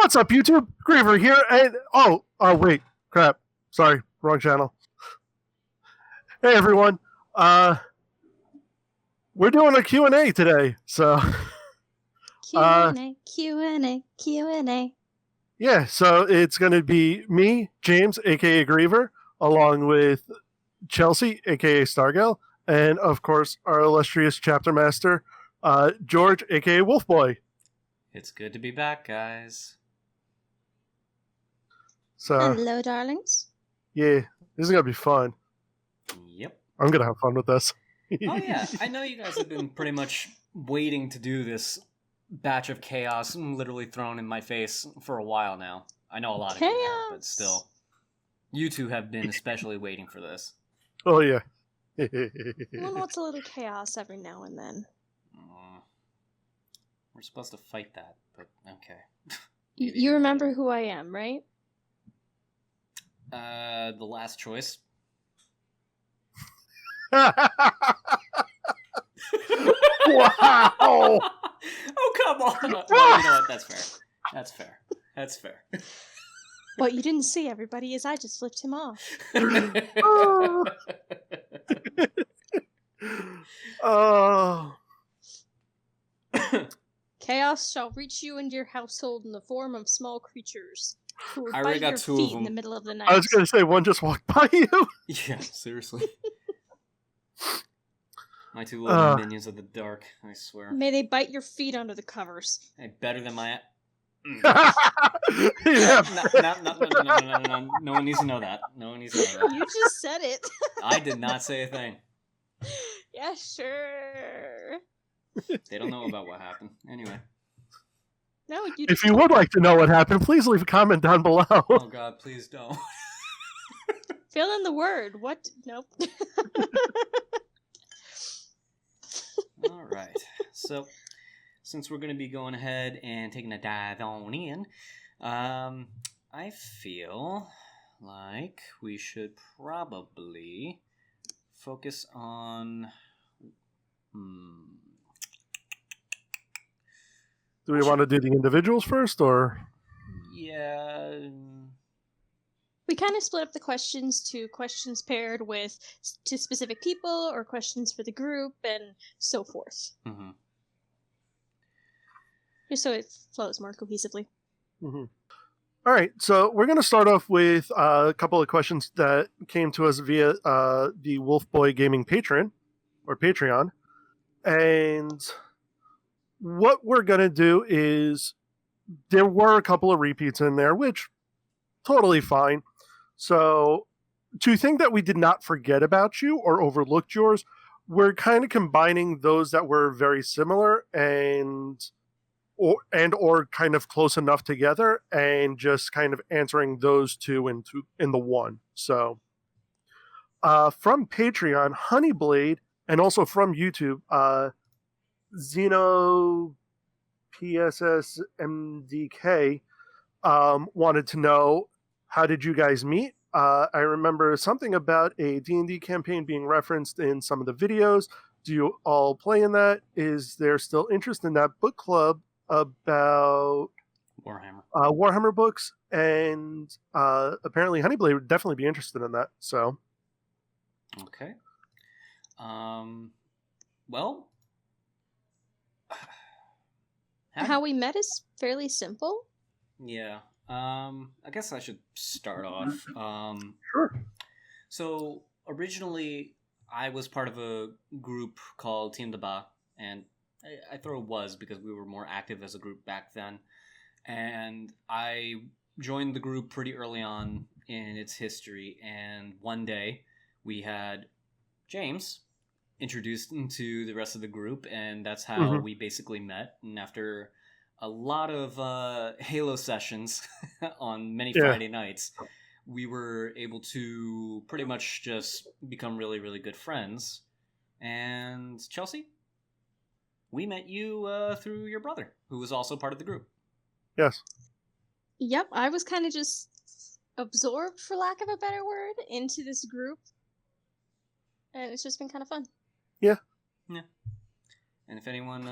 What's up, YouTube? Griever here, and wait, crap. Sorry, wrong channel. Hey, everyone. We're doing a Q&A today, so... Q&A, Q&A, Q&A. Yeah, so it's going to be me, James, a.k.a. Griever, along with Chelsea, a.k.a. Stargell, and, of course, our illustrious chapter master, George, a.k.a. Wulfboi. It's good to be back, guys. So, hello, darlings. Yeah, this is going to be fun. Yep. I'm going to have fun with this. Oh, yeah. I know you guys have been pretty much waiting to do this batch of chaos literally thrown in my face for a while now. I know a lot of you have, but still. You two have been especially waiting for this. Oh, yeah. Well, what's a little chaos every now and then? We're supposed to fight that, but okay. You remember who I am, right? The last choice. Wow! Oh, come on! Well, you know what? That's fair. That's fair. That's fair. What you didn't see, everybody, is I just flipped him off. Oh. Chaos shall reach you into your household in the form of small creatures who will I already bite got your 2 of feet them. in the middle of the night. I was going to say, one just walked by you. Yeah, seriously. My 2 little minions of the dark, I swear. May they bite your feet under the covers. Hey, better than my... Yeah. No. No one needs to know that. No one needs to know that. You just said it. I did not say a thing. Yeah, sure. They don't know about what happened. Anyway. No, you. If you would like to know what happened, please leave a comment down below. Oh God, please don't. Fill in the word. What? Nope. All right. So, since we're going to be going ahead and taking a dive on in, I feel like we should probably focus on... Do we want to do the individuals first, or? Yeah. We kind of split up the questions to questions paired with to specific people or questions for the group and so forth. Mm-hmm. Just so it flows more cohesively. Mm-hmm. All right, so we're going to start off with a couple of questions that came to us via the Wulfboi Gaming Patreon. And what we're going to do is, there were a couple of repeats in there, which totally fine. So to think that we did not forget about you or overlooked yours, we're kind of combining those that were very similar and or kind of close enough together, and just kind of answering those two in the one. So from Patreon, Honeyblade, and also from YouTube, Xeno PSSMDK wanted to know, how did you guys meet? I remember something about a D&D campaign being referenced in some of the videos. Do you all play in that? Is there still interest in that book club about Warhammer books? And apparently Honeyblade would definitely be interested in that. So, okay. Well, how we met is fairly simple. Yeah. I guess I should start off. Sure. So originally, I was part of a group called Team de Ba, and I throw was because we were more active as a group back then. And I joined the group pretty early on in its history, and one day we had James introduced into the rest of the group, and that's how we basically met. And after a lot of Halo sessions on many Friday nights, we were able to pretty much just become really, really good friends. And Chelsea, we met you through your brother, who was also part of the group. Yes. Yep, I was kind of just absorbed, for lack of a better word, into this group. And it's just been kind of fun. Yeah. Yeah. And if anyone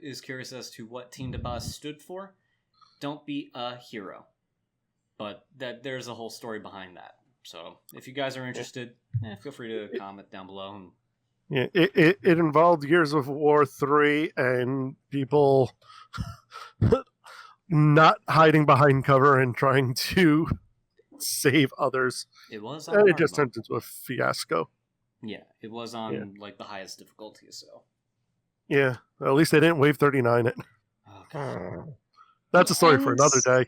is curious as to what Team de Ba stood for, don't be a hero. But there's a whole story behind that. So if you guys are interested, feel free to comment down below. And... Yeah, it involved Gears of War 3 and people not hiding behind cover and trying to save others. It was and it just turned into a fiasco. Yeah, it was on like the highest difficulty, so. Yeah, at least they didn't wave 39 it. Oh, God. That's a story for another day.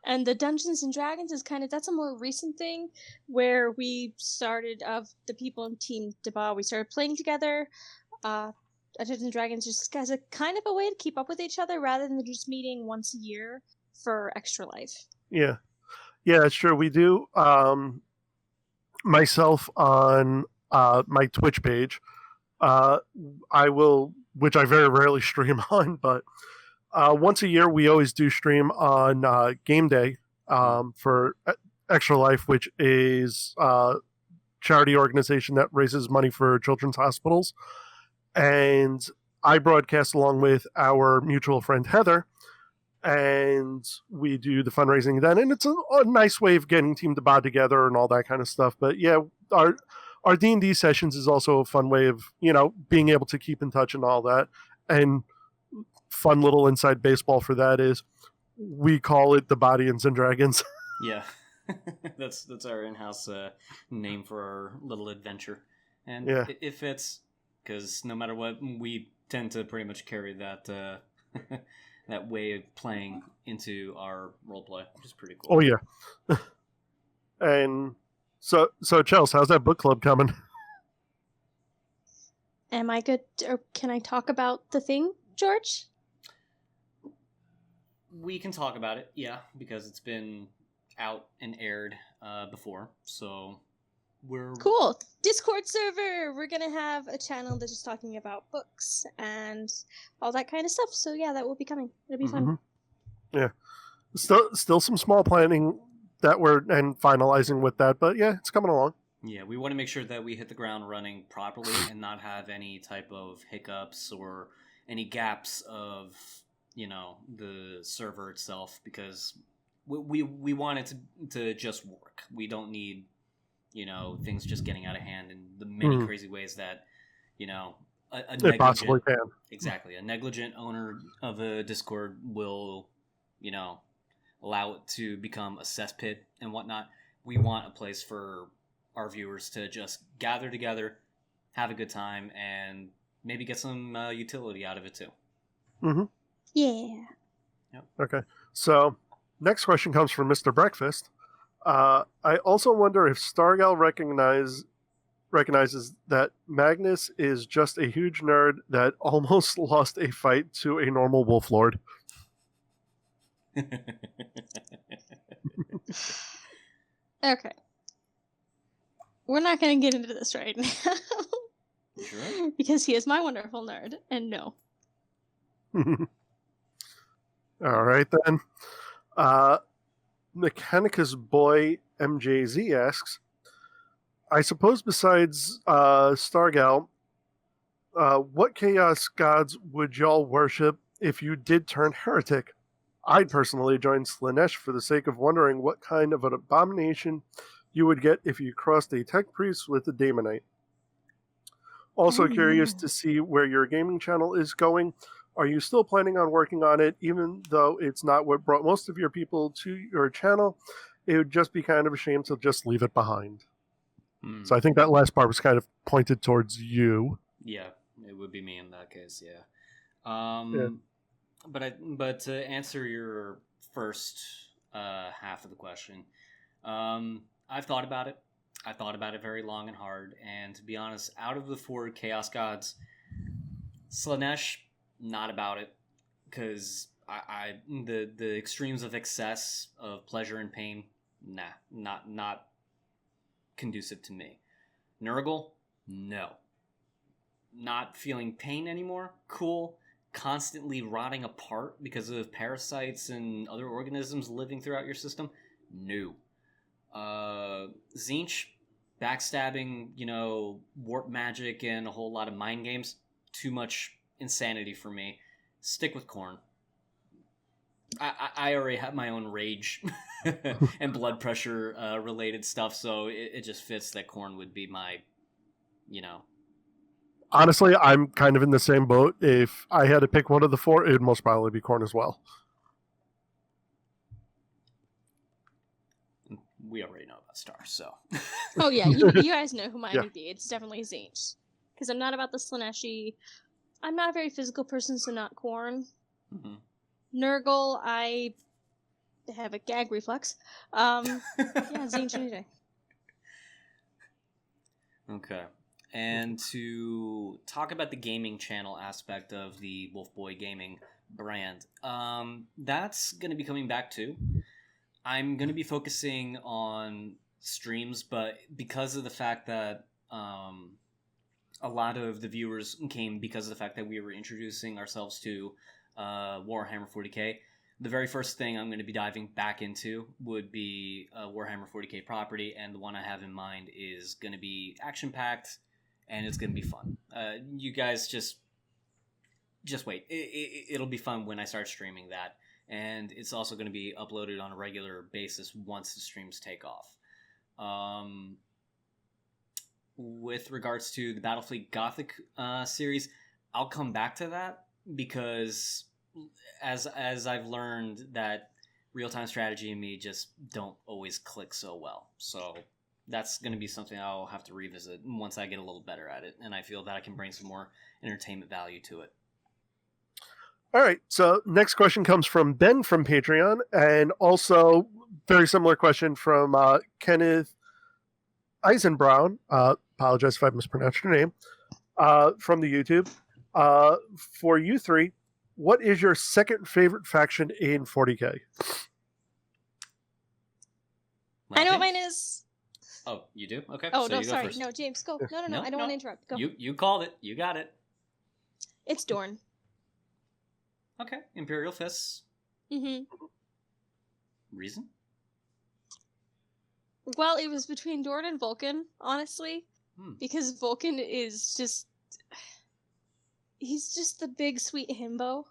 And the Dungeons and Dragons is that's a more recent thing where we started, of the people in Team Deba, we started playing together. Dungeons and Dragons just as a kind of a way to keep up with each other rather than just meeting once a year for Extra Life. Yeah, sure. We do. Myself on my Twitch page, I will, which I very rarely stream on, but once a year we always do stream on Game Day for Extra Life, which is a charity organization that raises money for children's hospitals. And I broadcast along with our mutual friend Heather, and we do the fundraising then. And it's a nice way of getting Team Deba together and all that kind of stuff. But yeah, our D&D sessions is also a fun way of, being able to keep in touch and all that. And fun little inside baseball for that is we call it the Bodians and Dragons. Yeah, that's our in-house name for our little adventure. And it fits, because no matter what, we tend to pretty much carry that that way of playing into our roleplay, which is pretty cool. Oh yeah. And so Chelsea, how's that book club coming? Am I good, or can I talk about the thing, George? We can talk about it, yeah, because it's been out and aired before, so we're... Cool! Discord server! We're gonna have a channel that's just talking about books and all that kind of stuff, so yeah, that will be coming. It'll be fun. Yeah. Still some small planning that we're finalizing with that, but yeah, it's coming along. Yeah, we want to make sure that we hit the ground running properly and not have any type of hiccups or any gaps of, the server itself, because we want it to just work. We don't need, things just getting out of hand in the many crazy ways that, a they possibly can. Exactly. A negligent owner of a Discord will, allow it to become a cesspit and whatnot. We want a place for our viewers to just gather together, have a good time, and maybe get some utility out of it too. Mm-hmm. Yeah. Yep. Okay. So, next question comes from Mr. Breakfast. I also wonder if Stargal recognizes that Magnus is just a huge nerd that almost lost a fight to a normal wolf lord. Okay. We're not going to get into this right now. Sure. Because he is my wonderful nerd, and no. All right, then. Mechanicus Boy MJZ asks, I suppose besides Stargal, what chaos gods would y'all worship if you did turn heretic? I'd personally join Slanesh for the sake of wondering what kind of an abomination you would get if you crossed a tech priest with a daemonite. Also curious to see where your gaming channel is going. Are you still planning on working on it, even though it's not what brought most of your people to your channel? It would just be kind of a shame to just leave it behind. So I think that last part was kind of pointed towards you. Yeah, it would be me in that case, yeah. But to answer your first half of the question, I've thought about it. I thought about it very long and hard, and to be honest, out of the 4 Chaos Gods, Slanesh, not about it, because the extremes of excess of pleasure and pain, not conducive to me. Nurgle, no. Not feeling pain anymore, cool. Constantly rotting apart because of parasites and other organisms living throughout your system, no. Tzeentch, backstabbing, warp magic and a whole lot of mind games, too much insanity for me. Stick with Khorne. I already have my own rage and blood pressure related stuff, so it just fits that Khorne would be my, you know. Honestly, I'm kind of in the same boat. If I had to pick one of the four, it would most probably be Khorne as well. We already know about stars, so. Oh yeah, you guys know who mine Yeah. would be. It's definitely Tzeentch. Because I'm not about the Slaaneshi. I'm not a very physical person, so not Khorne. Mm-hmm. Nurgle, I have a gag reflex. Yeah, Tzeentch any day. Okay. And to talk about the gaming channel aspect of the Wulfboi gaming brand, that's going to be coming back too. I'm going to be focusing on streams, but because of the fact that a lot of the viewers came because of the fact that we were introducing ourselves to Warhammer 40k, the very first thing I'm going to be diving back into would be a Warhammer 40k property, and the one I have in mind is going to be action-packed, and it's going to be fun. You guys just wait. It'll be fun when I start streaming that. And it's also going to be uploaded on a regular basis once the streams take off. With regards to the Battlefleet Gothic series, I'll come back to that because as I've learned that real-time strategy and me just don't always click so well. So that's going to be something I'll have to revisit once I get a little better at it, and I feel that I can bring some more entertainment value to it. All right, so next question comes from Ben from Patreon, and also very similar question from Kenneth Eisenbrown. Apologize if I mispronounced your name. From the YouTube. For you three, what is your second favorite faction in 40k? I know what mine is. Oh, you do? Okay. Oh, so no, you go sorry. first. No, James, go. No, I don't want to interrupt. Go. You called it. You got it. It's Dorne. Okay. Imperial Fists. Mm-hmm. Reason? Well, it was between Dorne and Vulcan, honestly. Because Vulcan is just... He's just the big, sweet himbo.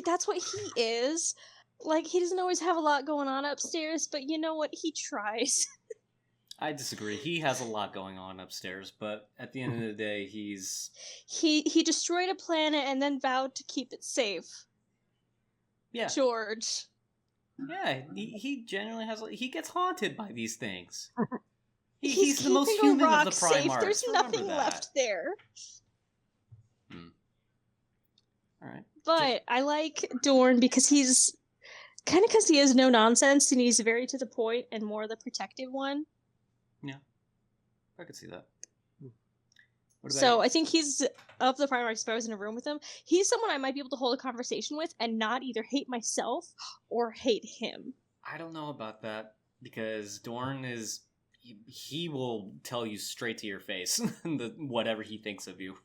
That's what he is. Like, he doesn't always have a lot going on upstairs, but you know what? He tries. I disagree. He has a lot going on upstairs, but at the end of the day, he's... He destroyed a planet and then vowed to keep it safe. Yeah. George. Yeah, he genuinely has... He gets haunted by these things. He's the most keeping a human rock of the safe. Primarchs. There's nothing left there. Alright. But I like Dorne because he's... Kind of because he has no nonsense and he's very to the point and more the protective one. Yeah. I could see that. So I think he's, of the Primarchs, if I was in a room with him, he's someone I might be able to hold a conversation with and not either hate myself or hate him. I don't know about that, because Dorne is... He will tell you straight to your face whatever he thinks of you.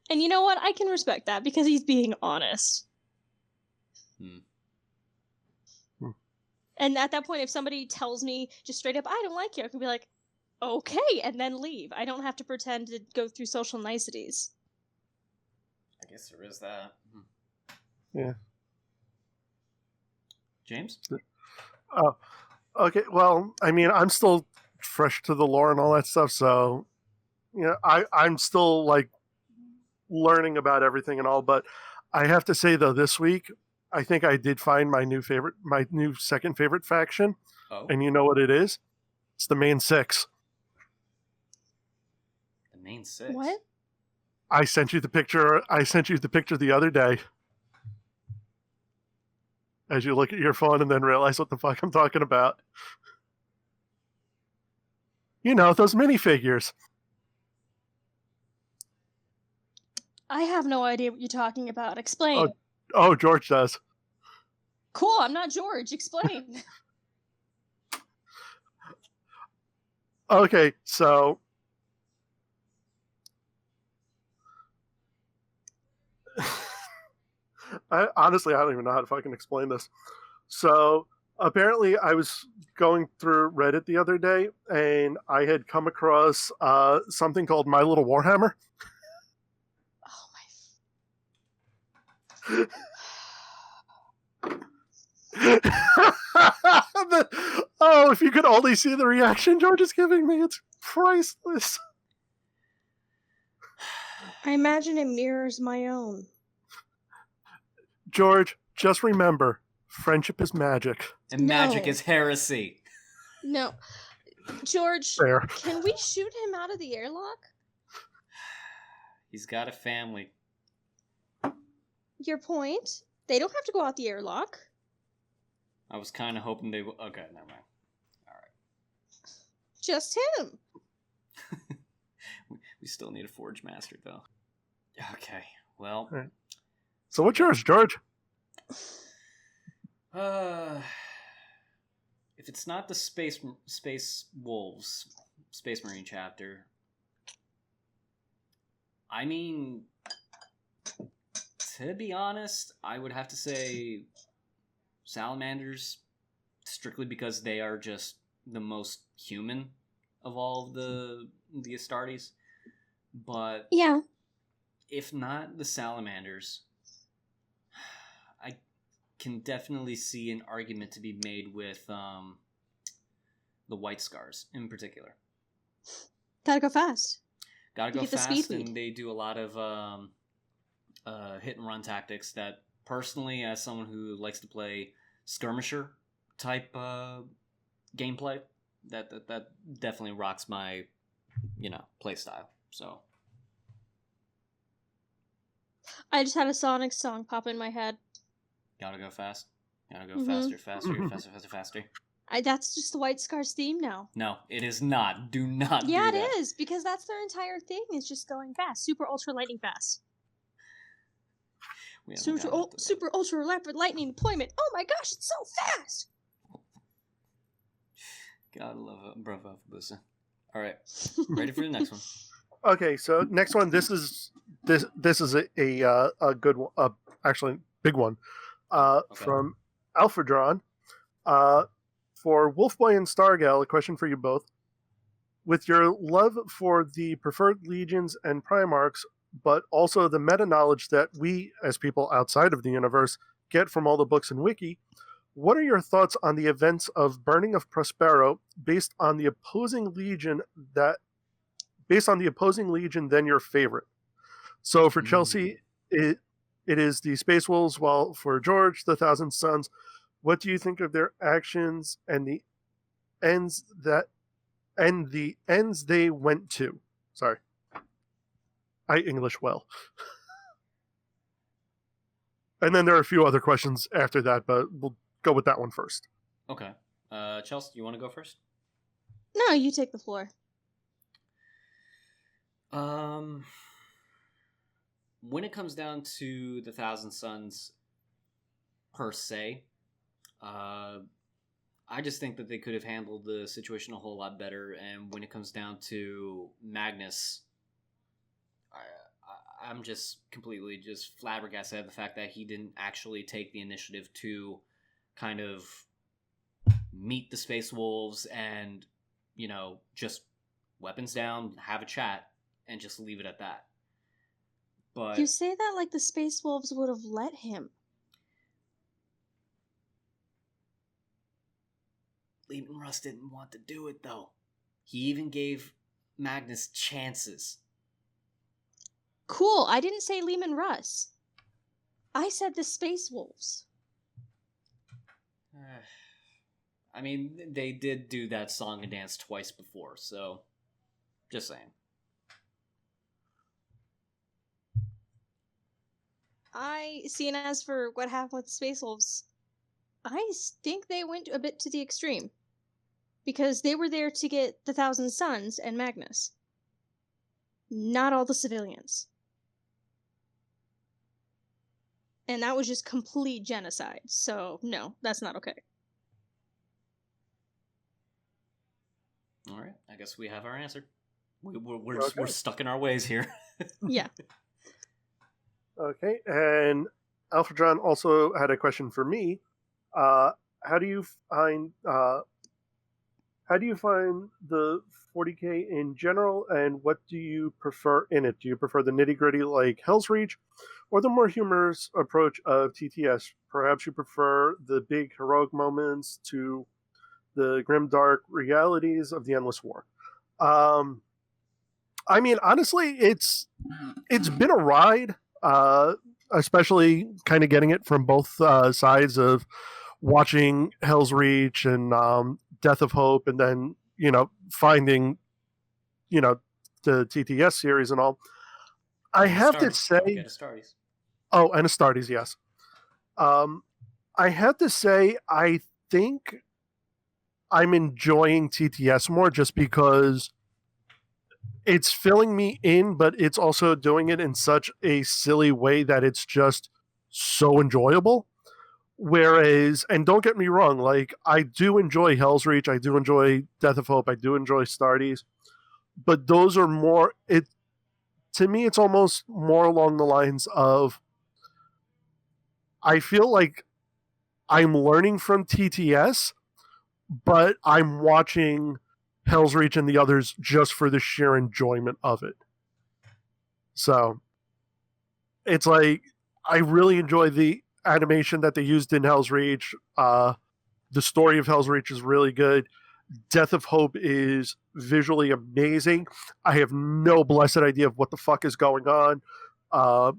And you know what? I can respect that, because he's being honest. And at that point, if somebody tells me just straight up, I don't like you, I can be like, okay, and then leave. I don't have to pretend to go through social niceties. I guess there is that. Yeah. James? Okay, well, I mean, I'm still fresh to the lore and all that stuff, so, you know, I'm still, like, learning about everything and all, but I have to say, though, this week, I think I did find my new second favorite faction. Oh. And you know what it is? It's the main six. The main six? What? I sent you the picture the other day. As you look at your phone and then realize what the fuck I'm talking about. You know, those minifigures. I have no idea what you're talking about. Explain. Oh, George does. Cool, I'm not George. Explain. Okay, so... Honestly, I don't even know how to fucking explain this. So, apparently I was going through Reddit the other day, and I had come across something called My Little Warhammer. Oh my... Oh, if you could only see the reaction George is giving me, it's priceless. I imagine it mirrors my own. George, just remember, friendship is magic. And magic is heresy. No. George, Fair. can we shoot him out of the airlock? He's got a family. Your point? They don't have to go out the airlock. I was kind of hoping they would. Okay, never mind. All right. Just him. We still need a Forge Master, though. Okay, well. Right. So what's yours, George? If it's not the Space Wolves, Space Marine chapter, I mean, to be honest, I would have to say Salamanders, strictly because they are just the most human of all of the Astartes. But yeah, if not the Salamanders, I can definitely see an argument to be made with the White Scars in particular. gotta go fast. Gotta go get the fast, speed lead. and they do a lot of hit and run tactics that, personally, as someone who likes to play skirmisher type gameplay, that definitely rocks my play style. So I just had a Sonic song pop in my head. gotta go fast. Gotta go faster, faster, faster, faster, faster. That's just the White Scars theme now. No, it is not. Do not. Yeah, do it that. is, because that's their entire thing, is just going fast. Super ultra lightning fast. We haven't gotten up to that. Super ultra rapid lightning deployment. Oh my gosh, it's so fast! Gotta love it, bravo, Busa. All right, ready for the next one. Okay, so next one. This is a good one. Actually, big one. From Alphadron. For Wulfboi and Stargal, a question for you both. With your love for the preferred legions and Primarchs, but also the meta knowledge that we, as people outside of the universe, get from all the books and wiki, what are your thoughts on the events of Burning of Prospero based on the opposing legion, then your favorite? So for Chelsea, it is the Space Wolves, while for George, the Thousand Suns. What do you think of their actions and the ends they went to? Sorry. I English well. And then there are a few other questions after that, but we'll go with that one first. Okay. Chelsea, you want to go first? No, you take the floor. When it comes down to the Thousand Suns per se, I just think that they could have handled the situation a whole lot better. And when it comes down to Magnus, I'm just completely just flabbergasted at the fact that he didn't actually take the initiative to kind of meet the Space Wolves and, just weapons down, have a chat, and just leave it at that. But You say that like the Space Wolves would have let him. Leland Russ didn't want to do it, though. He even gave Magnus chances. Cool, I didn't say Lehman Russ. I said the Space Wolves. I mean, they did do that song and dance twice before, so just saying. And as for what happened with the Space Wolves, I think they went a bit to the extreme. Because they were there to get the Thousand Suns and Magnus. Not all the civilians. And that was just complete genocide. So, no, that's not okay. All right, I guess we have our answer. We're stuck in our ways here. Yeah. Okay, and Alphadron also had a question for me. How do you find how do you find the 40K in general, and what do you prefer in it? Do you prefer the nitty gritty like Hell's Reach, or the more humorous approach of TTS? Perhaps you prefer the big heroic moments to the grim dark realities of the endless war. Um, I mean, honestly, it's been a ride, especially kind of getting it from both sides of watching Hell's Reach and Death of Hope, and then finding the TTS series and all. I And have to Astartes. Don't say, forget Astartes. oh, and Astartes, yes. Um, I have to say, I think I'm enjoying TTS more just because it's filling me in, but it's also doing it in such a silly way that it's just so enjoyable. Whereas, and don't get me wrong, like I do enjoy Hell's Reach, I do enjoy Death of Hope, I do enjoy Starties, but those are more. It to me, it's almost more along the lines of I feel like I'm learning from TTS, but I'm watching Hell's Reach and the others just for the sheer enjoyment of it. So it's like I really enjoy the animation that they used in Hell's Reach. The story of Hell's Reach is really good. Death of Hope is visually amazing. I have no blessed idea of what the fuck is going on.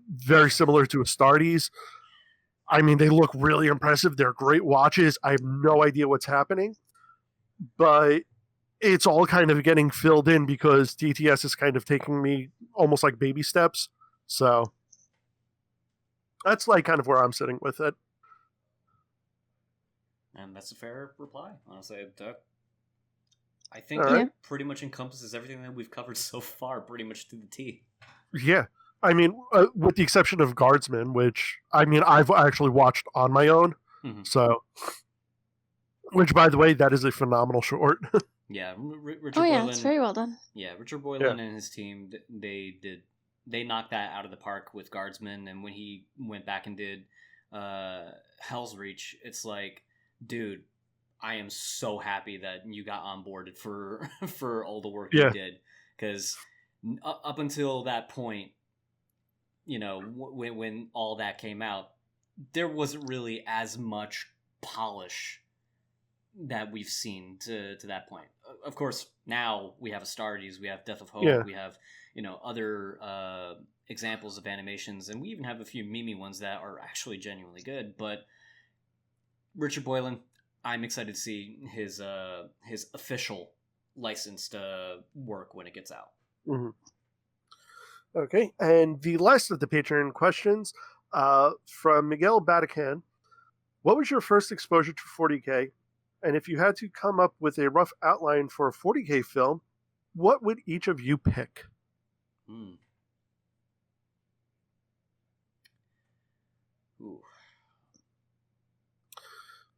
Very similar to Astartes. I mean, they look really impressive. They're great watches. I have no idea what's happening, but it's all kind of getting filled in because TTS is kind of taking me almost like baby steps. So that's like kind of where I'm sitting with it. And that's a fair reply, honestly. I think All that right. pretty much encompasses everything that we've covered so far, pretty much to the T. Yeah. I mean, with the exception of Guardsman, which I mean, I've actually watched on my own. Mm-hmm. So, which by the way, that is a phenomenal short. Yeah, Richard Oh Boylan. yeah, it's very well done. Yeah, Richard Boylan and his team, they knocked that out of the park with Guardsman, and when he went back and did Hell's Reach, it's like, dude, I am so happy that you got onboarded for for all the work you did, because up until that point, when all that came out, there wasn't really as much polish that we've seen to that point. Of course, now we have Astartes, we have Death of Hope, we have other examples of animations, and we even have a few meme ones that are actually genuinely good. But Richard Boylan, I'm excited to see his official licensed work when it gets out. Mm-hmm. Okay, and the last of the Patreon questions from Miguel Batacan. What was your first exposure to 40K? And if you had to come up with a rough outline for a 40K film, what would each of you pick? Ooh.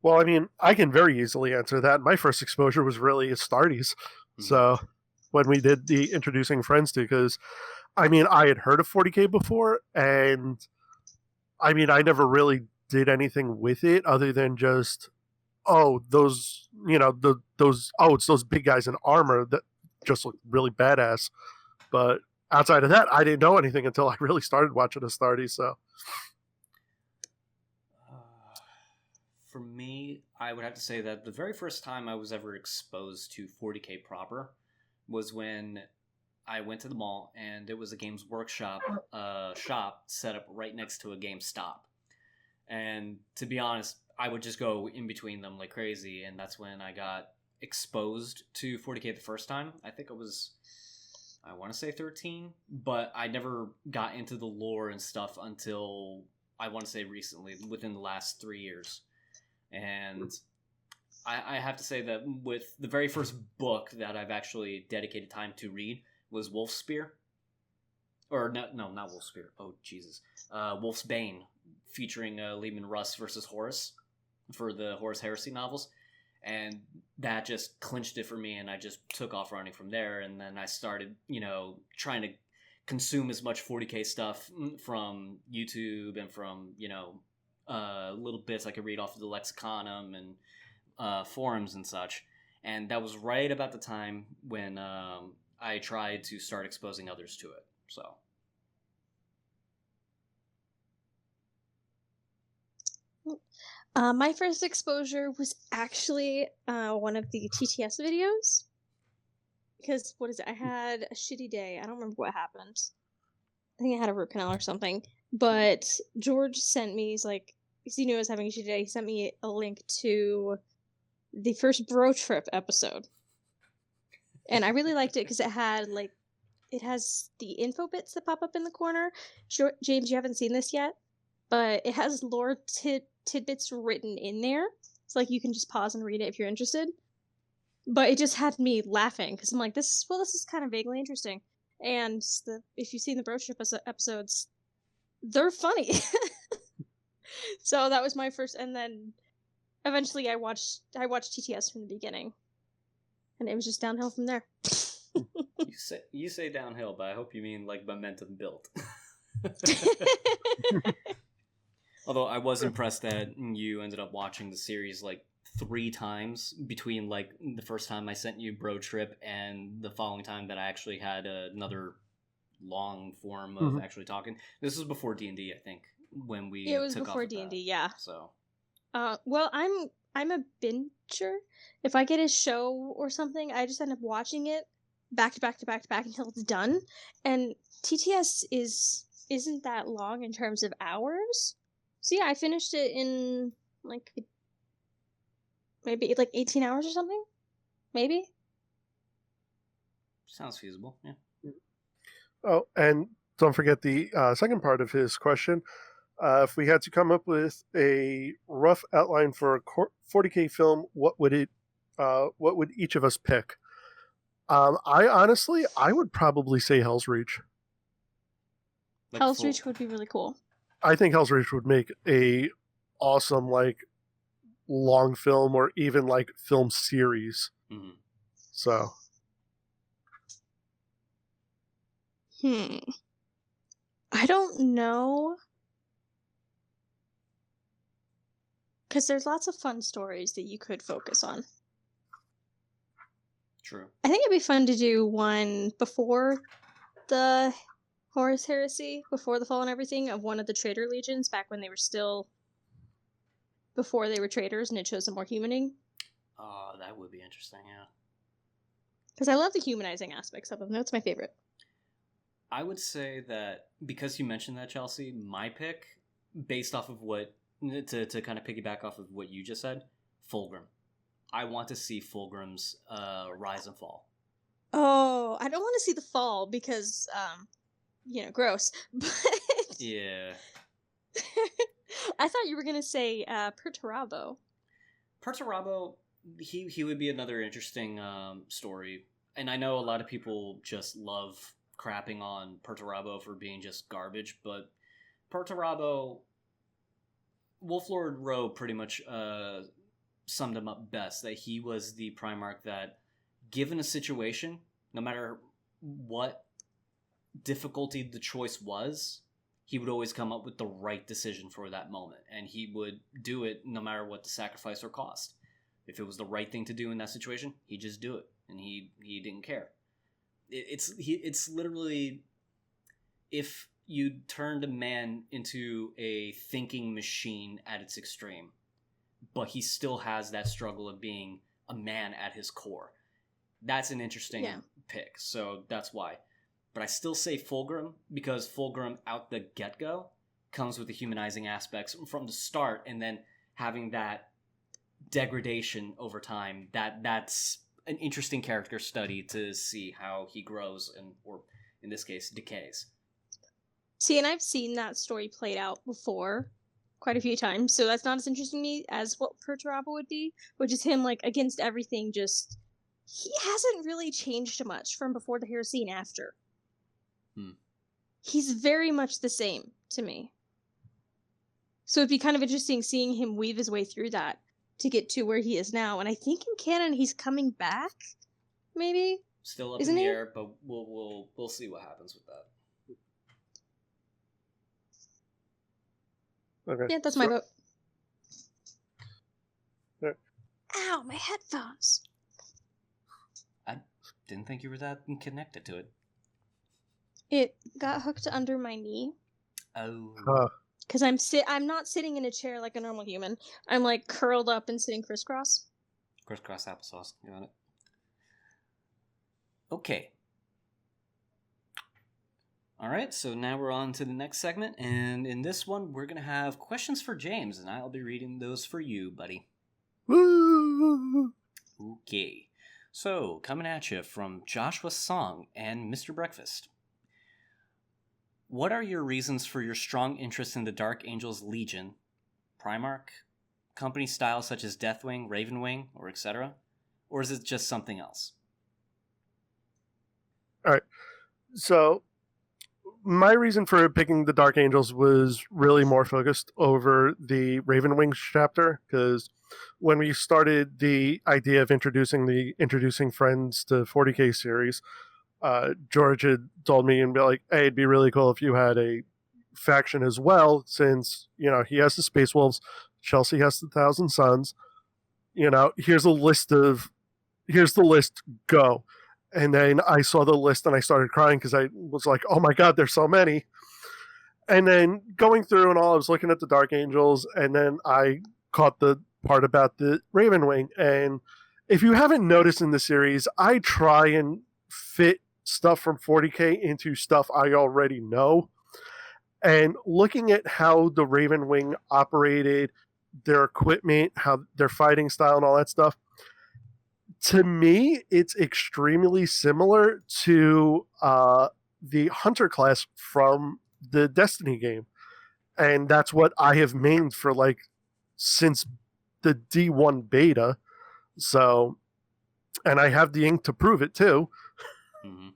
Well, I mean, I can very easily answer that. My first exposure was really Astartes. Mm-hmm. So when we did the Introducing Friends to, because I mean, I had heard of 40K before, and I mean, I never really did anything with it other than just, it's those big guys in armor that just look really badass. But outside of that, I didn't know anything until I really started watching Astartes. So, for me, I would have to say that the very first time I was ever exposed to 40K proper was when I went to the mall, and it was a Games Workshop shop set up right next to a GameStop. And to be honest, I would just go in between them like crazy, and that's when I got exposed to 40K the first time. I think it was, I want to say 13, but I never got into the lore and stuff until, I want to say recently, within the last 3 years. And I have to say that with the very first book that I've actually dedicated time to read was Wulfspear. Or, no, not Wulfspear. Oh, Jesus. Wolf's Bane, featuring Lehman Russ versus Horus for the Horus Heresy novels. And that just clinched it for me, and I just took off running from there. And then I started, trying to consume as much 40K stuff from YouTube and from, little bits I could read off of the Lexiconum and forums and such. And that was right about the time when I tried to start exposing others to it. So. My first exposure was actually one of the TTS videos. Because, what is it? I had a shitty day. I don't remember what happened. I think I had a root canal or something. But George sent me, he's like, because he knew I was having a shitty day, he sent me a link to the first Bro Trip episode. And I really liked it because it had, like, it has the info bits that pop up in the corner. James, you haven't seen this yet, but it has lore tidbits written in there. So, like, you can just pause and read it if you're interested. But it just had me laughing because I'm like, this is kind of vaguely interesting. And if you've seen the Bro Trip episodes, they're funny. So that was my first, and then eventually I watched TTS from the beginning, and it was just downhill from there. You say downhill, but I hope you mean like momentum built. Although I was impressed that you ended up watching the series like 3 times between like the first time I sent you Bro Trip and the following time that I actually had another long form of actually talking. This was before D&D, I think, when we it was took before off D&D, yeah. So, well, I'm a binger. If I get a show or something, I just end up watching it back to back to back to back until it's done. And TTS isn't that long in terms of hours. So yeah, I finished it in like maybe like 18 hours or something. Maybe. sounds feasible, yeah. Oh, and don't forget the second part of his question. If we had to come up with a rough outline for a 40K film, what would each of us pick? I would probably say Hell's Reach. Like Hell's Reach would be really cool. I think Hell's Reach would make a awesome like long film or even like film series. Mm-hmm. So. I don't know. Because there's lots of fun stories that you could focus on. True. I think it'd be fun to do one before the Horus Heresy, before the Fall and everything, of one of the Traitor Legions back when they were still... before they were traitors and it shows them more humaning. Oh, that would be interesting, yeah. Because I love the humanizing aspects of them. That's my favorite. I would say that, because you mentioned that, Chelsea, my pick, based off of what... To kind of piggyback off of what you just said, Fulgrim. I want to see Fulgrim's rise and fall. Oh, I don't want to see the fall because, gross. But Yeah. I thought you were gonna say Perturabo. Perturabo, he would be another interesting story, and I know a lot of people just love crapping on Perturabo for being just garbage, but Perturabo, Wolflord Rowe pretty much summed him up best, that he was the Primarch that, given a situation, no matter what difficulty the choice was, he would always come up with the right decision for that moment, and he would do it no matter what the sacrifice or cost. If it was the right thing to do in that situation, he'd just do it, and he didn't care. It's literally, if you turned a man into a thinking machine at its extreme, but he still has that struggle of being a man at his core. That's an interesting pick, so that's why. But I still say Fulgrim, because Fulgrim out the get-go comes with the humanizing aspects from the start, and then having that degradation over time. That's an interesting character study to see how he grows and, or in this case, decays. See, and I've seen that story played out before quite a few times, so that's not as interesting to me as what Perturabo would be, which is him, like, against everything, just... He hasn't really changed much from before the heresy and after. He's very much the same to me. So it'd be kind of interesting seeing him weave his way through that to get to where he is now. And I think in canon he's coming back, maybe? Still up in the air, but we'll see what happens with that. Okay. Yeah, that's my vote. Yeah. Ow, my headphones. Didn't think you were that connected to it. It got hooked under my knee. Oh. Because I'm not sitting in a chair like a normal human. I'm like curled up and sitting crisscross. Crisscross applesauce. Got it. Okay. All right, so now we're on to the next segment, and in this one, we're going to have questions for James, and I'll be reading those for you, buddy. Woo! Okay. So, coming at you from Joshua Song and Mr. Breakfast. What are your reasons for your strong interest in the Dark Angels Legion, Primarch, company styles such as Deathwing, Ravenwing, or etc.? Or is it just something else? All right. So, my reason for picking the Dark Angels was really more focused over the Ravenwing chapter, because when we started the idea of introducing friends to 40K series, George had told me and be like, hey, it'd be really cool if you had a faction as well, since, you know, he has the Space Wolves, Chelsea has the Thousand Suns, you know, here's the list, go. And then I saw the list and I started crying because I was like, oh my God, there's so many. And then going through and all, I was looking at the Dark Angels, and then I caught the part about the Ravenwing. And if you haven't noticed in the series, I try and fit stuff from 40K into stuff I already know. And looking at how the Ravenwing operated, their equipment, how their fighting style and all that stuff, to me, it's extremely similar to the Hunter class from the Destiny game. And that's what I have mained for, like, since the D1 beta. So, and I have the ink to prove it too. Mm-hmm.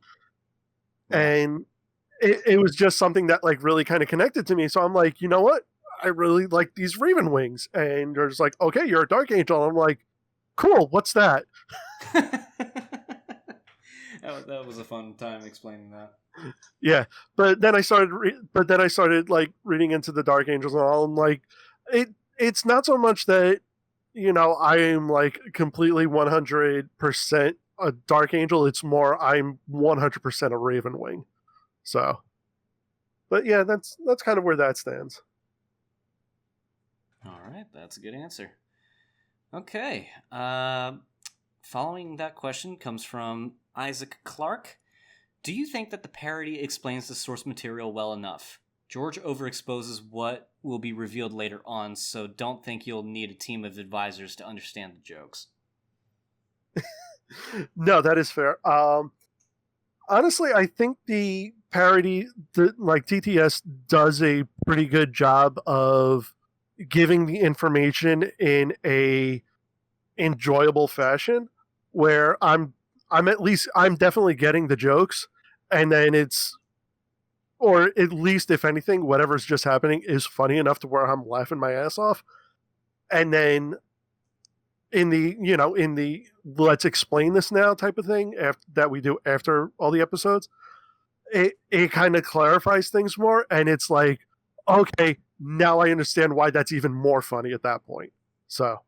And it was just something that, like, really kind of connected to me. So I'm like, you know what? I really like these Raven Wings. And they're just like, okay, you're a Dark Angel. I'm like, cool, what's that? That was a fun time explaining that. Yeah, but then I started like reading into the Dark Angels and all. And like, it's not so much that, you know, I am like completely 100% a Dark Angel. It's more I'm 100% a Ravenwing. So, but yeah, that's kind of where that stands. All right, that's a good answer. Okay. Following that question comes from Isaac Clark. Do you think that the parody explains the source material well enough? George overexposes what will be revealed later on, so don't think you'll need a team of advisors to understand the jokes. No, that is fair. Honestly, I think the parody, like TTS, does a pretty good job of giving the information in a enjoyable fashion, where I'm definitely getting the jokes, and then or at least, if anything, whatever's just happening is funny enough to where I'm laughing my ass off. And then in the let's explain this now type of thing that we do after all the episodes, it kind of clarifies things more, and it's like, okay, now I understand why that's even more funny at that point. So,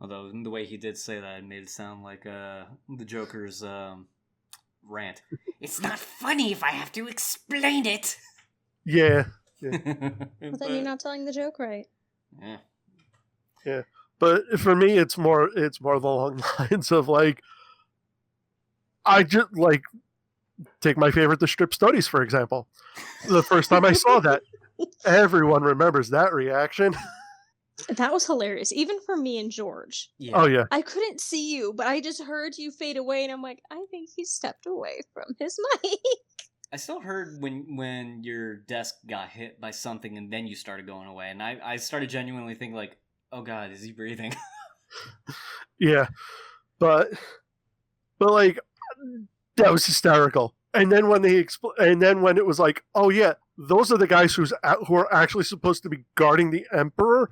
although the way he did say that, it made it sound like the Joker's rant. It's not funny if I have to explain it. Yeah. Well, then you're not telling the joke right. Yeah. Yeah. But for me, it's more along the lines of, like, I just, like, take my favorite, the Strip Studies, for example. The first time I saw that, everyone remembers that reaction. That was hilarious, even for me and George. Yeah. Oh, yeah. I couldn't see you, but I just heard you fade away, and I'm like, I think he stepped away from his mic. I still heard when your desk got hit by something and then you started going away, and I started genuinely thinking, like, oh God, is he breathing? Yeah. But like, that was hysterical. And then when when it was like, oh yeah, those are the guys who are actually supposed to be guarding the Emperor,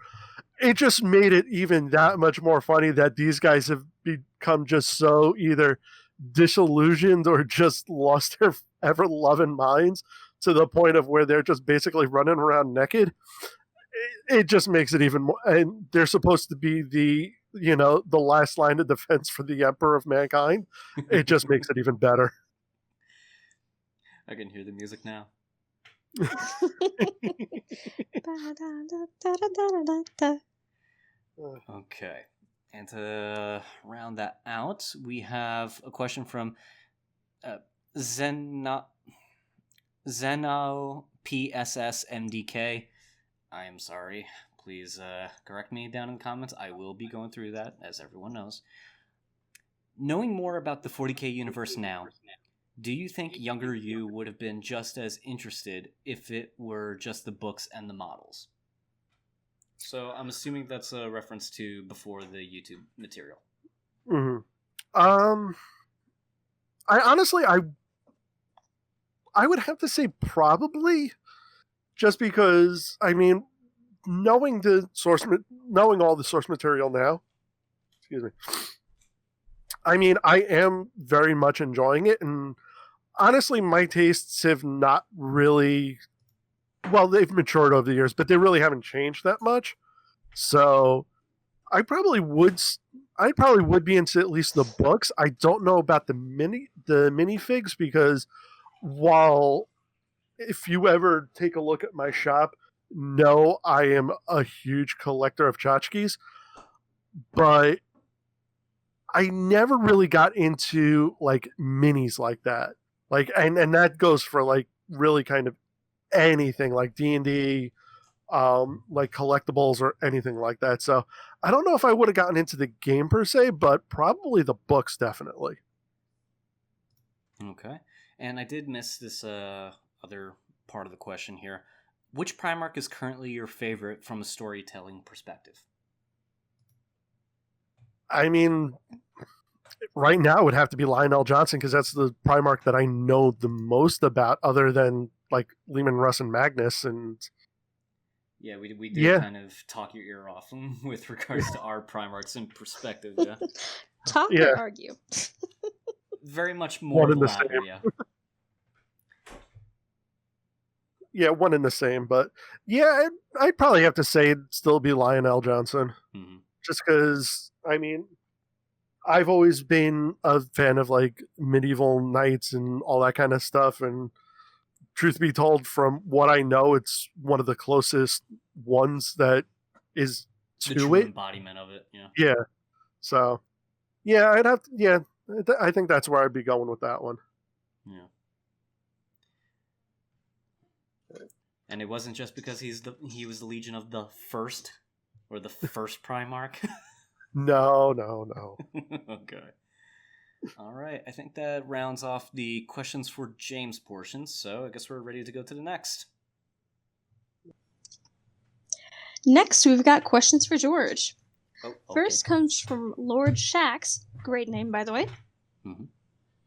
it just made it even that much more funny that these guys have become just so either disillusioned or just lost their ever-loving minds to the point of where they're just basically running around naked. It just makes it even more. And they're supposed to be the last line of defense for the Emperor of Mankind, it just makes it even better. I can hear the music now. Okay. And to round that out, we have a question from Zeno PSSMDK. I am sorry. Please correct me down in the comments. I will be going through that, as everyone knows. Knowing more about the 40K universe now, do you think younger you would have been just as interested if it were just the books and the models? So I'm assuming that's a reference to before the YouTube material. Mm-hmm. I honestly, I would have to say probably, just because, I mean, knowing all the source material now, excuse me, I mean, I am very much enjoying it, and honestly, my tastes have not really, well, they've matured over the years, but they really haven't changed that much. So I probably would be into at least the books. I don't know about the minifigs, because while if you ever take a look at my shop, no, I am a huge collector of tchotchkes, but I never really got into like minis like that. Like, and that goes for like really kind of anything like D&D, like collectibles or anything like that. So I don't know if I would have gotten into the game per se, but probably the books definitely. Okay. And I did miss this other part of the question here. Which Primarch is currently your favorite from a storytelling perspective? I mean, right now it would have to be Lionel Johnson, because that's the Primarch that I know the most about, other than like Leman Russ and Magnus. And yeah, we did kind of talk your ear off with regards to our Primarchs in perspective. Yeah, talk or argue. Very much more one the latter. Same. Yeah. Yeah, one and the same, but yeah, I'd probably have to say it'd still be Lionel Johnson. Mm-hmm. Just because, I mean, I've always been a fan of like medieval knights and all that kind of stuff, and truth be told, from what I know, it's one of the closest ones that is the to true it. Embodiment of it. Yeah. Yeah. So, yeah, I'd have to, yeah, I think that's where I'd be going with that one. Yeah. And it wasn't just because he was the Legion of the First, or the first Primarch. No. Okay. All right. I think that rounds off the questions for James portion, so I guess we're ready to go to the next. Next, we've got questions for George. Oh, okay. First comes from Lord Shax. Great name, by the way. Mm-hmm.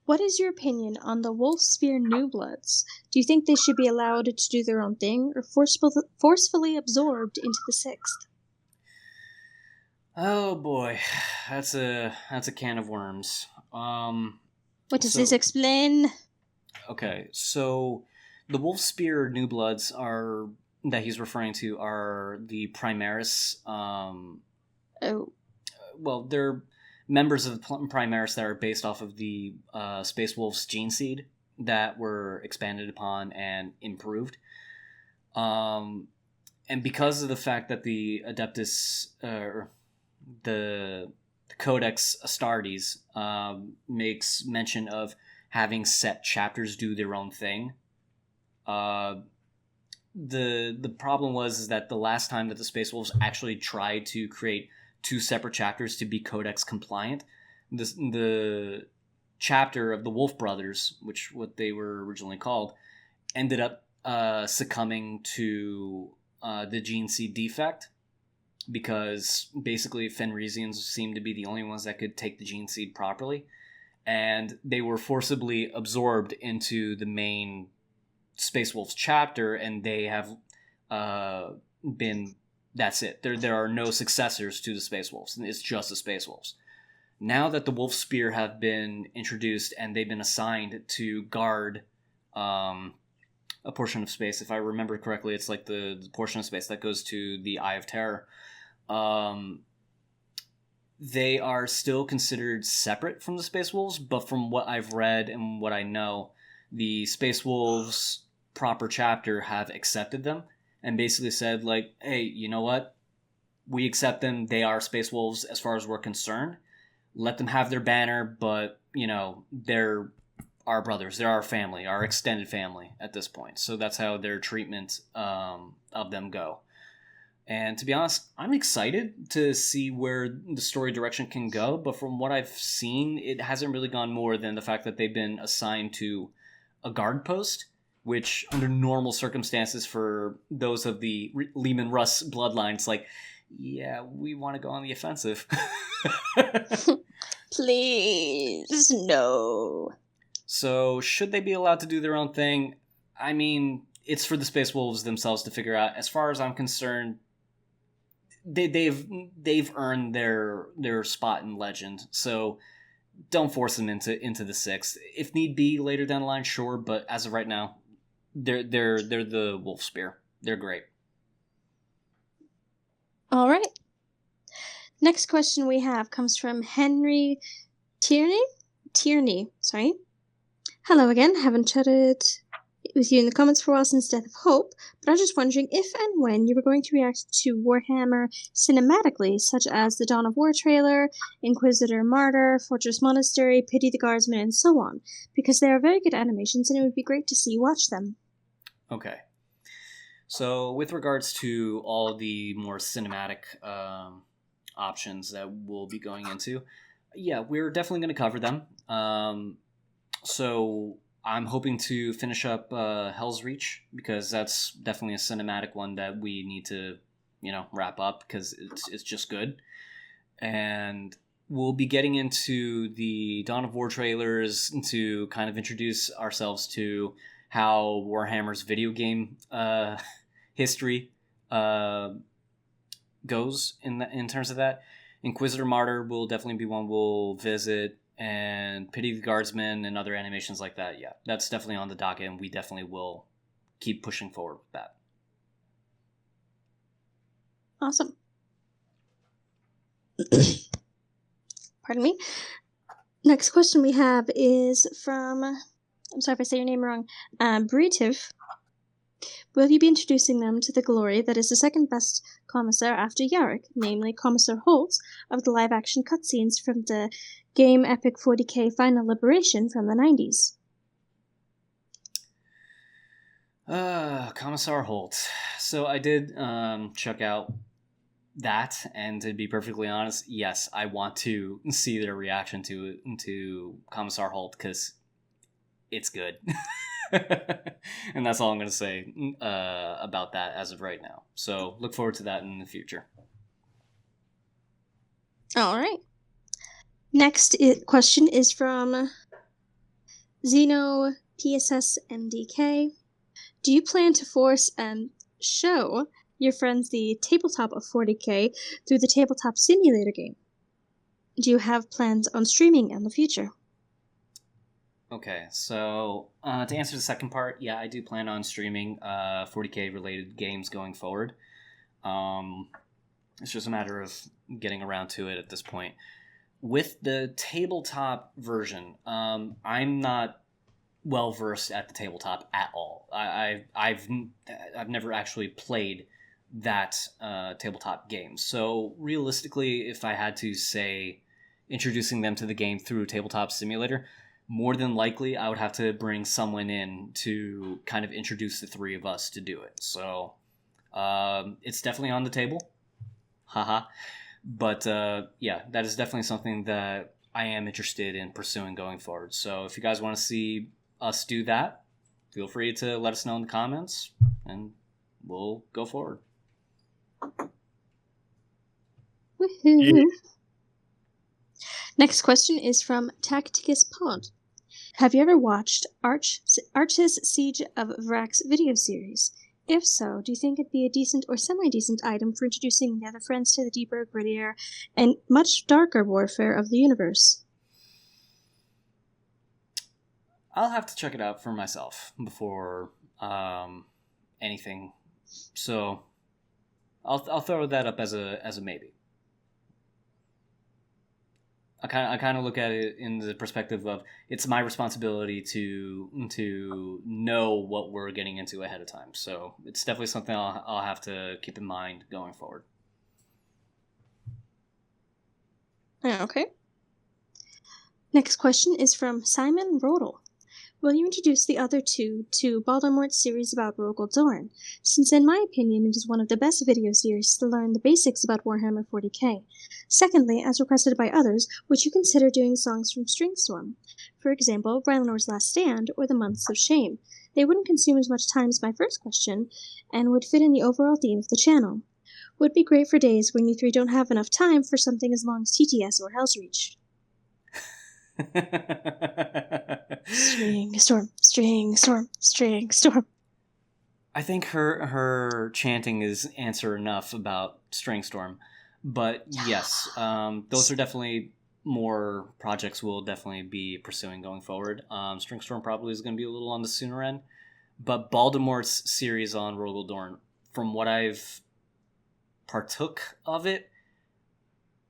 What is your opinion on the Wolfspear New Bloods? Do you think they should be allowed to do their own thing, or forcefully absorbed into the Sixth? Oh boy, that's a can of worms. What does this explain? Okay, so the Wolfspear New Bloods that he's referring to are the Primaris. Well, they're members of the Primaris that are based off of the Space Wolves gene seed that were expanded upon and improved. And because of the fact that the Adeptus, the Codex Astartes, makes mention of having set chapters do their own thing, the problem was that the last time that the Space Wolves actually tried to create two separate chapters to be Codex compliant, the chapter of the Wolf Brothers, which what they were originally called, ended up succumbing to the gene seed defect, because basically Fenrisians seemed to be the only ones that could take the gene seed properly, and they were forcibly absorbed into the main Space Wolves chapter, and they have been... That's it. There are no successors to the Space Wolves. It's just the Space Wolves. Now that the Wolf Spear have been introduced and they've been assigned to guard a portion of space, if I remember correctly, it's like the portion of space that goes to the Eye of Terror. they are still considered separate from the Space Wolves, but from what I've read and what I know, the Space Wolves proper chapter have accepted them and basically said, like, hey, you know what? We accept them. They are Space Wolves as far as we're concerned. Let them have their banner, but, they're our brothers. They're our family, our extended family at this point. So that's how their treatment of them go. And to be honest, I'm excited to see where the story direction can go. But from what I've seen, it hasn't really gone more than the fact that they've been assigned to a guard post, which under normal circumstances for those of the Lehman Russ bloodline, it's like, yeah, we want to go on the offensive. Please, no. So should they be allowed to do their own thing? I mean, it's for the Space Wolves themselves to figure out. As far as I'm concerned, they've earned their spot in legend. So don't force them into the sixth. If need be later down the line, sure. But as of right now, they're the Wolf Spear. They're great. All right. Next question we have comes from Henry Tierney. Sorry. Hello again. Haven't chatted with you in the comments for a while since Death of Hope, but I was just wondering if and when you were going to react to Warhammer cinematically, such as the Dawn of War trailer, Inquisitor Martyr, Fortress Monastery, Pity the Guardsman, and so on, because they are very good animations and it would be great to see you watch them. Okay. So with regards to all the more cinematic options that we'll be going into, yeah, we're definitely going to cover them. So I'm hoping to finish up Hell's Reach, because that's definitely a cinematic one that we need to, wrap up, because it's just good. And we'll be getting into the Dawn of War trailers to kind of introduce ourselves to how Warhammer's video game history goes in terms of that. Inquisitor Martyr will definitely be one we'll visit, and Pity the Guardsman and other animations like that. Yeah, that's definitely on the docket, and we definitely will keep pushing forward with that. Awesome. Pardon me. Next question we have is from, I'm sorry if I say your name wrong, Britiv. Will you be introducing them to the glory that is the second best commissar after Yarick, namely Commissar Holt of the live-action cutscenes from the game epic 40k Final Liberation from the 90s? Commissar Holt. So I did check out that, and to be perfectly honest, yes, I want to see their reaction to Commissar Holt, because it's good. And that's all I'm going to say about that as of right now. So look forward to that in the future. All right. Next question is from Xeno PSS MDK. Do you plan to force and show your friends the tabletop of 40k through the tabletop simulator game? Do you have plans on streaming in the future? Okay, so to answer the second part, yeah, I do plan on streaming 40k related games going forward. It's just a matter of getting around to it at this point. With the tabletop version, I'm not well versed at the tabletop at all. I've never actually played that tabletop game. So realistically, if I had to say introducing them to the game through tabletop simulator, more than likely I would have to bring someone in to kind of introduce the three of us to do it. So it's definitely on the table. Haha. But yeah, that is definitely something that I am interested in pursuing going forward. So if you guys want to see us do that, feel free to let us know in the comments, and we'll go forward. Woohoo! Yeah. Next question is from Tacticus Pod. Have you ever watched Arch's Siege of Vrax video series? If so, do you think it'd be a decent or semi-decent item for introducing the other friends to the deeper, grittier, and much darker warfare of the universe? I'll have to check it out for myself before anything. So I'll throw that up as a maybe. I kind of look at it in the perspective of it's my responsibility to know what we're getting into ahead of time. So it's definitely something I'll have to keep in mind going forward. Okay. Next question is from Simon Rodel. Will you introduce the other two to Baldermort's series about Rogel Dorn, since in my opinion it is one of the best video series to learn the basics about Warhammer 40k? Secondly, as requested by others, would you consider doing songs from Stringstorm? For example, Rylanor's Last Stand or The Months of Shame. They wouldn't consume as much time as my first question, and would fit in the overall theme of the channel. Would be great for days when you three don't have enough time for something as long as TTS or Hell's Reach. String storm, string storm, string storm. I think her chanting is answer enough about Stringstorm, but yes, those are definitely more projects we'll definitely be pursuing going forward. Stringstorm probably is going to be a little on the sooner end, but Baldermort's series on Rogel Dorn, from what I've partook of it,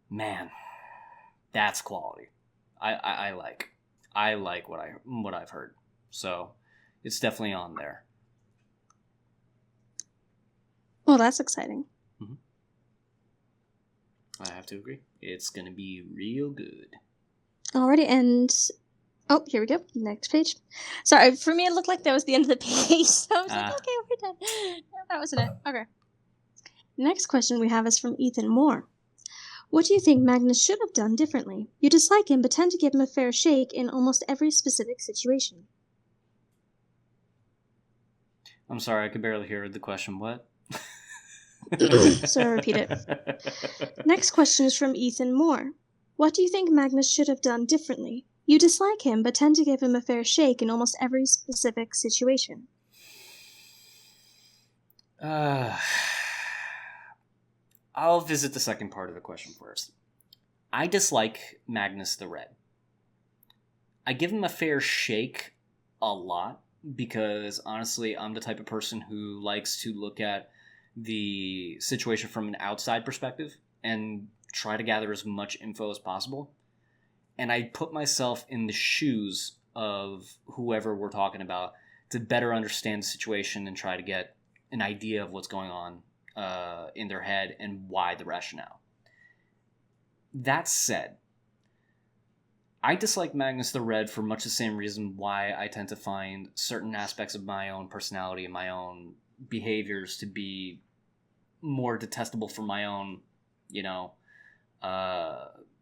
man, that's quality. I like what I've heard, so it's definitely on there. Well, that's exciting. Mm-hmm. I have to agree. It's gonna be real good. Alrighty, and oh, here we go. Next page. Sorry, for me it looked like that was the end of the page, so I was like, okay, we're done. No, that wasn't it. Okay. Next question we have is from Ethan Moore. What do you think Magnus should have done differently? You dislike him, but tend to give him a fair shake in almost every specific situation. I'm sorry, I could barely hear the question. What? So I repeat it. Next question is from Ethan Moore. What do you think Magnus should have done differently? You dislike him, but tend to give him a fair shake in almost every specific situation. I'll visit the second part of the question first. I dislike Magnus the Red. I give him a fair shake a lot because, honestly, I'm the type of person who likes to look at the situation from an outside perspective and try to gather as much info as possible. And I put myself in the shoes of whoever we're talking about to better understand the situation and try to get an idea of what's going on in their head and why the rationale. That said, I dislike Magnus the Red for much the same reason why I tend to find certain aspects of my own personality and my own behaviors to be more detestable for my own,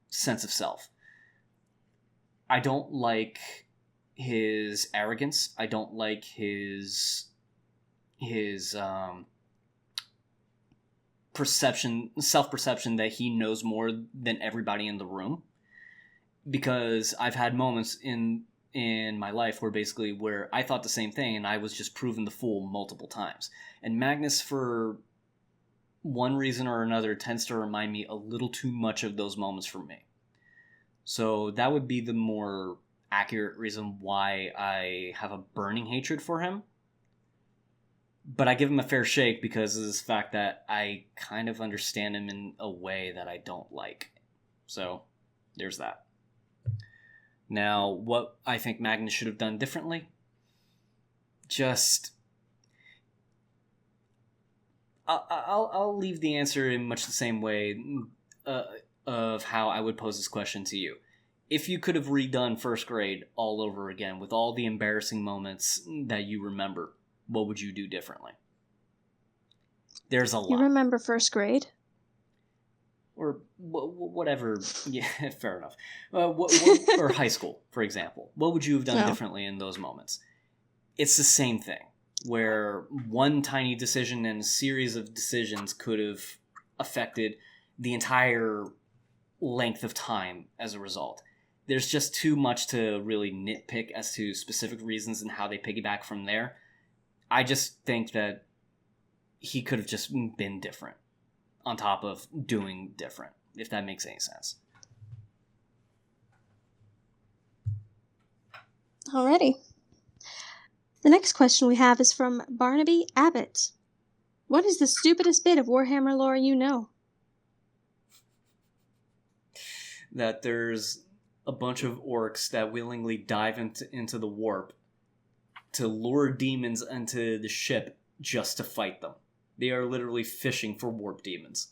sense of self. I don't like his arrogance. I don't like his self-perception that he knows more than everybody in the room. Because I've had moments in my life where I thought the same thing and I was just proven the fool multiple times. And Magnus, for one reason or another, tends to remind me a little too much of those moments for me. So that would be the more accurate reason why I have a burning hatred for him. But I give him a fair shake because of this fact that I kind of understand him in a way that I don't like. So there's that. Now, what I think Magnus should have done differently? I'll leave the answer in much the same way of how I would pose this question to you. If you could have redone first grade all over again with all the embarrassing moments that you remember, what would you do differently? There's a lot. You remember first grade? Or whatever. Yeah, fair enough. Or high school, for example. What would you have done differently in those moments? It's the same thing, where one tiny decision and a series of decisions could have affected the entire length of time as a result. There's just too much to really nitpick as to specific reasons and how they piggyback from there. I just think that he could have just been different on top of doing different, if that makes any sense. Alrighty. The next question we have is from Barnaby Abbott. What is the stupidest bit of Warhammer lore you know? that there's a bunch of orcs that willingly dive into the warp to lure demons into the ship just to fight them. They are literally fishing for warp demons.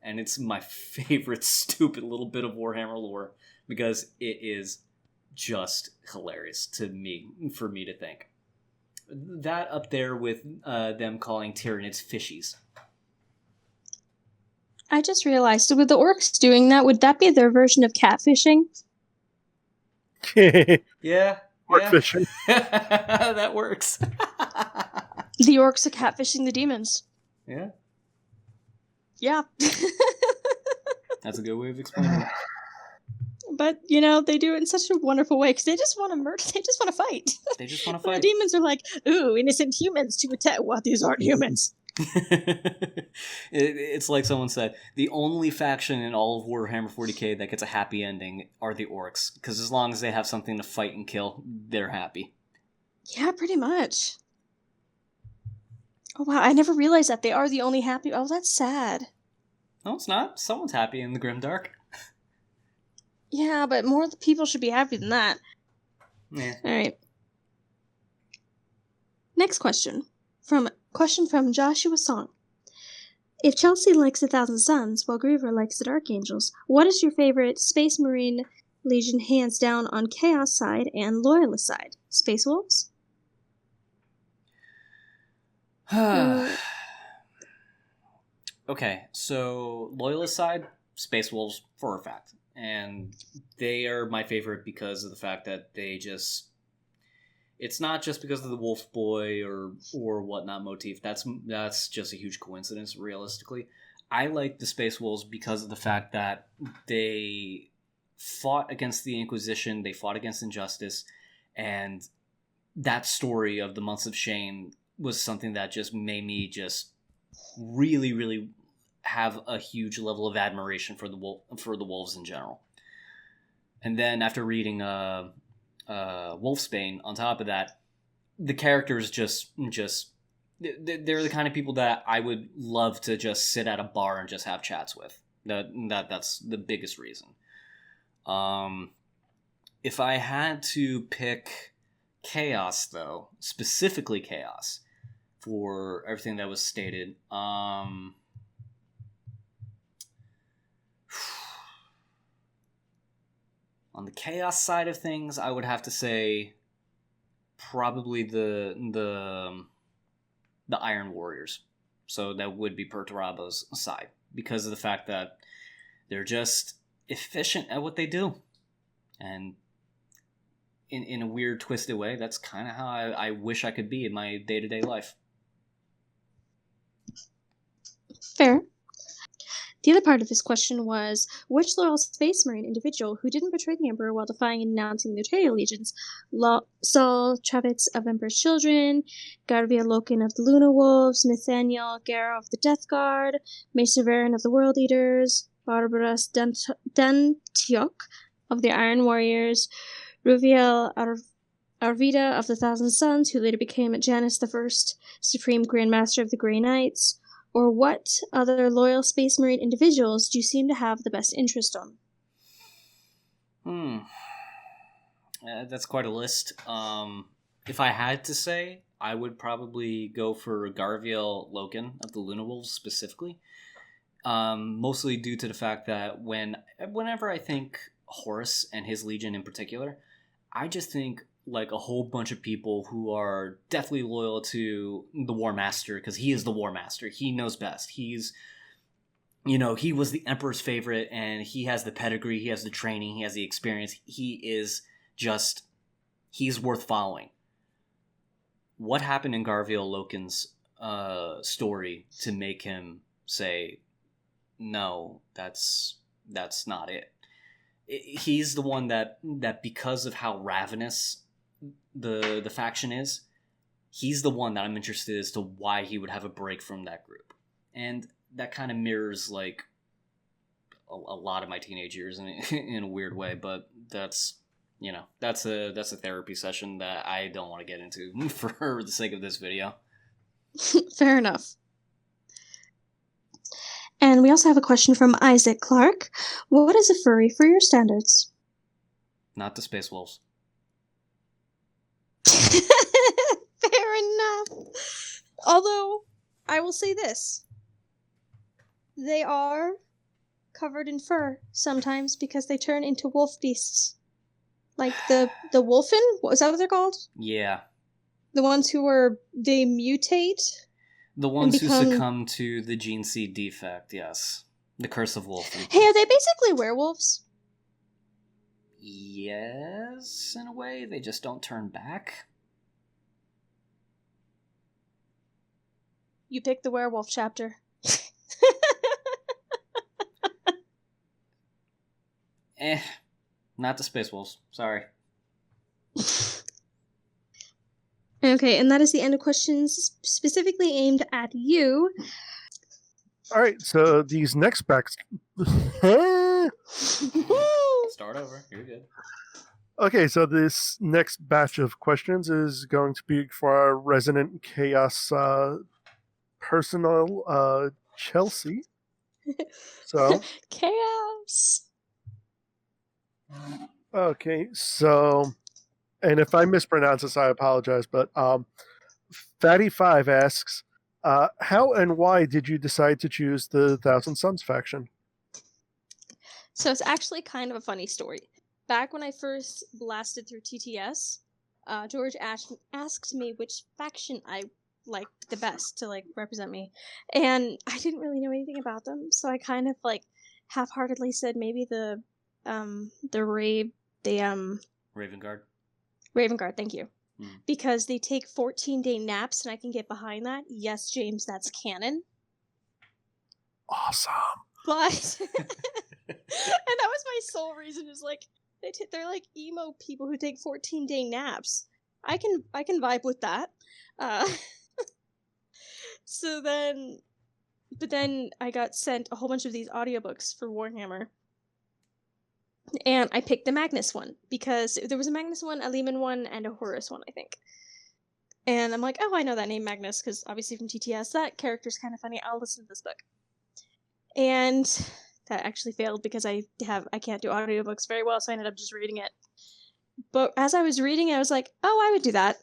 And it's my favorite stupid little bit of Warhammer lore because it is just hilarious for me to think. That up there with them calling Tyranids fishies. I just realized, with the orcs doing that, would that be their version of catfishing? Yeah. Orc fishing. That works. The orcs are catfishing the demons. Yeah. Yeah. That's a good way of explaining it. But, you know, they do it in such a wonderful way because they just want to murder. They just want to fight. They just want to The fight. demons are like, ooh, innocent humans to attack. What? These aren't humans. It's like someone said, the only faction in all of Warhammer 40k that gets a happy ending are the orcs, because as long as they have something to fight and kill, they're happy. Yeah, pretty much. Oh, wow. I never realized that. They are the only happy. Oh, that's sad. No, it's not. Someone's happy in the Grimdark. Yeah, but more people should be happy than that. Yeah. All right. Next question. From Joshua Song. If Chelsea likes 1,000 Suns, while Griever likes the Dark Angels, what is your favorite Space Marine Legion hands down on Chaos side and Loyalist side? Space Wolves? Okay, so Loyalist side, Space Wolves for a fact. And they are my favorite because of the fact that they just... It's not just because of the Wulfboi or whatnot motif. That's just a huge coincidence, realistically. I like the Space Wolves because of the fact that they fought against the Inquisition, they fought against injustice, and that story of the Months of Shame was something that just made me just really, really have a huge level of admiration for the wolves in general. And then after reading Wulfsbane, on top of that, the characters just they're the kind of people that I would love to just sit at a bar and just have chats with. That's the biggest reason. If I had to pick Chaos, though, specifically Chaos, for everything that was stated, on the Chaos side of things, I would have to say probably the Iron Warriors. So that would be Perturabo's side, because of the fact that they're just efficient at what they do. And in a weird, twisted way, that's kind of how I wish I could be in my day-to-day life. Fair. The other part of this question was, which loyal Space Marine individual who didn't betray the Emperor while defying and announcing the trade allegiance, Saul Trevitz of Emperor's Children, Garvia Loken of the Luna Wolves, Nathaniel Guerra of the Death Guard, Maester Varen of the World Eaters, Barbaras Dantiok of the Iron Warriors, Ruviel Arvida of the Thousand Sons, who later became Janus I, Supreme Grandmaster of the Grey Knights, or what other loyal Space Marine individuals do you seem to have the best interest on? That's quite a list. If I had to say, I would probably go for Garviel Loken of the Luna Wolves specifically. Mostly due to the fact that whenever I think Horus and his Legion in particular, I just think like a whole bunch of people who are deathly loyal to the War Master, because he is the War Master. He knows best. He was the Emperor's favorite, and he has the pedigree, he has the training, he has the experience. He's worth following. What happened in Garviel Loken's story to make him say, no, that's not it? He's the one that because of how ravenous the faction is, he's the one that I'm interested as to why he would have a break from that group. And that kind of mirrors like a lot of my teenage years in a weird way, but that's a therapy session that I don't want to get into for the sake of this video. Fair enough. And we also have a question from Isaac Clark. What is a furry for your standards? Not the Space Wolves. Fair enough. Although, I will say this. They are covered in fur sometimes because they turn into wolf beasts. Like the wolfen? What is that what they're called? Yeah. The ones they mutate? The ones who succumb to the gene seed defect, yes. The curse of wolfen. Hey, are they basically werewolves? Yes, in a way. They just don't turn back. You picked the werewolf chapter. Not the Space Wolves. Sorry. Okay, and that is the end of questions specifically aimed at you. All right, so these next backs. Start over. You're good. Okay, so this next batch of questions is going to be for our resident chaos personal, Chelsea. So chaos. Okay, so, and if I mispronounce this, I apologize. But Fatty5 asks, how and why did you decide to choose the Thousand Suns faction? So it's actually kind of a funny story. Back when I first blasted through TTS, George asked me which faction I liked the best to represent me, and I didn't really know anything about them, so I kind of half-heartedly said maybe the Raven Guard. Raven Guard, thank you. Because they take 14-day naps, and I can get behind that. Yes, James, that's canon. Awesome. But and that was my sole reason. Is they're like emo people who take 14-day naps. I can vibe with that. But then I got sent a whole bunch of these audiobooks for Warhammer. And I picked the Magnus one because there was a Magnus one, a Lehman one, and a Horus one, I think. And I'm like, oh, I know that name Magnus because obviously from TTS, that character's kind of funny. I'll listen to this book. And that actually failed because I can't do audiobooks very well, so I ended up just reading it. But as I was reading it, I was like, oh, I would do that.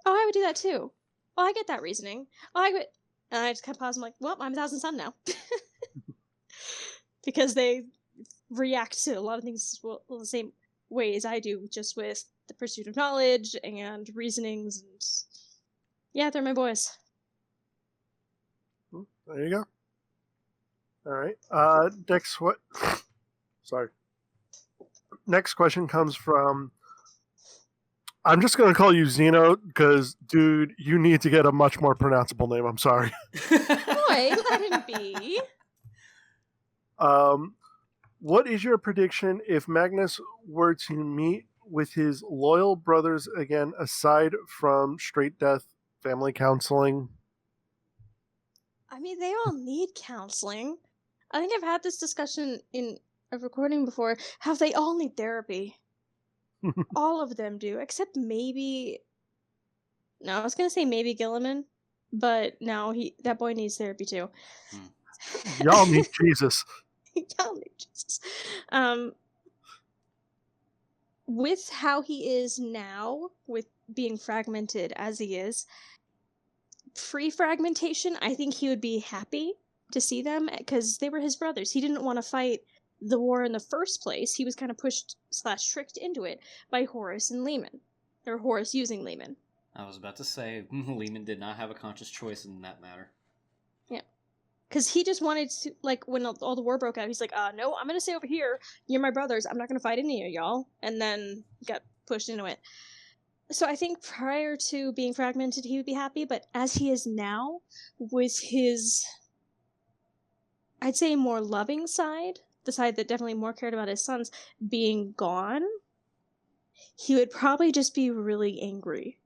Oh, I would do that too. Oh, I get that reasoning. Oh, I would. And I just kept pausing, like, well, I'm a Thousand Sun now. Because they react to a lot of things the same way as I do, just with the pursuit of knowledge and reasonings. And yeah, they're my boys. There you go. All right. Sorry. Next question comes from. I'm just going to call you Zeno because, dude, you need to get a much more pronounceable name. I'm sorry. Boy, let him be. What is your prediction if Magnus were to meet with his loyal brothers again, aside from straight death, family counseling? I mean, they all need counseling. I think I've had this discussion in a recording before, how they all need therapy. All of them do, except maybe... No, I was going to say maybe Gilliman, but no, that boy needs therapy too. Y'all need Jesus. Y'all need Jesus. With how he is now, with being fragmented as he is, pre-fragmentation, I think he would be happy to see them, because they were his brothers. He didn't want to fight the war in the first place. He was kind of pushed/tricked into it by Horus and Lehman. Or Horus using Lehman. I was about to say, Lehman did not have a conscious choice in that matter. Yeah. Because he just wanted to, when all the war broke out, he's like, no, I'm going to stay over here. You're my brothers. I'm not going to fight any of y'all. And then got pushed into it. So I think prior to being fragmented, he would be happy. But as he is now, with his, I'd say, more loving side, the side that definitely more cared about his sons, being gone, he would probably just be really angry.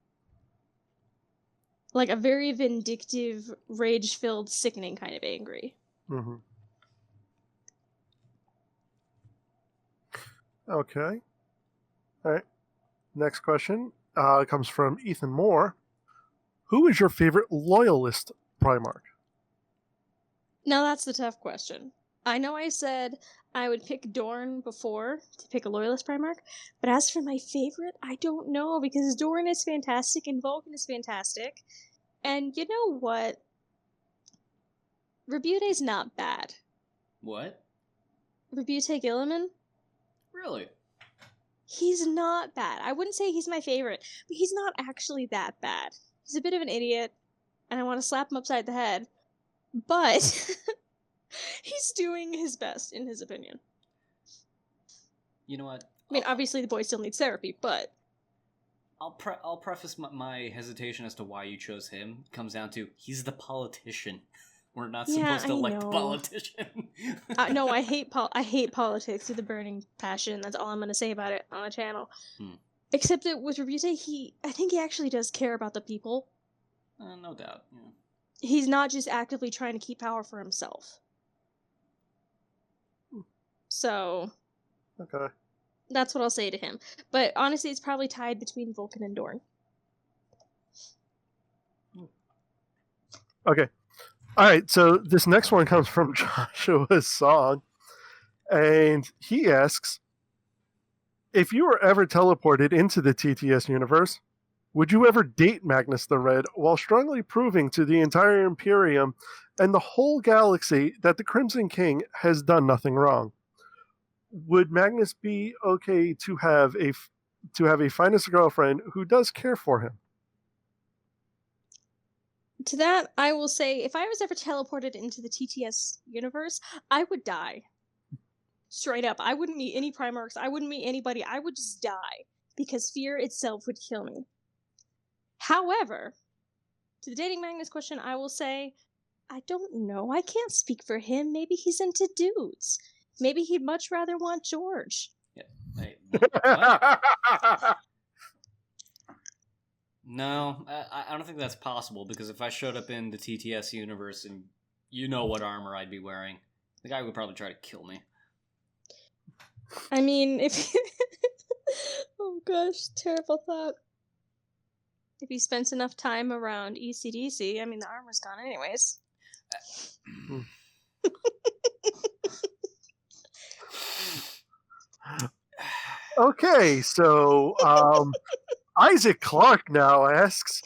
Like a very vindictive, rage-filled, sickening kind of angry. Mm-hmm. Okay. All right. Next question comes from Ethan Moore. Who is your favorite loyalist Primarch? Now that's the tough question. I know I said I would pick Dorn before to pick a Loyalist Primarch, but as for my favorite, I don't know, because Dorn is fantastic and Vulcan is fantastic. And you know what? Rebute's not bad. What? Rebute Gilliman? Really? He's not bad. I wouldn't say he's my favorite, but he's not actually that bad. He's a bit of an idiot, and I want to slap him upside the head, but he's doing his best, in his opinion. You know what? I mean, obviously the boy still needs therapy, but... I'll preface my hesitation as to why you chose him. It comes down to, he's the politician. We're not supposed to elect the politician. No, I hate politics with a burning passion. That's all I'm going to say about it on the channel. Except that with Rebute, I think he actually does care about the people. No doubt. Yeah. He's not just actively trying to keep power for himself. So... Okay. That's what I'll say to him. But honestly, it's probably tied between Vulcan and Dorn. Okay. All right, so this next one comes from Joshua's song, and he asks, if you were ever teleported into the TTS universe, would you ever date Magnus the Red while strongly proving to the entire Imperium and the whole galaxy that the Crimson King has done nothing wrong? Would Magnus be okay to have a finest girlfriend who does care for him? To that, I will say, if I was ever teleported into the TTS universe, I would die. Straight up. I wouldn't meet any Primarchs, I wouldn't meet anybody, I would just die. Because fear itself would kill me. However, to the dating Magnus question, I will say, I don't know, I can't speak for him, maybe he's into dudes. Maybe he'd much rather want George. Yeah. Wait, what? No, I don't think that's possible, because if I showed up in the TTS universe and you know what armor I'd be wearing, the guy would probably try to kill me. I mean, if... oh gosh, terrible thought. If he spends enough time around ECDC, I mean, the armor's gone anyways. Okay, so Isaac Clark now asks,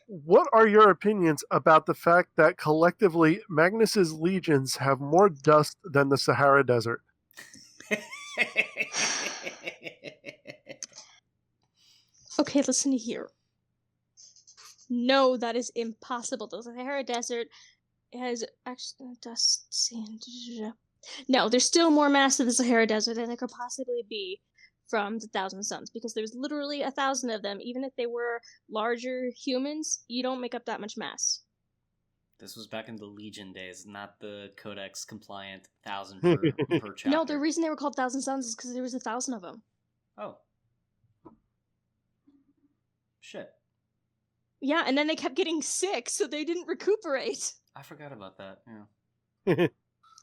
what are your opinions about the fact that collectively Magnus's legions have more dust than the Sahara Desert? Okay, listen here. No, that is impossible. The Sahara Desert has actually dust, sand... No, there's still more mass to the Sahara Desert than there could possibly be from the Thousand Suns, because there's literally 1,000 of them. Even if they were larger humans, you don't make up that much mass. This was back in the Legion days, not the Codex compliant 1,000 per chapter. No, the reason they were called Thousand Suns is because there was 1,000 of them. Oh. Shit. Yeah, and then they kept getting sick, so they didn't recuperate. I forgot about that, yeah.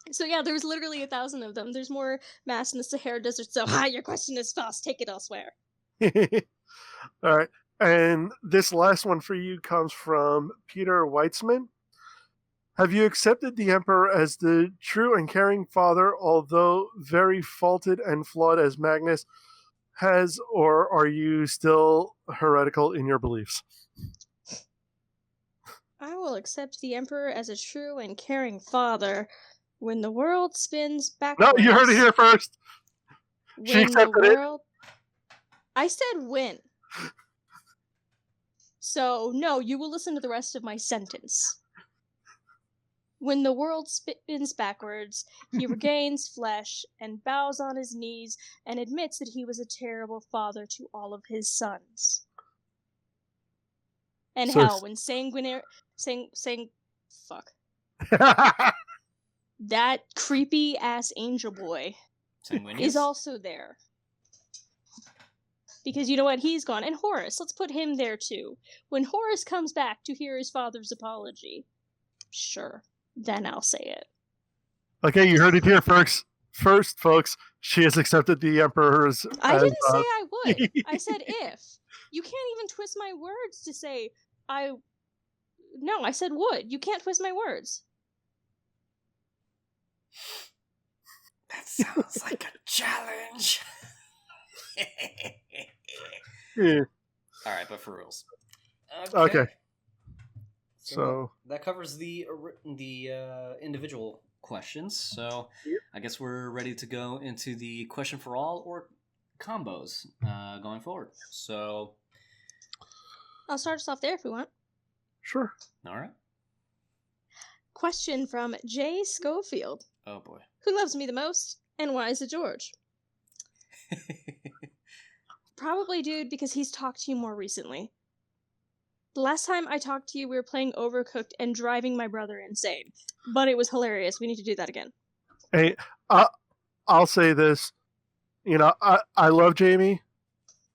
So yeah, there was literally 1,000 of them. There's more mass in the Sahara Desert, so your question is false. Take it elsewhere. All right. And this last one for you comes from Peter Weitzman. Have you accepted the Emperor as the true and caring father, although very faulted and flawed as Magnus has, or are you still heretical in your beliefs? I will accept the Emperor as a true and caring father when the world spins backwards. No, you heard it here first. She accepted it. I said when. So, no, you will listen to the rest of my sentence. When the world spins backwards, he regains flesh and bows on his knees and admits that he was a terrible father to all of his sons. And so hell, when fuck. That creepy ass angel boy is also there. Because you know what? He's gone. And Horus, let's put him there too. When Horus comes back to hear his father's apology, sure, then I'll say it. Okay, you heard it here first, folks. She has accepted the Emperor's... I didn't say I would. I said if. You can't even twist my words to say I... No, I said would. You can't twist my words. That sounds like a challenge. Yeah. All right, but for reals. Okay. So So that covers the individual questions. So Yep. I guess we're ready to go into the question for all or combos going forward. So I'll start us off there if we want. sure. all right. Question from Jay Schofield. Oh boy. Who loves me the most, and why is it George? Probably Dude, because he's talked to you more recently. The last time I talked to you, we were playing Overcooked and driving my brother insane. But it was hilarious. We need to do that again. Hey, I'll say this. You know, I love Jamie,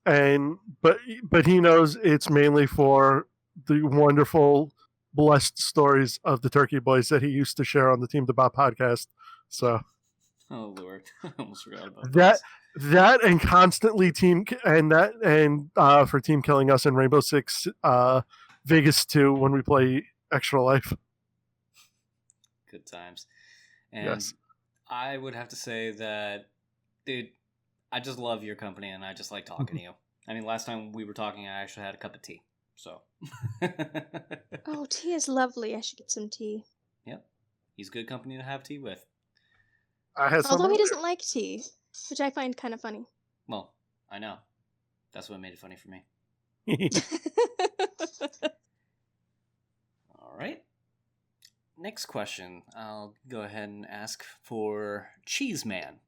but he knows it's mainly for the wonderful, blessed stories of the Turkey Boys that he used to share on the Team Debate podcast. So Oh Lord, I almost forgot about that those. that and constantly for team killing us in Rainbow Six Vegas 2 when we play Extra Life. Good times. And Yes. I would have to say that, dude, I just love your company and I just like talking to you. I mean, last time we were talking, I actually had a cup of tea. So. Oh, tea is lovely. I should get some tea. Yep. He's good company to have tea with. I had some Although he earlier. doesn't like tea, which I find kind of funny. Well, I know. That's what made it funny for me. All right. Next question. I'll go ahead and ask for Cheese Man.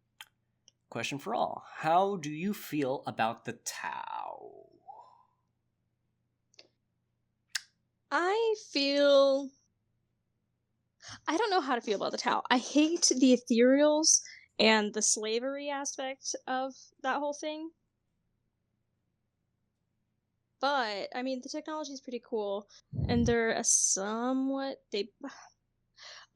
Question for all. How do you feel about the Tau? I don't know how to feel about the Tau. I hate the ethereals and the slavery aspect of that whole thing. But, I mean, the technology is pretty cool, and they're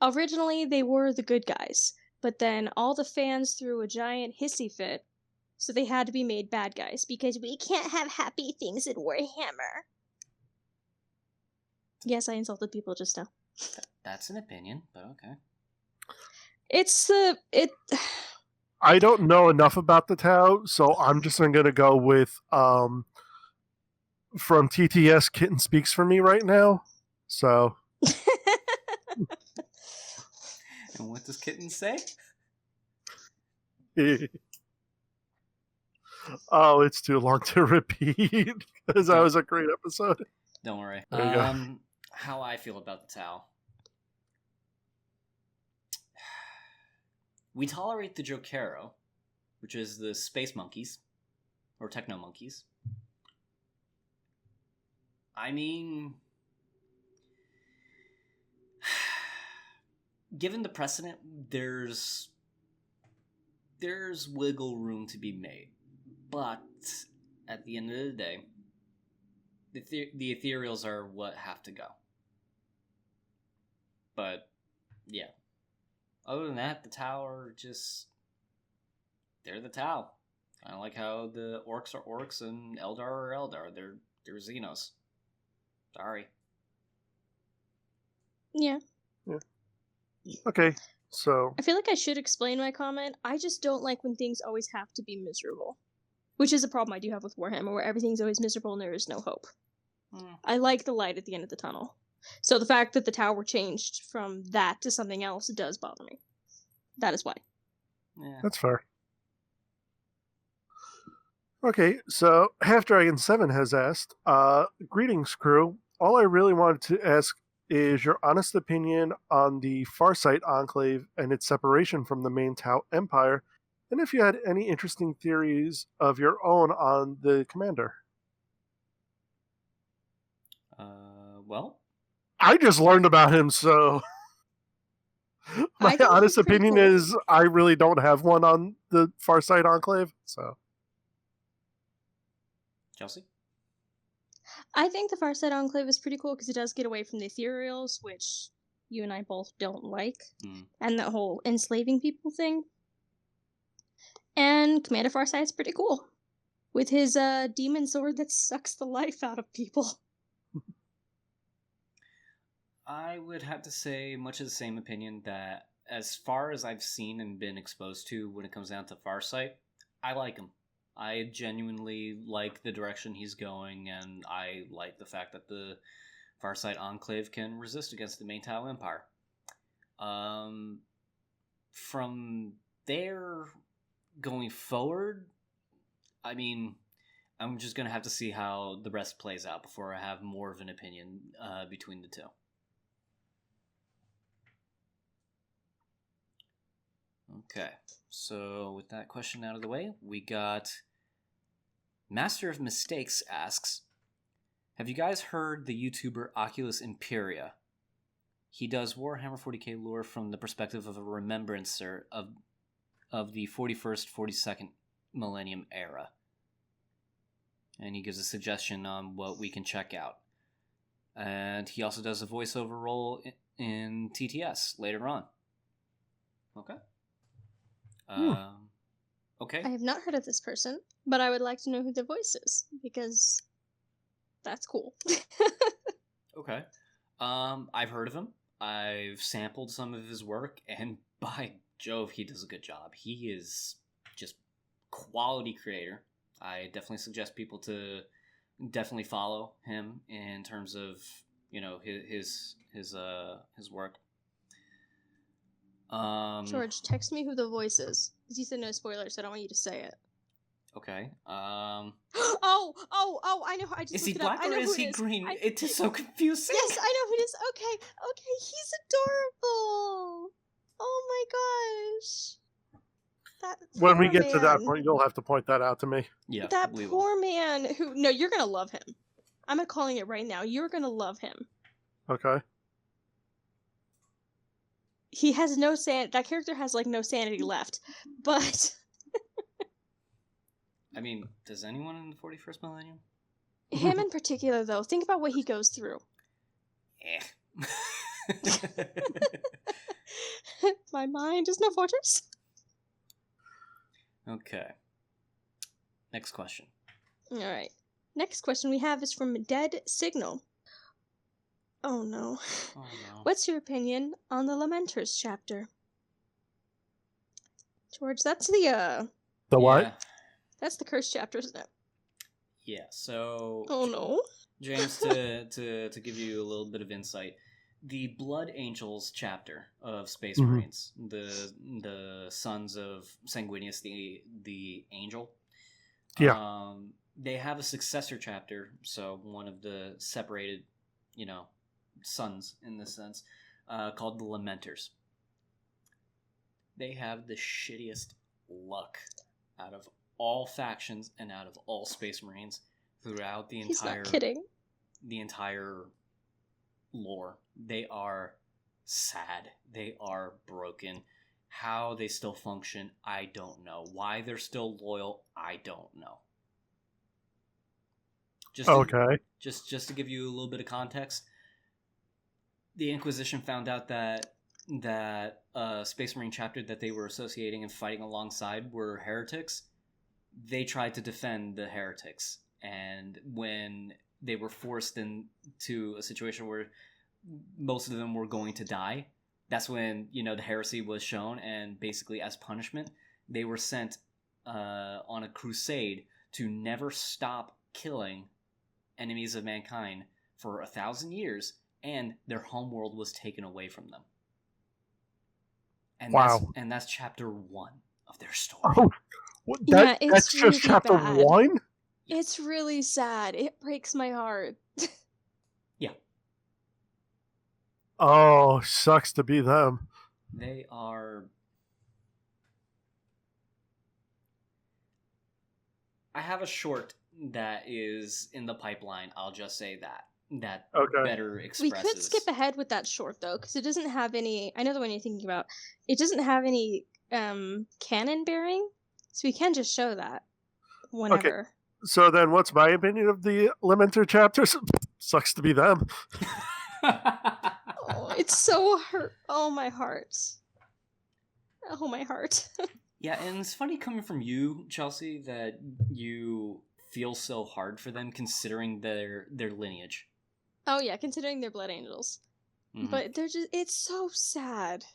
originally they were the good guys, but then all the fans threw a giant hissy fit, so they had to be made bad guys, because we can't have happy things in Warhammer. Yes, I insulted people just now. That's an opinion, but okay. I don't know enough about the Tau, so I'm just going to go with from TTS Kitten Speaks for Me right now. So And what does Kitten say? oh, it's too long to repeat because that was a great episode. Don't worry. There you go. How I feel about the Tau. We tolerate the Jokero, which is the space monkeys, or techno monkeys. I mean, given the precedent, there's wiggle room to be made, but at the end of the day, the ethereals are what have to go. But yeah, other than that, the Tau are they're the Tau. Kind of like how the orcs are orcs and Eldar are Eldar. They're Xenos. Sorry. Yeah. Okay, so I feel like I should explain my comment. I just don't like when things always have to be miserable. Which is a problem I do have with Warhammer, where everything's always miserable and there is no hope. I like the light at the end of the tunnel. So the fact that the tower changed from that to something else does bother me. That is why. Yeah. that's fair. Okay, so Half Dragon 7 has asked, greetings, crew. All I really wanted to ask is your honest opinion on the Farsight Enclave and its separation from the main Tau Empire, and if you had any interesting theories of your own on the commander. Well, I just learned about him, so my think honest he's pretty opinion cool. is I really don't have one on the Farsight Enclave, so. Chelsea? I think the Farsight Enclave is pretty cool because it does get away from the ethereals, which you and I both don't like, and that whole enslaving people thing. And Commander Farsight's pretty cool, with his demon sword that sucks the life out of people. I would have to say much of the same opinion that as far as I've seen and been exposed to when it comes down to Farsight, I like him. I genuinely like the direction he's going, and I like the fact that the Farsight Enclave can resist against the main Tau Empire. From there going forward, I mean, I'm just going to have to see how the rest plays out before I have more of an opinion between the two. Okay, so with that question out of the way, we got Master of Mistakes asks, have you guys heard the YouTuber Oculus Imperia? He does Warhammer 40k lore from the perspective of a remembrancer of the 41st, 42nd millennium era. And he gives a suggestion on what we can check out. And he also does a voiceover role in TTS later on. Okay. Okay. I have not heard of this person, but I would like to know who the voice is, because that's cool. Okay. I've heard of him. I've sampled some of his work, and by Jove, he does a good job. He is just quality creator. I definitely suggest people to definitely follow him in terms of, you know, his work. George, text me who the voice is. Because you said no spoilers, so I don't want you to say it. Okay. Oh, I know. I just Is looked he it up. black I or know is who he it is. green? It is so confusing. Yes, I know who it is. Okay, he's adorable. Oh my gosh. That When we poor get to that man. point, you'll have to point that out to me. Yeah, That we will. poor man who... No, you're gonna love him. I'm calling it right now. You're gonna love him. Okay. He has no that character has like no sanity left. But I mean, does anyone in the 41st millennium? him in particular though, think about what he goes through. My mind is no fortress. Okay. Next question. Alright. Next question we have is from Dead Signal. Oh no. Oh no. What's your opinion on the Lamenters chapter? George, that's the What? that's the curse chapter, isn't it? Yeah, so Oh no. James, to give you a little bit of insight, the Blood Angels chapter of Space Mhm. Marines, the sons of Sanguinius, the angel. Yeah. They have a successor chapter, so one of the separated, you know, sons in this sense, called the Lamenters. They have the shittiest luck out of all factions and out of all Space Marines throughout the He's entire not kidding. the entire lore. They are sad. They are broken. How they still function, I don't know. Why they're still loyal, I don't know. Okay. Just to give you a little bit of context, the Inquisition found out that Space Marine chapter that they were associating and fighting alongside were heretics. They tried to defend the heretics, and when they were forced into a situation where most of them were going to die, that's when, you know, the heresy was shown, and basically as punishment, they were sent on a crusade to never stop killing enemies of mankind for 1,000 years, and their homeworld was taken away from them. And Wow. that's chapter 1 of their story. Oh, Yeah, it's that's just really chapter bad. 1? It's really sad. It breaks my heart. Yeah. Oh, sucks to be them. They are... I have a short that is in the pipeline, I'll just say that Okay. better We expresses... could skip ahead with that short though, because it doesn't have any. I know the one you're thinking about. It doesn't have any canon bearing, so we can just show that whenever. So then what's my opinion of the Lamenter chapters? Sucks to be them. Oh, it's so hurt. Oh my heart. Oh my heart. Yeah, and it's funny coming from you, Chelsea, that you feel so hard for them considering their lineage. Oh yeah, considering they're blood angels, Mhm. but they're just—it's so sad.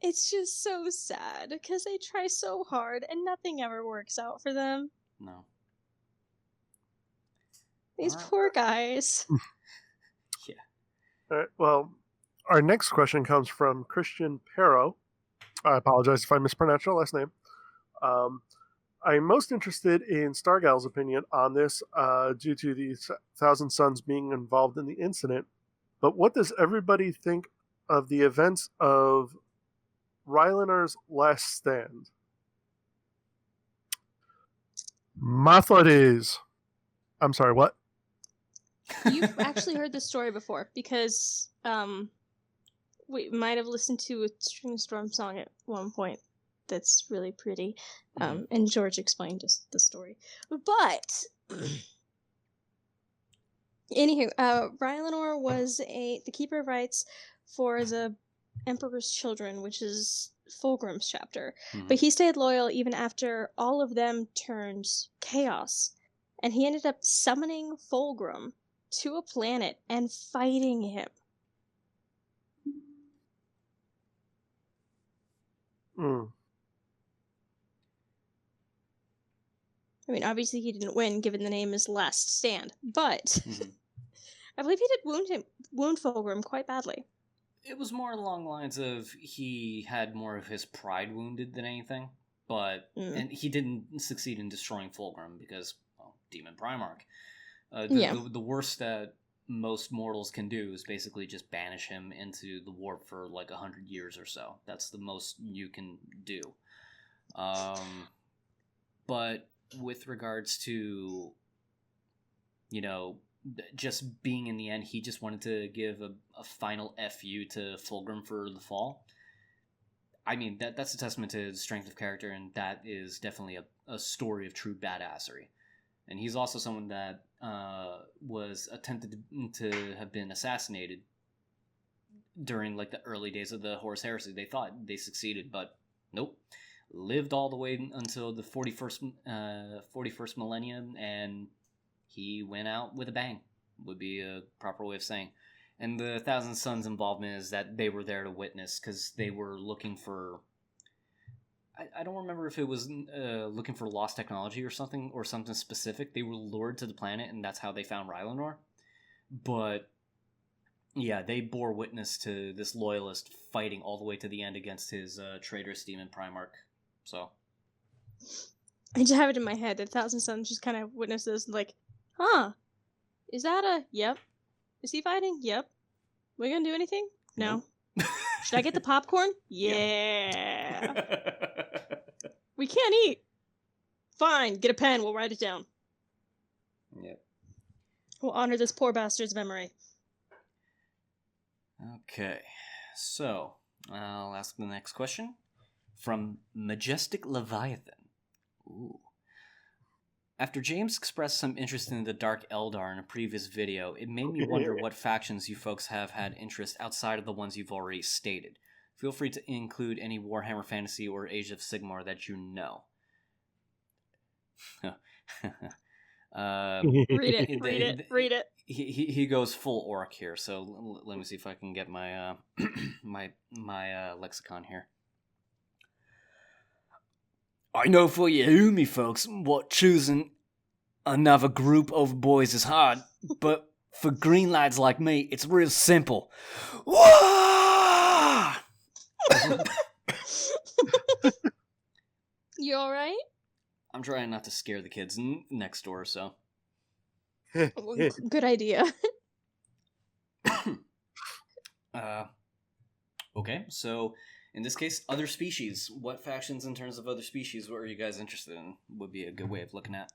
It's just so sad because they try so hard and nothing ever works out for them. No. These Alright. poor guys. Yeah. All right, well, our next question comes from Christian Pero. I apologize if I mispronounced your last name. I'm most interested in Stargal's opinion on this due to the Thousand Sons being involved in the incident. But what does everybody think of the events of Rylanar's last stand? My thought is... I'm sorry, what? You've actually heard this story before because we might have listened to a String Storm song at one point that's really pretty. And George explained us the story. But anywho, Rylanor was the Keeper of Rights for the Emperor's Children, which is Fulgrim's chapter. But he stayed loyal even after all of them turned chaos. And he ended up summoning Fulgrim to a planet and fighting him. I mean, obviously he didn't win, given the name is Last Stand, but I believe he did wound Fulgrim quite badly. It was more along the lines of he had more of his pride wounded than anything, but and he didn't succeed in destroying Fulgrim because, well, Demon Primarch. The worst that most mortals can do is basically just banish him into the warp for like 100 years or so. That's the most you can do. But with regards to, you know, just being in the end, he just wanted to give a final FU to Fulgrim for the fall. I mean, that's a testament to his strength of character, and that is definitely a story of true badassery. And he's also someone that was attempted to have been assassinated during like the early days of the Horus Heresy. They thought they succeeded, but nope. Lived all the way until the 41st millennium, and he went out with a bang, would be a proper way of saying. And the Thousand Sons involvement is that they were there to witness, because they were looking for... I don't remember if it was looking for lost technology or something specific. They were lured to the planet, and that's how they found Rylanor. But, yeah, they bore witness to this loyalist fighting all the way to the end against his traitorous Demon Primarch. So, I just have it in my head that Thousand Sons just kind of witnessed this, like, huh? Is that a yep? Is he fighting? Yep. We gonna do anything? No. Should I get the popcorn? Yeah. We can't eat. Fine, get a pen. We'll write it down. Yep. We'll honor this poor bastard's memory. Okay, so I'll ask the next question. From Majestic Leviathan. Ooh. After James expressed some interest in the Dark Eldar in a previous video, it made me wonder what factions you folks have had interest outside of the ones you've already stated. Feel free to include any Warhammer Fantasy or Age of Sigmar that you know. Read it. He goes full orc here, so let me see if I can get my my lexicon here. I know for you, me folks, what choosing another group of boys is hard, but for green lads like me, it's real simple. Wah! You alright? I'm trying not to scare the kids next door, so. Good idea. Okay, so in this case, other species. What factions in terms of other species what are you guys interested in? Would be a good way of looking at.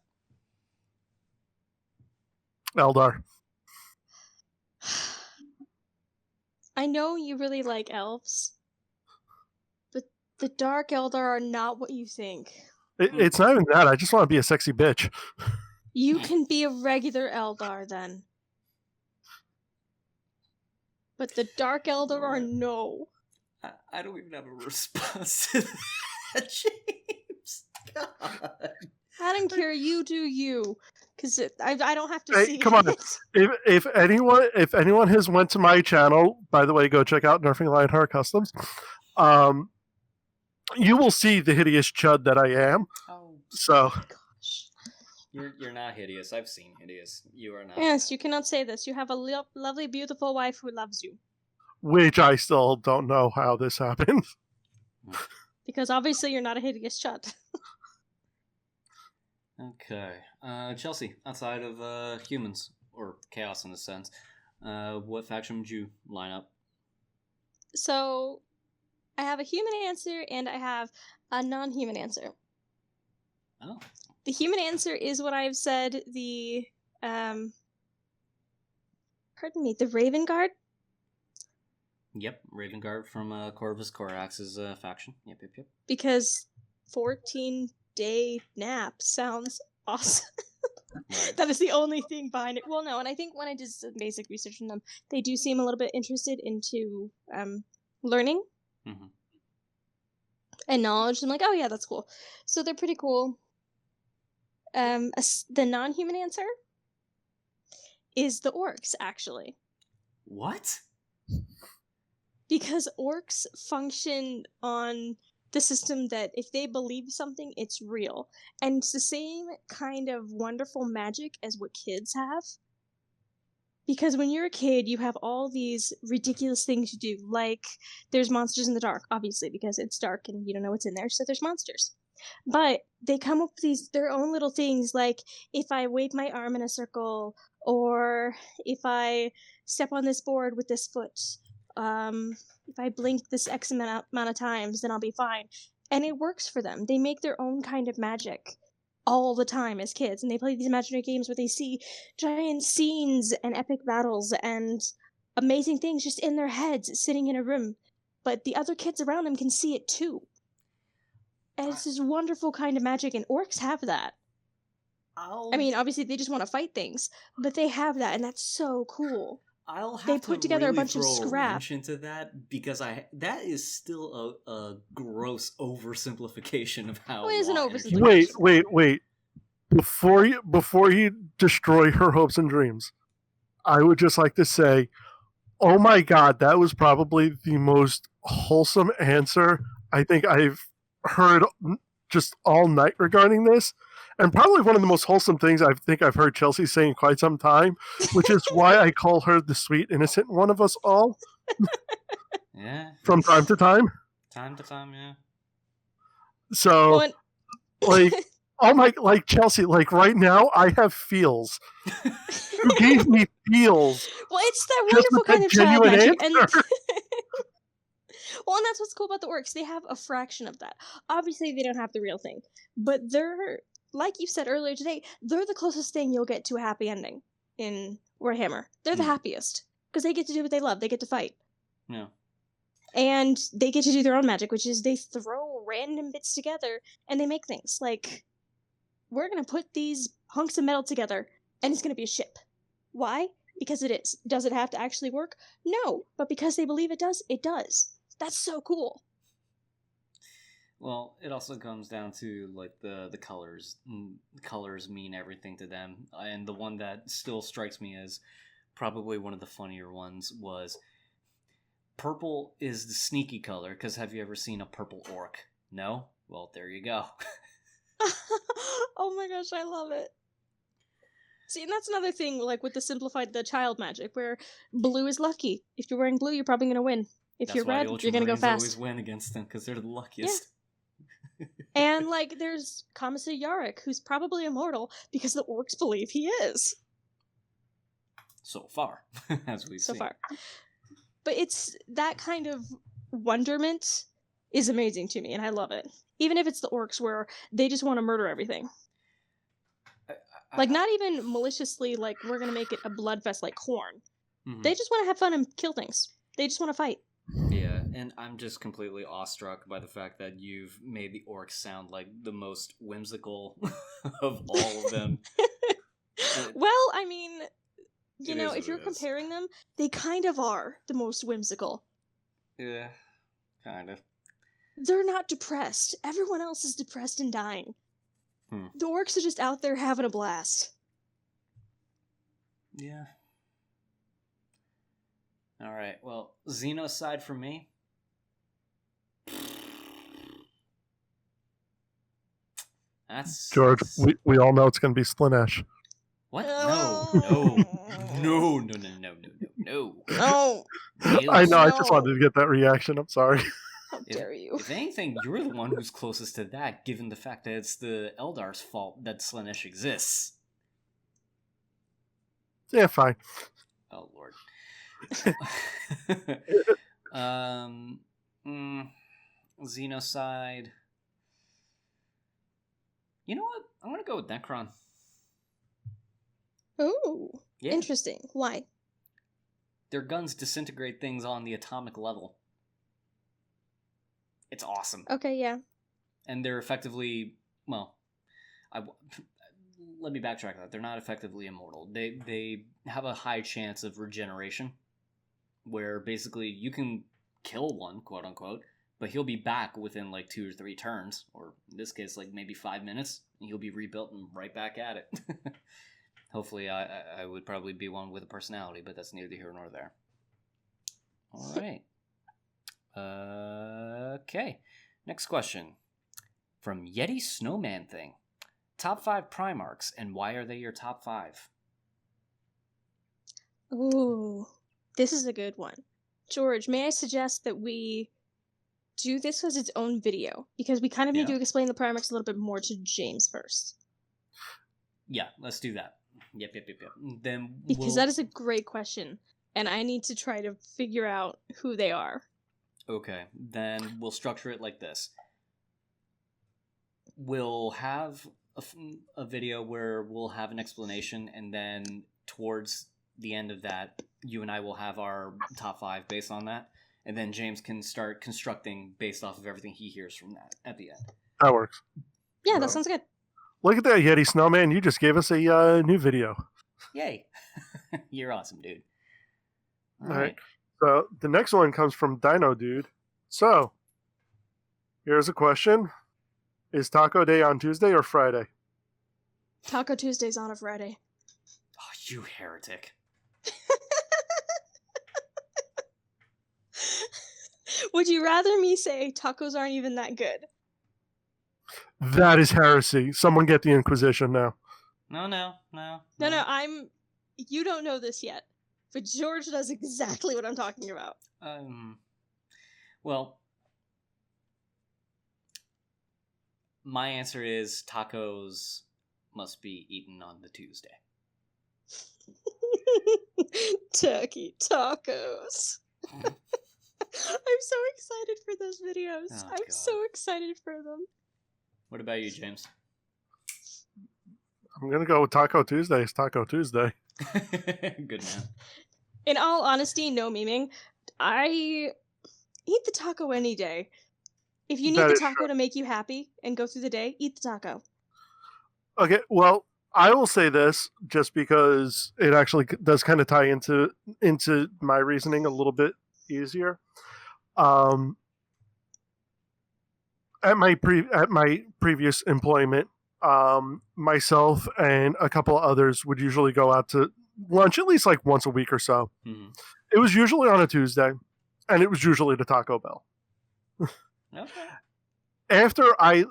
Eldar. I know you really like elves, but the Dark Eldar are not what you think. It's not even that. I just want to be a sexy bitch. You can be a regular Eldar then. But the Dark Eldar are no. I don't even have a response to that, James. God. I don't care. You do you, because I don't have to see. Come on. If anyone has went to my channel, by the way, go check out Nerfing Lionheart Customs. you will see the hideous chud that I am. Oh, So, Oh my gosh. you're not hideous. I've seen hideous. You are not. Yes, that. you cannot say this. You have a lovely, beautiful wife who loves you. which I still don't know how this happened. Because obviously you're not a hideous chud. Okay. Chelsea, outside of humans, or chaos in a sense, what faction would you line up? So, I have a human answer and I have a non-human answer. Oh. The human answer is what I've said, the Raven Guard. Yep, Raven Guard from Corvus Corax's faction. Yep. Because 14-day nap sounds awesome. Right. That is the only thing behind it. Well, no, and I think when I did some basic research on them, they do seem a little bit interested into learning Mm-hmm. and knowledge. I'm like, oh yeah, that's cool. So they're pretty cool. The non-human answer is the orcs, actually. What? Because orcs function on the system that if they believe something, it's real. And it's the same kind of wonderful magic as what kids have. Because when you're a kid, you have all these ridiculous things you do, like there's monsters in the dark, obviously, because it's dark and you don't know what's in there, so there's monsters. But they come up with their own little things, like if I wave my arm in a circle, or if I step on this board with this foot, if I blink this X amount of times, then I'll be fine. And it works for them. They make their own kind of magic all the time as kids, and they play these imaginary games where they see giant scenes and epic battles and amazing things just in their heads sitting in a room, but the other kids around them can see it too. And it's this wonderful kind of magic, and orcs have that. I mean, obviously they just want to fight things, but they have that, and that's so cool. I'll have They to put together a really bunch of throw a scrap. wrench into that because that is still a gross oversimplification of how. Well, it is an raw energy oversimplification. works. Wait. Before you destroy her hopes and dreams, I would just like to say, oh my god, that was probably the most wholesome answer I think I've heard just all night regarding this. And probably one of the most wholesome things I think I've heard Chelsea say in quite some time, which is why I call her the sweet, innocent one of us all. Yeah. From time to time. Time to time, yeah. So, oh my, like Chelsea, like right now I have feels. You gave me feels. Well, it's that wonderful kind of child magic. And well, and that's what's cool about the orcs. They have a fraction of that. Obviously, they don't have the real thing. But they're, like you said earlier today, they're the closest thing you'll get to a happy ending in Warhammer. They're the happiest. Because they get to do what they love. They get to fight. Yeah. And they get to do their own magic, which is they throw random bits together and they make things. Like, we're going to put these hunks of metal together and it's going to be a ship. Why? Because it is. Does it have to actually work? No. But because they believe it does, it does. That's so cool. Well, it also comes down to like the colors. Colors mean everything to them, and the one that still strikes me as probably one of the funnier ones was purple is the sneaky color. Because have you ever seen a purple orc? No? Well, there you go. Oh my gosh, I love it. See, and that's another thing, like with the child magic, where blue is lucky. If you're wearing blue, you're probably gonna win. If you're red, you're gonna go fast. Always win against them because they're the luckiest. Yeah. And like, there's Commissar Yarick, who's probably immortal because the orcs believe he is. So far, as we've seen. So far. But it's that kind of wonderment is amazing to me, and I love it. Even if it's the orcs where they just want to murder everything. Like, not even maliciously, like, we're gonna make it a bloodfest like Khorne. Mm-hmm. They just want to have fun and kill things. They just want to fight. Yeah, and I'm just completely awestruck by the fact that you've made the orcs sound like the most whimsical of all of them. Well, I mean, you know, if you're comparing them, they kind of are the most whimsical. Yeah, kind of. They're not depressed. Everyone else is depressed and dying. The orcs are just out there having a blast. Yeah. Alright, well, Xeno side for me. That's George, we all know it's going to be Slanesh. what? No. No. I know, I No. just wanted to get that reaction. I'm sorry. How dare you? If anything, you're the one who's closest to that, given the fact that it's the Eldar's fault that Slanesh exists. Yeah, fine. Oh, Lord. Xenocide. You know what? I'm going to go with Necron. Ooh. Yeah. Interesting. Why? Their guns disintegrate things on the atomic level. It's awesome. Okay, yeah. And they're effectively, well, let me backtrack that. They're not effectively immortal. They have a high chance of regeneration, where basically you can kill one, quote unquote, but he'll be back within like 2 or 3 turns, or in this case, like maybe 5 minutes, and he'll be rebuilt and right back at it. Hopefully, I would probably be one with a personality, but that's neither here nor there. All right. Okay. Next question. From Yeti Snowman Thing. Top 5 Primarchs, and why are they your top 5? Ooh. This is a good one. George, may I suggest that we do this as its own video? Because we kind of need to explain the Primarchs a little bit more to James first. Yeah, let's do that. Yep. Then because that is a great question, and I need to try to figure out who they are. Okay, then we'll structure it like this. We'll have a video where we'll have an explanation, and then towards the end of that, you and I will have our top 5 based on that, and then James can start constructing based off of everything he hears from that at the end. That works. Yeah, that sounds good. Look at that, Yeti Snowman. You just gave us a new video. Yay. You're awesome, dude. All right. So the next one comes from Dino Dude. So, here's a question. Is Taco Day on Tuesday or Friday? Taco Tuesday's on a Friday. Oh, you heretic. Would you rather me say tacos aren't even that good? That is heresy. Someone get the Inquisition now. No. You don't know this yet, but George knows exactly what I'm talking about. Well, my answer is tacos must be eaten on the Tuesday. Turkey tacos. I'm so excited for those videos. Oh, I'm God. so excited for them. What about you, James? I'm going to go with Taco Tuesday. It's Taco Tuesday. Good man. In all honesty, no memeing, I eat the taco any day. If you need the taco to make you happy and go through the day, eat the taco. Okay, well, I will say this just because it actually does kind of tie into my reasoning a little bit easier. At my previous employment, myself and a couple of others would usually go out to lunch at least like once a week or so. Mm-hmm. It was usually on a Tuesday, and it was usually the Taco Bell. Okay. After I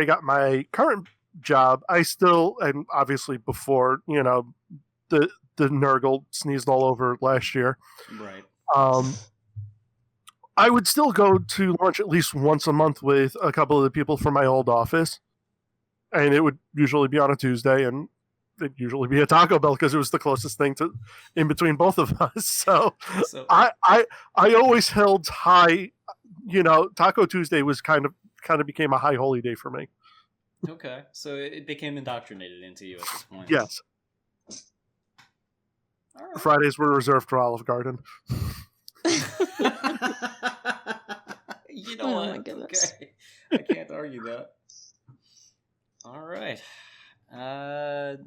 got my current job, I still, and obviously before, the Nurgle sneezed all over last year. Right. I would still go to lunch at least once a month with a couple of the people from my old office, and it would usually be on a Tuesday, and it'd usually be a Taco Bell because it was the closest thing to in between both of us. So I always held high. Taco Tuesday was kind of became a high holy day for me. Okay, so it became indoctrinated into you at this point. Yes. All right. Fridays were reserved for Olive Garden. You know what? My goodness. Okay. I can't argue that. All right.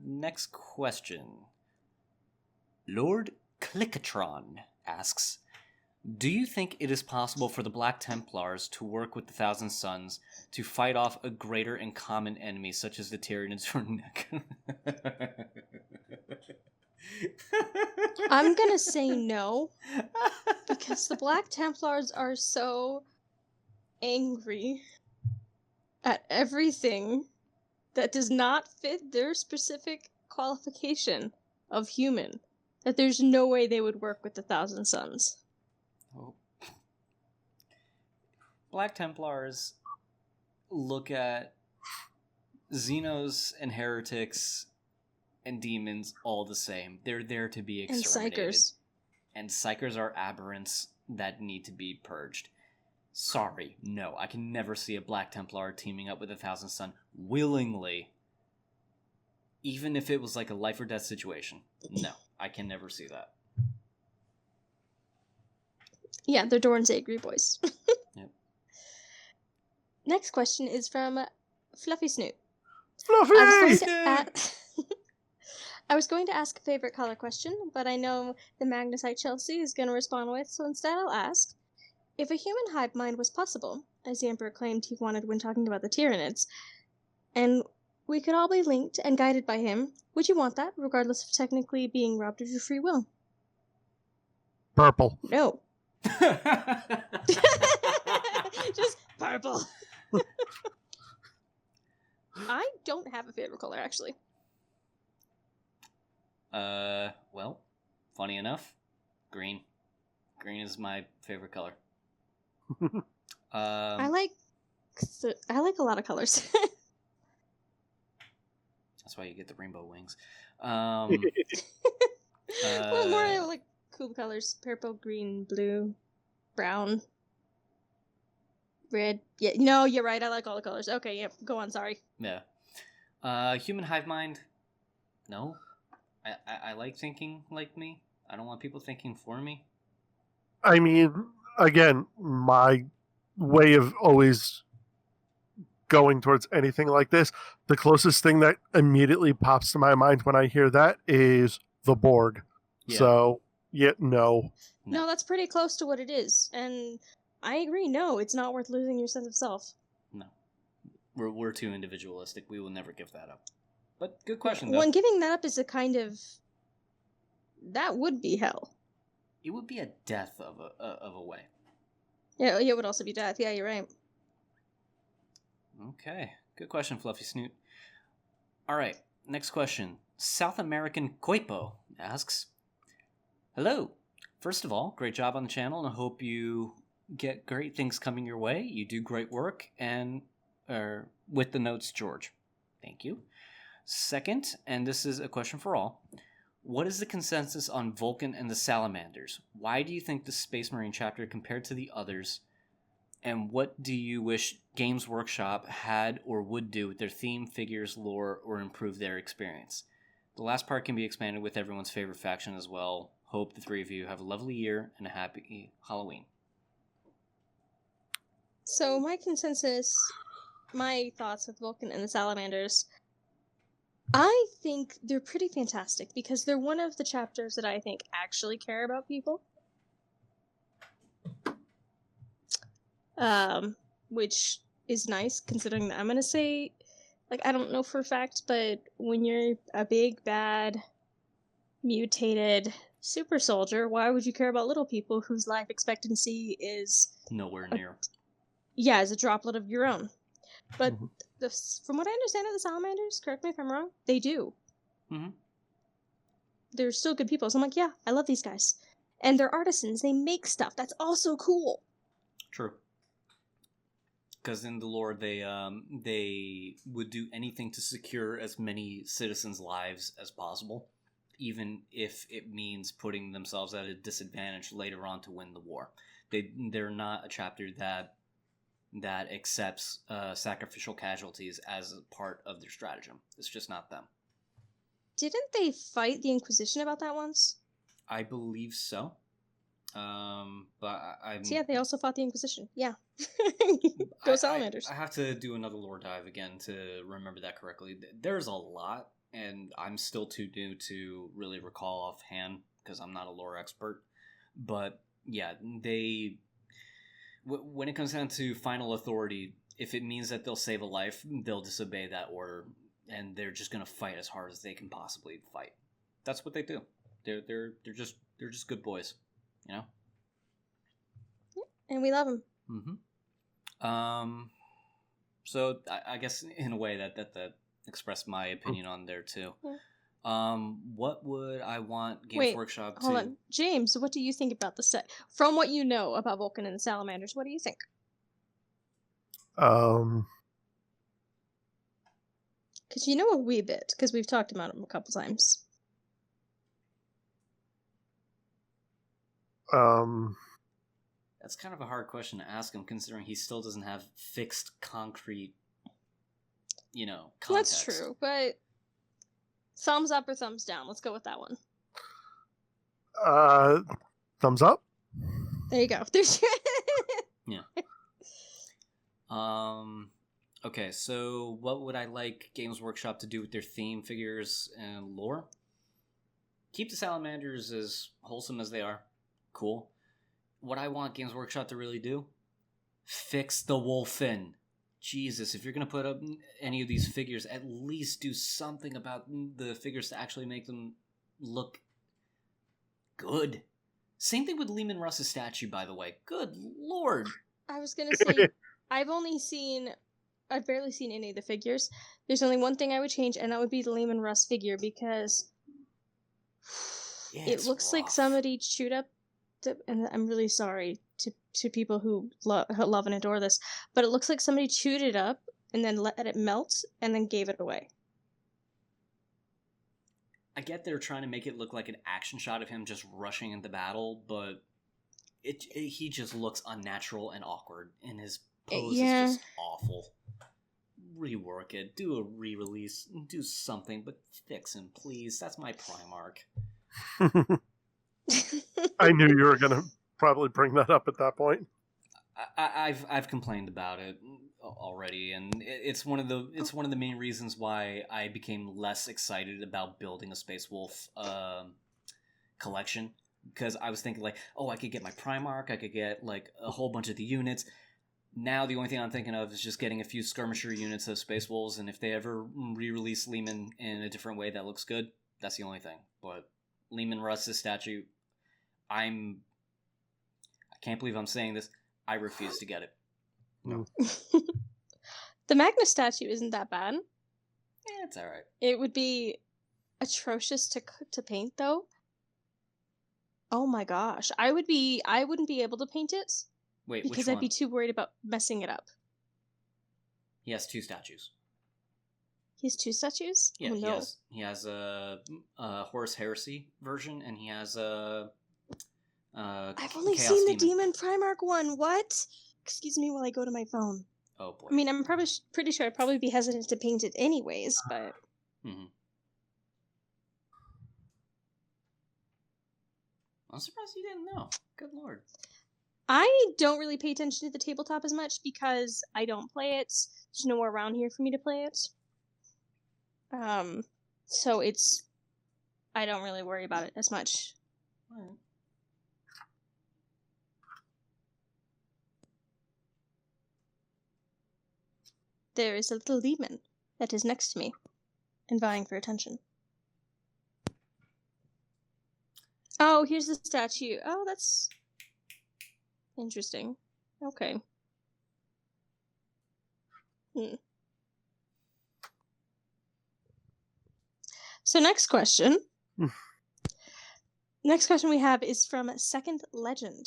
Next question. Lord Clickatron asks, do you think it is possible for the Black Templars to work with the Thousand Sons to fight off a greater and common enemy such as the Tyranids or Neck? I'm gonna say no, because the Black Templars are so angry at everything that does not fit their specific qualification of human, that there's no way they would work with the Thousand Sons. Oh. Black Templars look at Xenos and heretics and demons all the same. They're there to be exterminated. And psychers. And psychers are aberrants that need to be purged. Sorry, no, I can never see a Black Templar teaming up with a Thousand Son willingly, even if it was like a life or death situation. No, I can never see that. Yeah, they're Dorn's Agri boys. Yep. Next question is from Fluffy Snoot. Fluffy! I was going to ask a favorite color question, but I know the Magnesite Chelsea is going to respond with, so instead I'll ask, if a human hive mind was possible, as the Emperor claimed he wanted when talking about the Tyranids, and we could all be linked and guided by him, would you want that, regardless of technically being robbed of your free will? Purple. No. Just purple. I don't have a favorite color, actually. Well, funny enough, green. Green is my favorite color. I like a lot of colors. That's why you get the rainbow wings. Well, more like cool colors: purple, green, blue, brown, red. Yeah, no, you're right. I like all the colors. Okay, yeah, go on. Sorry. Yeah. Human hive mind. No, I like thinking like me. I don't want people thinking for me. I mean, again, my way of always going towards anything like this, the closest thing that immediately pops to my mind when I hear that is the Borg. Yeah. So, yeah, no. No, that's pretty close to what it is, and I agree. No, it's not worth losing your sense of self. No, we're too individualistic. We will never give that up. But good question, though. Well, and giving that up is a kind of that would be hell. It would be a death of a way. Yeah, it would also be death. Yeah, you're right. Okay, good question, Fluffy Snoot. All right, next question. South American Coipo asks, hello. First of all, great job on the channel, and I hope you get great things coming your way. You do great work, and with the notes, George. Thank you. Second, and this is a question for all, what is the consensus on Vulcan and the Salamanders? Why do you think the Space Marine chapter compared to the others? And what do you wish Games Workshop had or would do with their theme, figures, lore, or improve their experience? The last part can be expanded with everyone's favorite faction as well. Hope the three of you have a lovely year and a happy Halloween. So my consensus, my thoughts with Vulcan and the Salamanders, I think they're pretty fantastic because they're one of the chapters that I think actually care about people. Which is nice considering that I'm gonna say, like, I don't know for a fact, but when you're a big, bad, mutated super soldier, why would you care about little people whose life expectancy is Nowhere near. Yeah, as a droplet of your own. But from what I understand of the Salamanders, correct me if I'm wrong, they do. Mm-hmm. They're still good people. So I'm like, yeah, I love these guys. And they're artisans. They make stuff. That's also cool. True. Because in the lore, they would do anything to secure as many citizens' lives as possible, even if it means putting themselves at a disadvantage later on to win the war. They're not a chapter that accepts sacrificial casualties as a part of their stratagem. It's just not them. Didn't they fight the Inquisition about that once? I believe so. But I'm... So yeah, they also fought the Inquisition. Yeah. Go Salamanders. I have to do another lore dive again to remember that correctly. There's a lot, and I'm still too new to really recall offhand because I'm not a lore expert. But yeah, when it comes down to final authority, if it means that they'll save a life, they'll disobey that order, and they're just gonna fight as hard as they can possibly fight. That's what they do. They're just good boys, you know. And we love them. Mm-hmm. So I guess in a way that expressed my opinion on there too. Yeah. What would I want Games Wait, Workshop to... hold on. James, what do you think about the set? From what you know about Vulcan and the Salamanders, what do you think? Because you know a wee bit, because we've talked about them a couple times. That's kind of a hard question to ask him, considering he still doesn't have fixed concrete, context. That's true, but thumbs up or thumbs down? Let's go with that one. Thumbs up. There you go. Yeah. Okay, so what would I like Games Workshop to do with their theme, figures, and lore? Keep the salamanders as wholesome as they are. Cool. What I want Games Workshop to really do? Fix the Wulfin. Jesus, if you're going to put up any of these figures, at least do something about the figures to actually make them look good. Same thing with Lehman Russ's statue, by the way. Good lord. I was going to say, I've barely seen any of the figures. There's only one thing I would change, and that would be the Lehman Russ figure, because it looks like somebody chewed up and I'm really sorry to people who love and adore this, but it looks like somebody chewed it up and then let it melt and then gave it away. I get they're trying to make it look like an action shot of him just rushing into battle, but he just looks unnatural and awkward, and his pose is just awful. Rework it, do a re-release, do something, but fix him, please. That's my Primarch. I knew you were going to probably bring that up at that point. I've complained about it already, and it's one of the main reasons why I became less excited about building a Space Wolf collection, because I was thinking like, oh, I could get my Primarch, I could get like a whole bunch of the units. Now the only thing I'm thinking of is just getting a few skirmisher units of Space Wolves, and if they ever re-release Lehman in a different way that looks good, that's the only thing. But Lehman Russ's statue, I can't believe I'm saying this, I refuse to get it. No. The Magnus statue isn't that bad. Yeah, it's alright. It would be atrocious to paint, though. Oh my gosh. I wouldn't be able to paint it. Wait, because which one? I'd be too worried about messing it up. He has 2 statues. He has 2 statues? Yeah, oh, no. he has a Horus Heresy version, and he has a I've only Chaos seen the Demon Primarch one. What? Excuse me while I go to my phone. Oh boy. I mean, I'm pretty sure I'd probably be hesitant to paint it anyways, but... Mm-hmm. I'm surprised you didn't know. Good lord. I don't really pay attention to the tabletop as much because I don't play it. There's nowhere around here for me to play it. So I don't really worry about it as much. Alright. There is a little demon that is next to me and vying for attention. Oh, here's the statue. Oh, that's interesting. Okay. So next question. Next question we have is from Second Legend.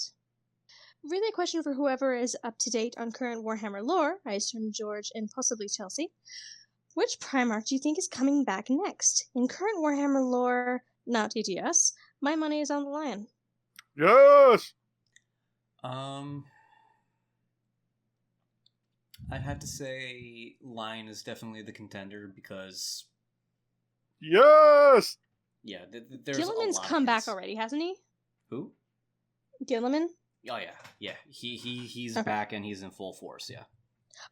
Really a question for whoever is up to date on current Warhammer lore, I assume George and possibly Chelsea. Which Primarch do you think is coming back next? In current Warhammer lore, not TTS, my money is on the Lion. Yes! I'd have to say Lion is definitely the contender because... Yes! Yeah, there's Gilliman's a lot come of back hints. already, hasn't he? Who? Gilliman? Oh yeah. He's back and he's in full force. Yeah.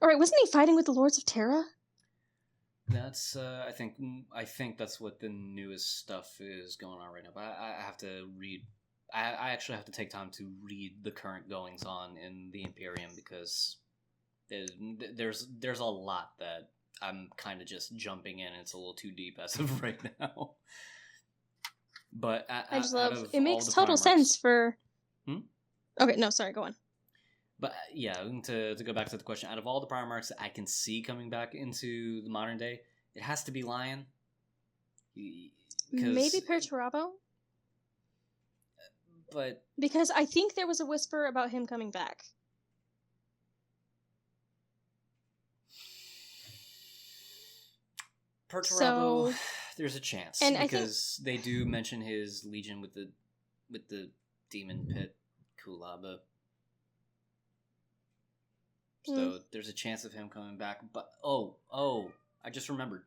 All right, wasn't he fighting with the Lords of Terra? That's I think that's what the newest stuff is going on right now. But I have to read. I actually have to take time to read the current goings on in the Imperium because there's a lot that I'm kind of just jumping in. And it's a little too deep as of right now. But I just love it. Makes total sense for. Okay, no, sorry, go on. But yeah, to go back to the question, out of all the prior marks that I can see coming back into the modern day, it has to be Lion. Maybe Perturabo? But because I think there was a whisper about him coming back. Perturabo, there's a chance, and because they do mention his legion with the demon pit Kulaba. So there's a chance of him coming back. But I just remembered.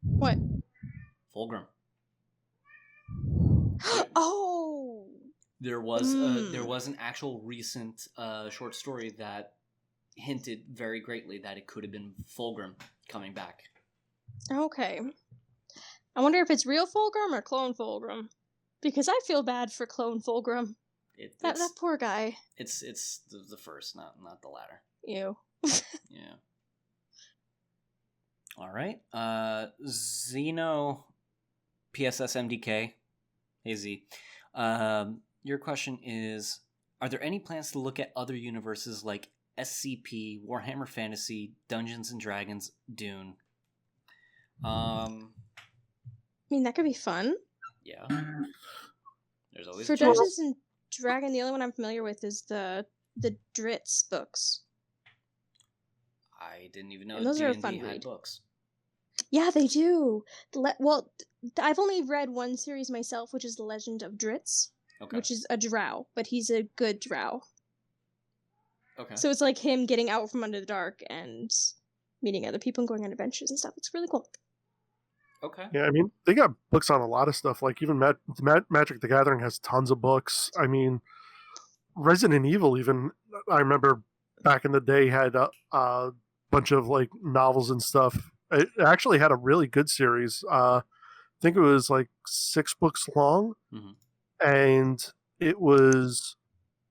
What? Fulgrim. Oh. There was an actual recent short story that hinted very greatly that it could have been Fulgrim coming back. Okay. I wonder if it's real Fulgrim or clone Fulgrim, because I feel bad for clone Fulgrim. That poor guy. It's the first, not the latter. Ew. Yeah. All right. Xeno PSS MDK. Hey Z. Your question is: are there any plans to look at other universes like SCP, Warhammer Fantasy, Dungeons and Dragons, Dune? I mean, that could be fun. Yeah. There's always for Dungeons and Dragons. The only one I'm familiar with is the Dritz books. I didn't even know and those D&D are a fun had read. books. Yeah, they do. Well, I've only read one series myself, which is The Legend of Dritz, which is a drow, but he's a good drow. Okay. So it's like him getting out from under the dark and meeting other people and going on adventures and stuff. It's really cool. Okay. Yeah, I mean, they got books on a lot of stuff. Like even Magic the Gathering has tons of books. I mean, Resident Evil, even, I remember back in the day, had a bunch of like novels and stuff. It actually had a really good series. I think it was like 6 books long, and it was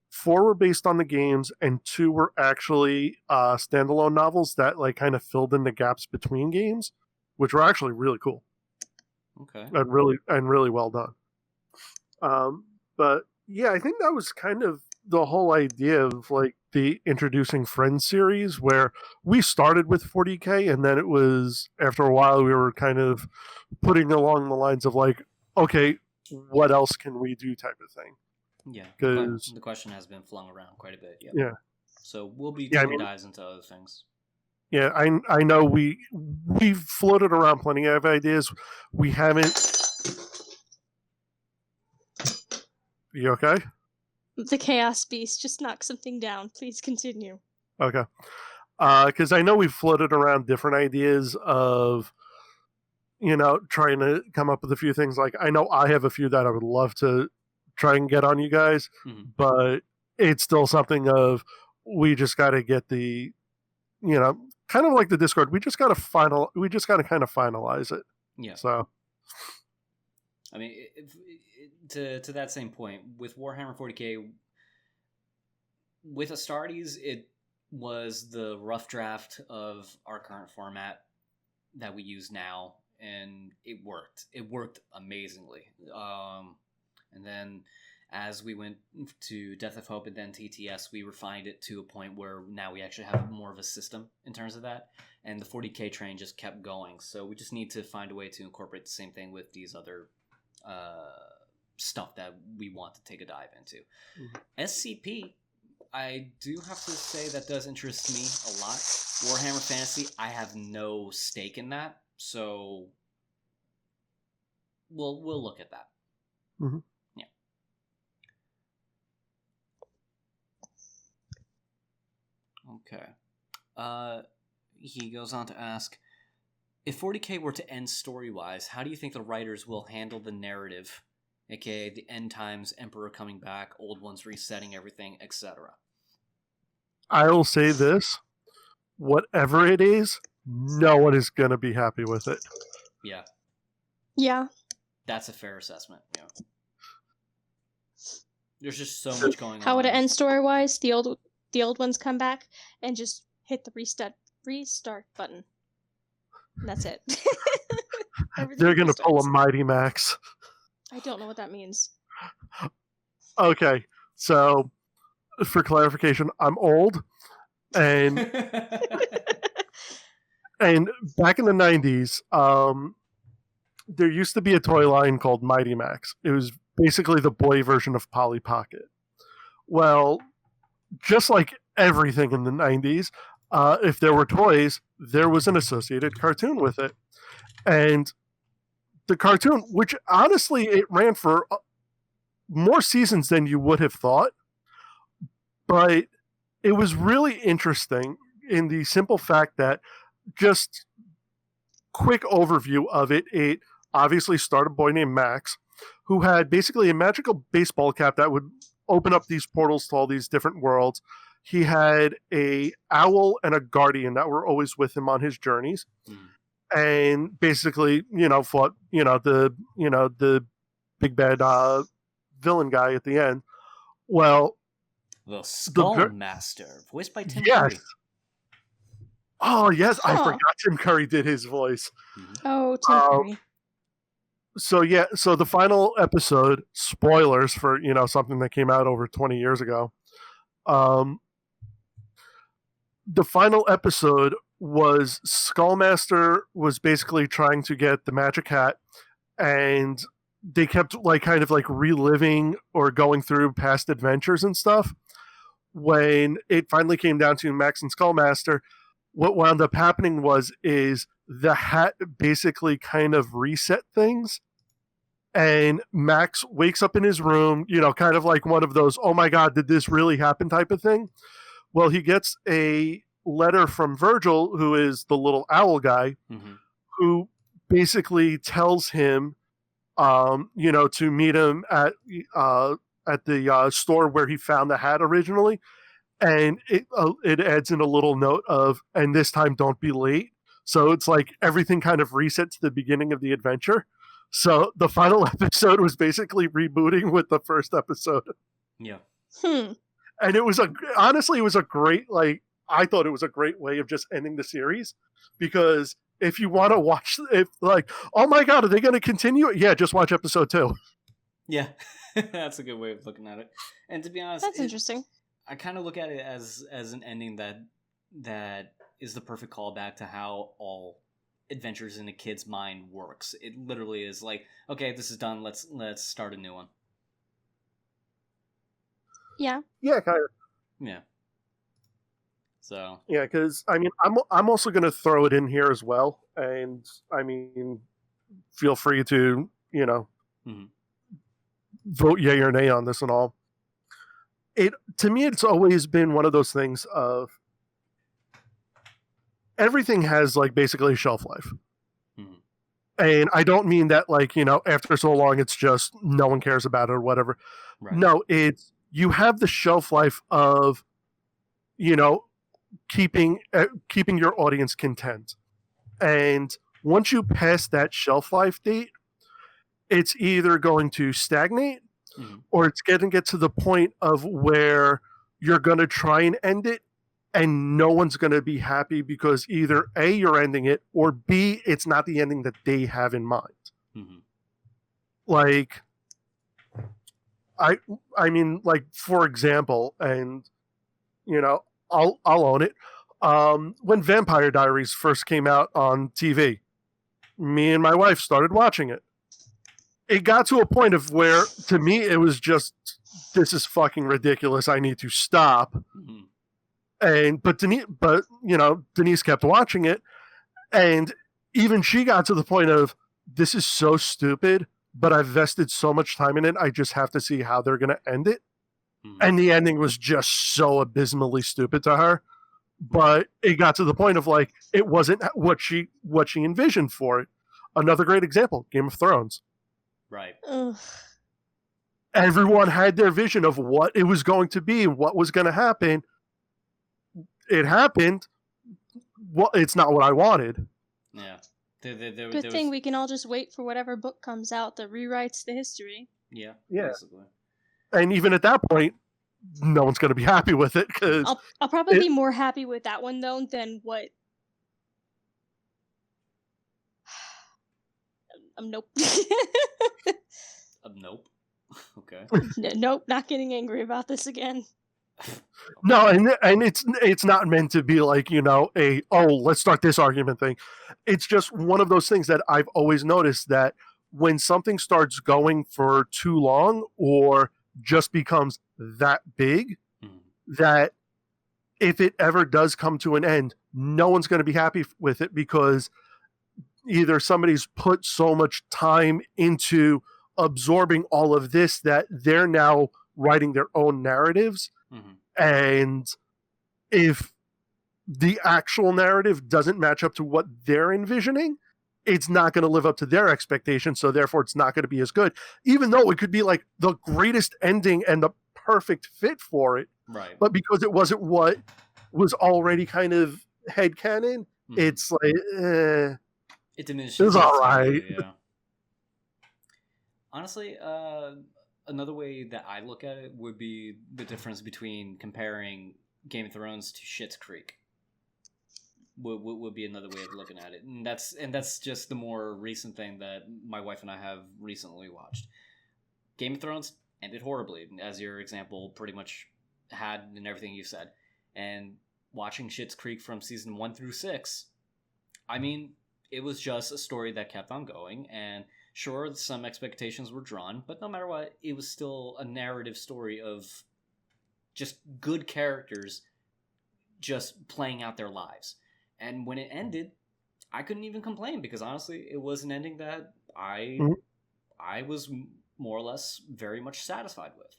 4 were based on the games, and 2 were actually standalone novels that like kind of filled in the gaps between games, which were actually really cool. Okay. And really well done. But yeah, I think that was kind of the whole idea of like the Introducing Friends series, where we started with 40K, and then it was, after a while, we were kind of putting along the lines of like, okay, what else can we do type of thing. Yeah, because the question has been flung around quite a bit. Yep. Yeah. So we'll be taking dives into other things. Yeah, I know we've floated around plenty of ideas. We haven't. You okay? The Chaos Beast just knocked something down. Please continue. Okay. Because I know we've floated around different ideas of, trying to come up with a few things. Like, I know I have a few that I would love to try and get on you guys, but it's still something of, we just got to get the, kind of like the Discord. We just got to kind of finalize it. Yeah. So, I mean, to that same point, with Warhammer 40K, with Astartes, it was the rough draft of our current format that we use now, and it worked. It worked amazingly. And then as we went to Death of Hope and then TTS, we refined it to a point where now we actually have more of a system in terms of that. And the 40K train just kept going. So we just need to find a way to incorporate the same thing with these other stuff that we want to take a dive into. SCP, I do have to say that does interest me a lot. Warhammer Fantasy, I have no stake in that. So we'll look at that. Yeah. Okay. He goes on to ask, if 40K were to end story-wise, how do you think the writers will handle the narrative, aka the end times, Emperor coming back, old ones resetting everything, etc.? I will say this: whatever it is, no one is going to be happy with it. Yeah. Yeah. That's a fair assessment. Yeah. There's just so much going on. How would it end story-wise? The old ones come back and just hit the restart button. And that's it. They're going to pull a Mighty Max. I don't know what that means. Okay, so for clarification, I'm old, and back in the 90s, there used to be a toy line called Mighty Max. It was basically the boy version of Polly Pocket. Well, just like everything in the 90s, if there were toys, there was an associated cartoon with it. And the cartoon, which honestly, it ran for more seasons than you would have thought, but it was really interesting in the simple fact that, just quick overview of it, it obviously starred a boy named Max, who had basically a magical baseball cap that would open up these portals to all these different worlds. He had a owl and a guardian that were always with him on his journeys, and basically, fought the big bad villain guy at the end. Well, the Skull Master, voiced by Tim yes. Curry. Oh yes, I forgot Tim Curry did his voice. Oh, Tim Curry. So the final episode, spoilers for something that came out over 20 years ago. The final episode was Skullmaster was basically trying to get the magic hat, and they kept kind of reliving or going through past adventures and stuff. When it finally came down to Max and Skullmaster, what wound up happening is the hat basically kind of reset things, and Max wakes up in his room, kind of like one of those, oh my god, did this really happen type of thing. Well, he gets a letter from Virgil, who is the little owl guy, who basically tells him, to meet him at the store where he found the hat originally. And it adds in a little note of, and this time don't be late. So it's like everything kind of resets to the beginning of the adventure. So the final episode was basically rebooting with the first episode. Yeah. And it was honestly, it was a great, I thought it was a great way of just ending the series, because if you want to watch, oh my god, are they going to continue it? Yeah, just watch episode 2. Yeah, that's a good way of looking at it. And to be honest, that's interesting. I kind of look at it as an ending that is the perfect callback to how all adventures in a kid's mind works. It literally is like, okay, this is done. Let's start a new one. Yeah. Yeah, kind of. Yeah. So. Yeah, because I'm also going to throw it in here as well, and feel free to vote yay or nay on this and all. To me, it's always been one of those things of everything has basically a shelf life. And I don't mean that after so long it's just no one cares about it or whatever. Right. No, it's you have the shelf life of keeping your audience content. And once you pass that shelf life date, it's either going to stagnate or it's going to get to the point of where you're going to try and end it, and no one's going to be happy because either A, you're ending it, or B, it's not the ending that they have in mind. For example, and I'll own it. When Vampire Diaries first came out on TV, me and my wife started watching it. It got to a point of where, to me, it was just, this is fucking ridiculous. I need to stop. But Denise kept watching it, and even she got to the point of, this is so stupid, but I've vested so much time in it, I just have to see how they're going to end it. And the ending was just so abysmally stupid to her. But it got to the point of it wasn't what she envisioned for it. Another great example, Game of Thrones. Right. Ugh. Everyone had their vision of what it was going to be, what was going to happen. It happened. Well, it's not what I wanted. Yeah. Good thing we can all just wait for whatever book comes out that rewrites the history. Yeah. Basically. And even at that point, no one's going to be happy with it. Cause I'll probably be more happy with that one, though, than what... nope. Nope. Okay. Nope, not getting angry about this again. No, and it's not meant to be like, let's start this argument thing. It's just one of those things that I've always noticed, that when something starts going for too long or just becomes that big, that if it ever does come to an end, no one's going to be happy with it, because either somebody's put so much time into absorbing all of this that they're now writing their own narratives. And if the actual narrative doesn't match up to what they're envisioning, it's not going to live up to their expectations, so therefore it's not going to be as good, even though it could be like the greatest ending and the perfect fit for it. Right. But because it wasn't what was already kind of headcanon, it's like, it diminishes. It was all right. Yeah. Honestly, another way that I look at it would be the difference between comparing Game of Thrones to Schitt's Creek. Would be another way of looking at it, and that's just the more recent thing that my wife and I have recently watched. Game of Thrones ended horribly, as your example pretty much had in everything you said. And watching Schitt's Creek from season 1 through 6, I mean, it was just a story that kept on going, and sure, some expectations were drawn, but no matter what, it was still a narrative story of just good characters just playing out their lives. And when it ended, I couldn't even complain, because honestly, it was an ending that I was more or less very much satisfied with.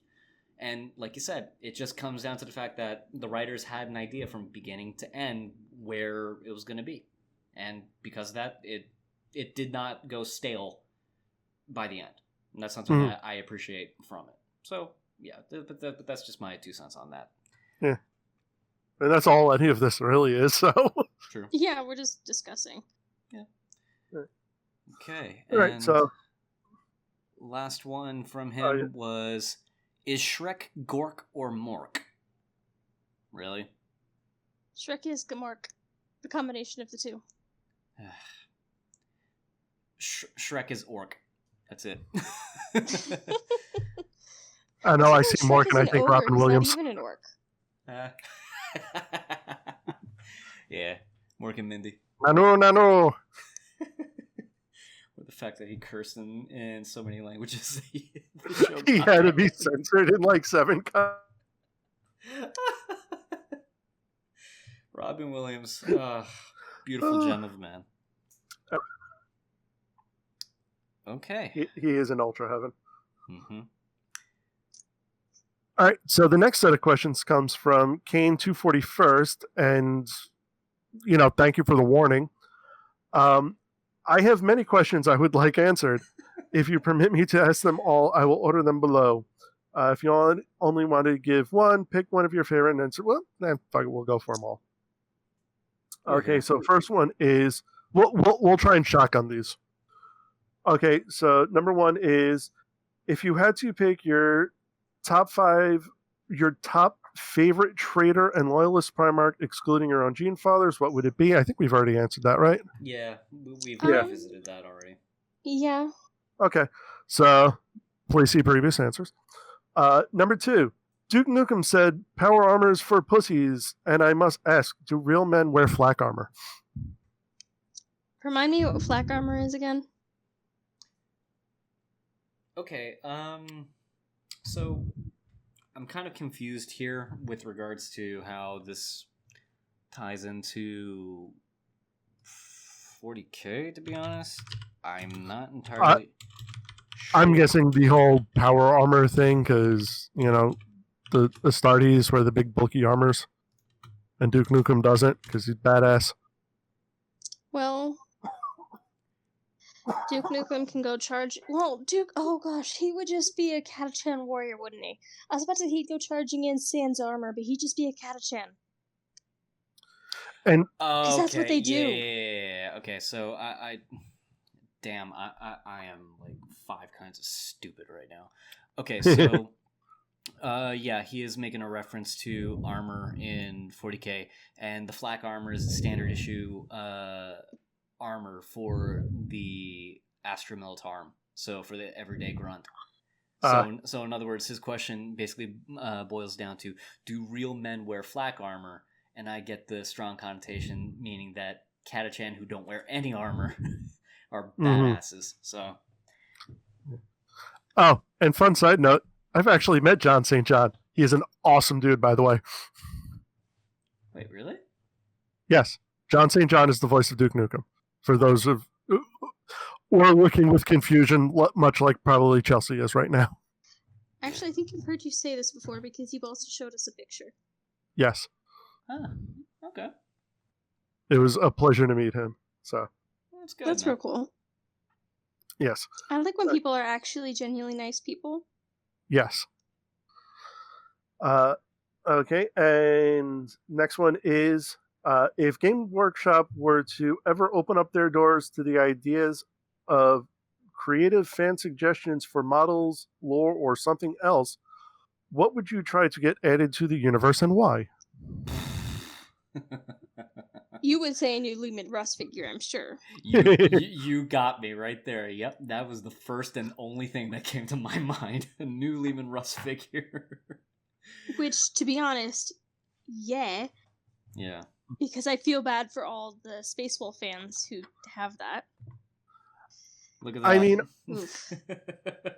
And like you said, it just comes down to the fact that the writers had an idea from beginning to end where it was going to be. And because of that, it did not go stale by the end. And that's something that I appreciate from it. So, yeah, but that's just my 2 cents on that. Yeah. And that's all any of this really is, so... True. Yeah, we're just discussing. Yeah. Okay. All right, so... Last one from him was, is Shrek Gork or Mork? Really? Shrek is Gamork. The combination of the two. Shrek is Orc. That's it. I know, I see Mork and I think Robin Williams. Not even an orc. Yeah, Mork and Mindy. Nano. Or the fact that he cursed in so many languages. He had to be censored in like 7 Robin Williams, beautiful gem of a man. Okay. He is in Ultra Heaven. All right, so the next set of questions comes from Kane241st, and, thank you for the warning. I have many questions I would like answered. If you permit me to ask them all, I will order them below. If you only want to give one, pick one of your favorite and answer. Well, fuck it, we'll go for them all. Okay, so first one is, we'll try and shotgun these. Okay, so number 1 is, if you had to pick your top favorite traitor and loyalist Primarch, excluding your own Gene Fathers, what would it be? I think we've already answered that, right? Yeah, we've revisited that already. Yeah. Okay, so please see previous answers. Number 2, Duke Nukem said, power armor is for pussies, and I must ask, do real men wear flak armor? Remind me what flak armor is again? Okay, so I'm kind of confused here with regards to how this ties into 40K, to be honest. I'm not entirely sure. I'm guessing the whole power armor thing, because, the Astartes wear the big bulky armors, and Duke Nukem doesn't, because he's badass. Well, Duke Nukem can go charge... Well, oh gosh, he would just be a Catachan warrior, wouldn't he? I was about to say he'd go charging in Sans armor, but he'd just be a Catachan. And because that's what they do. Yeah. Okay, so I am like 5 kinds of stupid right now. Okay, so he is making a reference to armor in 40K, and the flak armor is the standard issue armor for the Astra Militarum, so for the everyday grunt. So in other words, his question basically boils down to: do real men wear flak armor? And I get the strong connotation, meaning that Catachan who don't wear any armor are badasses. So. Oh, and fun side note, I've actually met John St. John. He is an awesome dude, by the way. Wait, really? Yes, John St. John is the voice of Duke Nukem. For those of or looking with confusion, much like probably Chelsea is right now. Actually, I think I've heard you say this before because you've also showed us a picture. Yes. Ah, okay. It was a pleasure to meet him. So That's good. That's real cool. yes. I like when people are actually genuinely nice people. Yes. Okay, and next one is if Game Workshop were to ever open up their doors to the ideas of creative fan suggestions for models, lore, or something else, what would you try to get added to the universe and why? You would say a new Lumen Russ figure, I'm sure. You got me right there. Yep, that was the first and only thing that came to my mind. A new Lehman Russ figure. Which, to be honest, yeah. Yeah. Because I feel bad for all the Space Wolf fans who have that. Look at that.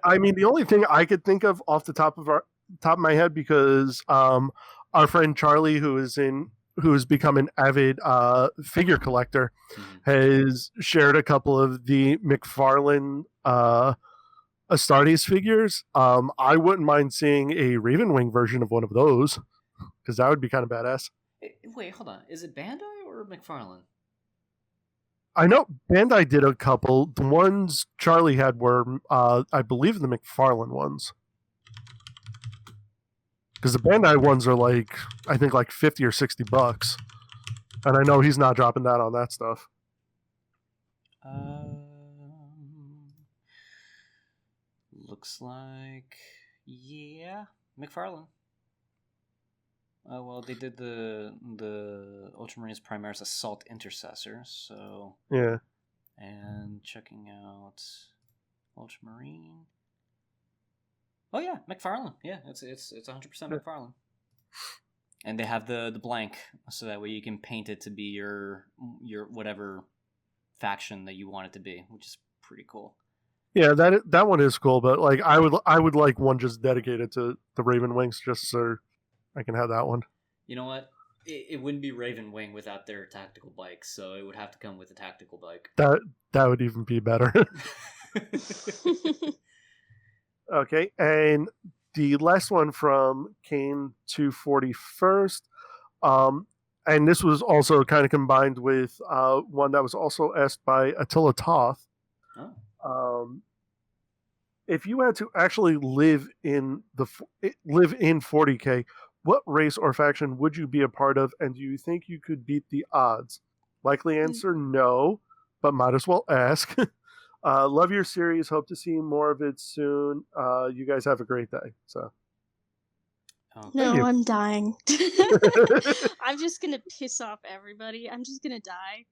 I mean, the only thing I could think of off the top of my head, because our friend Charlie, who has become an avid figure collector, has shared a couple of the McFarlane Astartes figures. I wouldn't mind seeing a Ravenwing version of one of those, because that would be kind of badass. Wait, hold on. Is it Bandai or McFarlane? I know Bandai did a couple. The ones Charlie had were, I believe, the McFarlane ones. Because the Bandai ones are I think like $50 or $60. And I know he's not dropping that on that stuff. Looks like, yeah, McFarlane. Oh, well, they did the Ultramarines Primaris Assault Intercessor, so... Yeah. And checking out Ultramarine. Oh, yeah, McFarlane. Yeah, it's 100% McFarlane. And they have the blank, so that way you can paint it to be your whatever faction that you want it to be, which is pretty cool. Yeah, that one is cool, but I would like one just dedicated to the Raven Wings, just so I can have that one. You know what? It wouldn't be Raven Wing without their tactical bike, so it would have to come with a tactical bike. That would even be better. Okay, and the last one from Kane 241st, and this was also kind of combined with one that was also asked by Attila Toth. Oh. If you had to actually live in 40K, what race or faction would you be a part of, and do you think you could beat the odds? Likely answer no, but might as well ask. Love your series. Hope to see more of it soon. You guys have a great day. So. No, I'm dying. I'm just gonna piss off everybody. I'm just gonna die.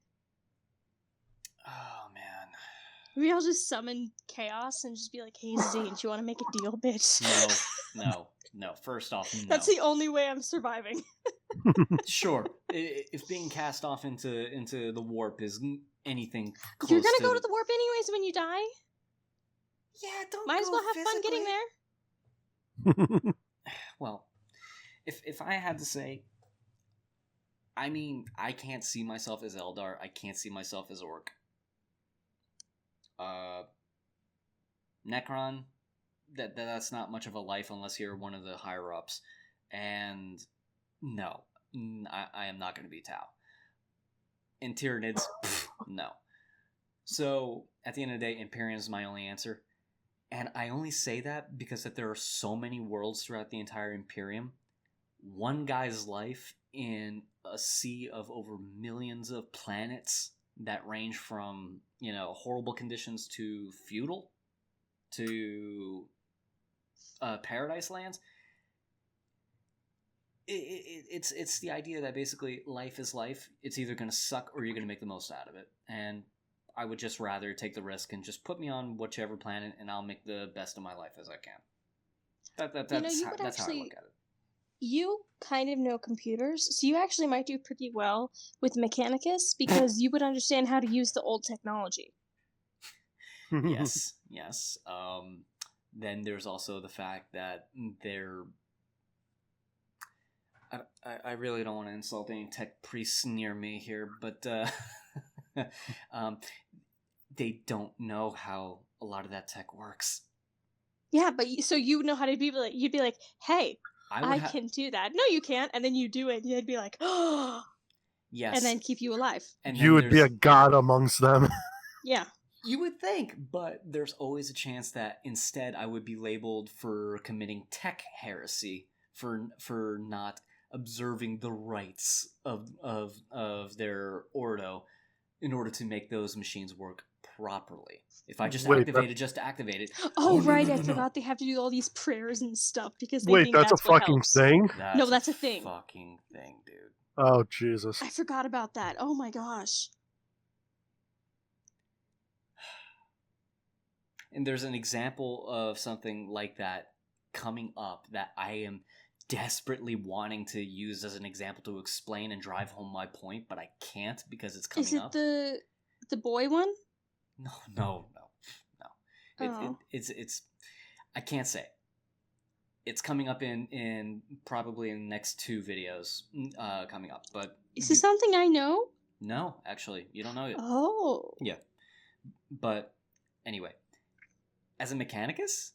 Oh, man. Maybe I'll just summon chaos and just be like, hey, Zane, do you want to make a deal, bitch? No. First off, no. That's the only way I'm surviving. Sure. If being cast off into the warp is anything close You're gonna go to the warp anyways when you die? Yeah, don't Might as well have fun getting there. Well, if I had to say, I mean, I can't see myself as Eldar. I can't see myself as Orc. Necron, that's not much of a life unless you're one of the higher ups. And no, I am not going to be Tau. In Tyranids, no. So at the end of the day, Imperium is my only answer. And I only say that because that there are so many worlds throughout the entire Imperium. One guy's life in a sea of over millions of planets that range from, horrible conditions to feudal to paradise lands. It's the idea that basically life is life. It's either going to suck or you're going to make the most out of it. And I would just rather take the risk and just put me on whichever planet and I'll make the best of my life as I can. That's how I look at it. You kind of know computers, so you actually might do pretty well with Mechanicus because you would understand how to use the old technology. Yes. Then there's also the fact that I really don't want to insult any tech priests near me here, but they don't know how a lot of that tech works. Yeah, but so you know how to be like, you'd be like, hey, I can do that. No, you can't. And then you do it, and you'd be like, oh. Yes. And then keep you alive. And you would be a god amongst them. Yeah. You would think, but there's always a chance that instead I would be labeled for committing tech heresy, for not observing the rights of their ordo in order to make those machines work properly. If I just activate it. Oh, right, I forgot they have to do all these prayers and stuff because they think that's a what fucking helps. thing? No, that's a thing. Fucking thing, dude. Oh, Jesus. I forgot about that. Oh my gosh. And there's an example of something like that coming up that I am desperately wanting to use as an example to explain and drive home my point, but I can't because it's coming up. Is it the boy one? No. Oh. It's I can't say. It's coming up in probably in the next 2 videos coming up, but is this something I know? No, actually, you don't know it. Oh. Yeah. But anyway, as a Mechanicus,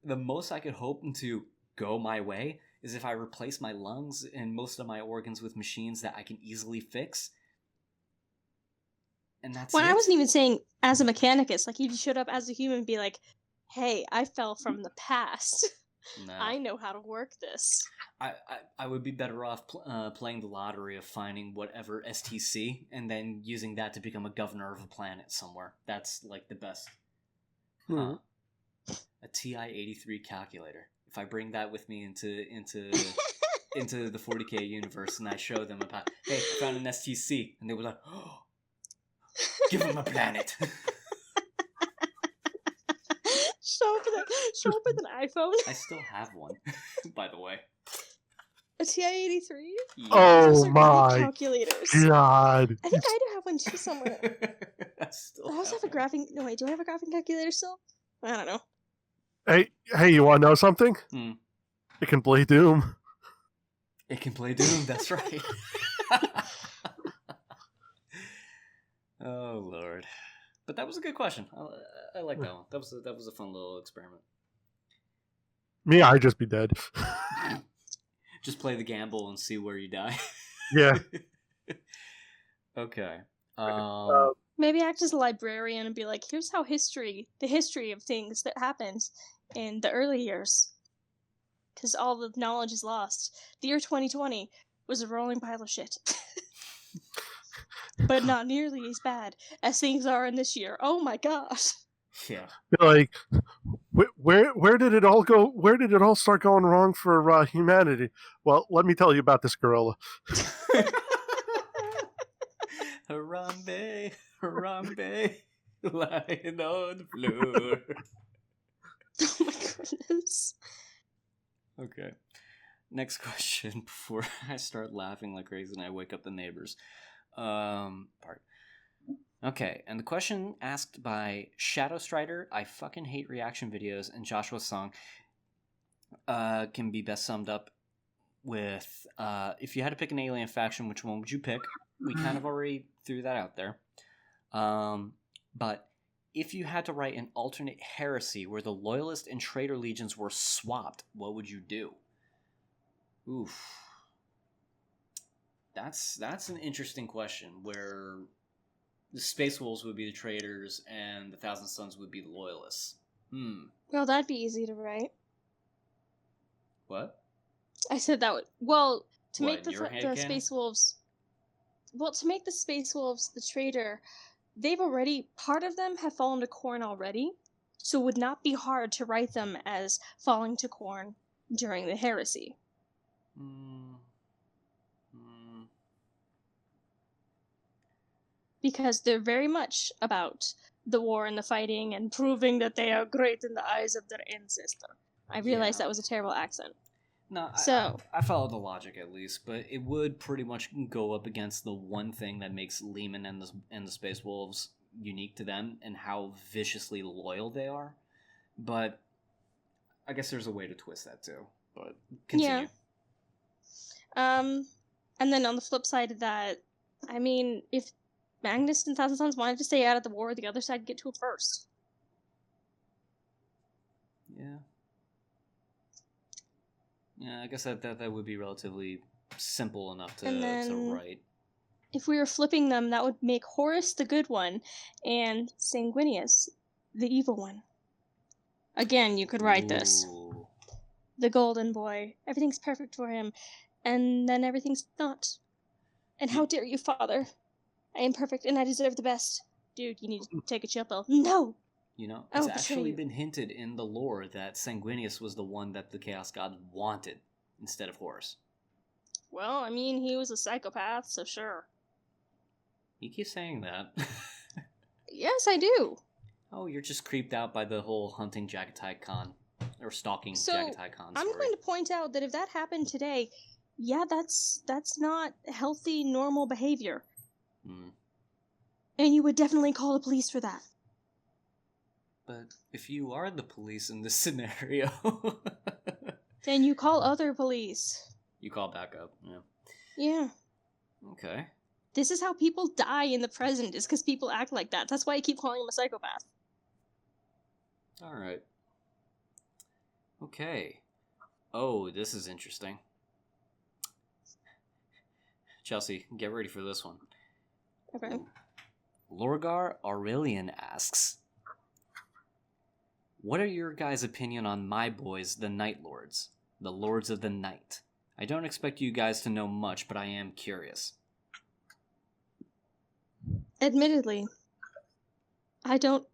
the most I could hope to go my way is if I replace my lungs and most of my organs with machines that I can easily fix. And that's I it. wasn't even saying as a Mechanicus. Like, you showed up as a human and be like, hey, I fell from the past. No. I know how to work this. I would be better off playing the lottery of finding whatever STC and then using that to become a governor of a planet somewhere. That's like the best. Huh. A TI-83 calculator. If I bring that with me into the 40K universe and I show them about, hey, I found an STC, and they were like, oh, give them a planet. Show up with an iPhone. I still have one, by the way. A TI-83? Yeah. Oh my calculators. God. I think I do have one too somewhere. I also have a graphing... No, wait, do I have a graphing calculator still? I don't know. Hey, you want to know something? It can play Doom. It can play Doom, that's right. Oh, Lord. But that was a good question. I like that one. That was a fun little experiment. Me, I'd just be dead. Just play the gamble and see where you die. Yeah. Okay. Maybe act as a librarian and be like, here's how the history of things that happened in the early years. Because all the knowledge is lost. The year 2020 was a rolling pile of shit. But not nearly as bad as things are in this year. Oh my gosh. Yeah. Like, where did it all go? Where did it all start going wrong for humanity? Well, let me tell you about this gorilla. Harambe, Harambe, lying on the floor. Oh my goodness. Okay. Next question before I start laughing like crazy and I wake up the neighbors. Okay, and the question asked by Shadow Strider, I fucking hate reaction videos, and Joshua's song can be best summed up with if you had to pick an alien faction, which one would you pick? We kind of already threw that out there. But if you had to write an alternate heresy where the Loyalist and Traitor legions were swapped, what would you do? Oof. That's an interesting question, where the Space Wolves would be the traitors and the Thousand Sons would be the Loyalists. Well, that'd be easy to write. What? I said that would... Well, to What, make the Space Wolves... Well, to make the Space Wolves the traitor, they've already... Part of them have fallen to Khorne already, so it would not be hard to write them as falling to Khorne during the heresy. Because they're very much about the war and the fighting and proving that they are great in the eyes of their ancestor. I realized Yeah. that was a terrible accent. No, So- I follow the logic at least, but it would pretty much go up against the one thing that makes Lehman and the Space Wolves unique to them and how viciously loyal they are. But I guess there's a way to twist that too. But continue. Yeah. And then on the flip side of that, I mean, if Magnus and Thousand Sons wanted to stay out of the war, the other side get to it first. Yeah. Yeah, I guess that would be relatively simple enough to And then- write. If we were flipping them, that would make Horus the good one and Sanguinius the evil one. Again, you could write this. Ooh. The golden boy. Everything's perfect for him. And then everything's not. And how dare you, father? I am perfect and I deserve the best. Dude, you need to take a chill pill. No! You know, I it's will betray actually you. been hinted in the lore that Sanguinius was the one that the Chaos God wanted instead of Horus. Well, I mean, he was a psychopath, so sure. You keep saying that. Yes, I do. Oh, you're just creeped out by the whole hunting Jagatai Khan. Or stalking So, Jagatai Khan story. I'm going to point out that if that happened today, yeah, that's not healthy, normal behavior. Hmm. And you would definitely call the police for that. But if you are the police in this scenario, Then you call other police. you call backup. Yeah. Yeah. Okay. This is how people die in the present, is because people act like that. That's why I keep calling him a psychopath. All right. Okay. Oh, this is interesting. Chelsea, get ready for this one. Okay. Lorgar Aurelian asks, what are your guys' opinion on my boys, the Night Lords? The Lords of the Night. I don't expect you guys to know much, but I am curious. Admittedly, I don't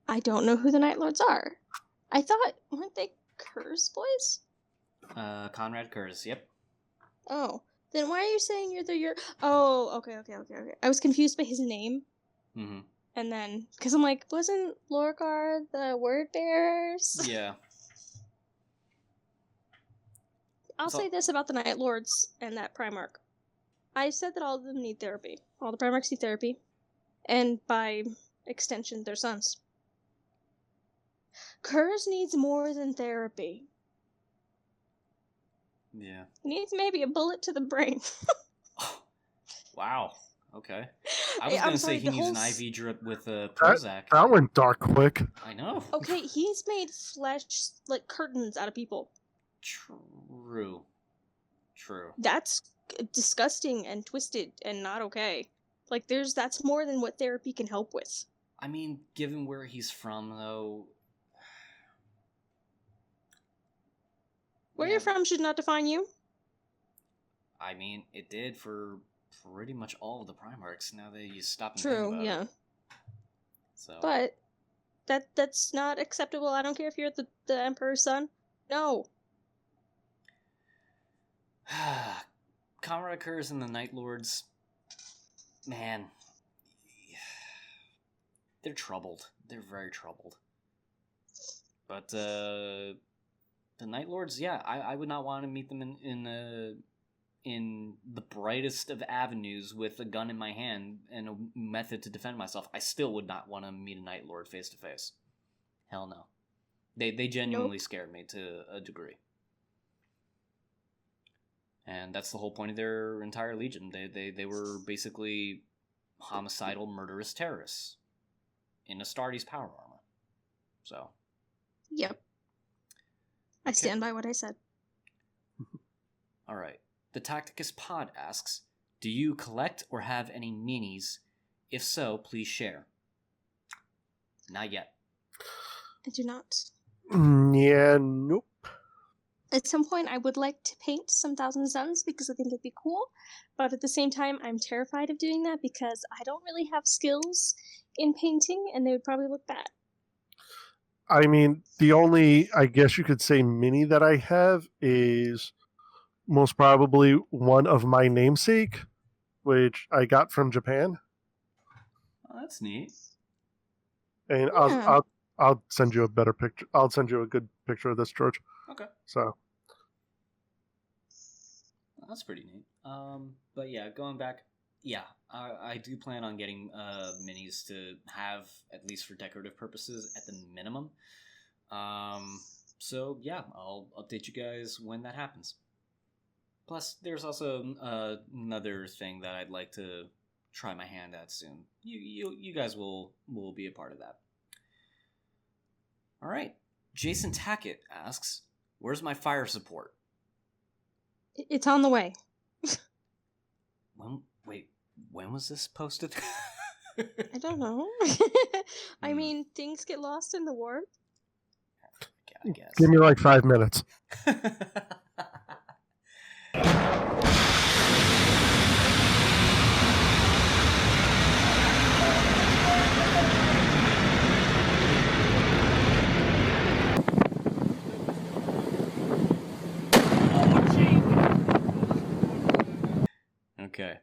know who the Night Lords are. I thought, weren't they Curse boys? Conrad Kurz, yep. Oh, then why are you saying you're Oh, okay. I was confused by his name, Mm-hmm. and then because I'm like, wasn't Lorgar the Word Bearers? Yeah. I'll So- say this about the Night Lords and that Primarch. I said that all of them need therapy. All the Primarchs need therapy, and by extension, their sons. Kurz needs more than therapy. Yeah. He needs maybe a bullet to the brain. Wow. Okay. I was I'm going to say sorry, he the needs whole an s- IV drip with Prozac. That went dark quick. I know. Okay, he's made flesh like curtains out of people. True. That's disgusting and twisted and not okay. Like that's more than what therapy can help with. I mean, given where he's from, though. Where yeah, you're from should not define you. I mean, it did for pretty much all of the Primarchs. Now that you stop and True, think about yeah. it. So. But that's not acceptable. I don't care if you're the Emperor's son. No. Conrad Kurz and the Night Lords, man, they're troubled. They're very troubled. But the Night Lords, yeah, I would not want to meet them in the brightest of avenues with a gun in my hand and a method to defend myself. I still would not want to meet a Night Lord face to face. Hell no. They genuinely scared me to a degree. And that's the whole point of their entire legion. They were basically homicidal, murderous terrorists in Astartes power armor. So. Yep. I stand by what I said. All right. The Tacticus Pod asks, do you collect or have any minis? If so, please share. Not yet. I do not. Yeah, nope. At some point, I would like to paint some Thousand Suns because I think it'd be cool. But at the same time, I'm terrified of doing that because I don't really have skills in painting and they would probably look bad. I mean, the only, I guess you could say, mini that I have is most probably one of my namesake, which I got from Japan. Oh, that's neat. And Yeah. I'll send you a better picture. I'll send you a good picture of this, George. Okay. So that's pretty neat. But yeah, going back, yeah, I do plan on getting minis to have, at least for decorative purposes, at the minimum. So yeah, I'll update you guys when that happens. Plus, there's also another thing that I'd like to try my hand at soon. You guys will be a part of that. All right. Jason Tackett asks, "Where's my fire support?" It's on the way. When was this posted? I don't know. I mean, things get lost in the warp. I guess. Give me like 5 minutes. Okay.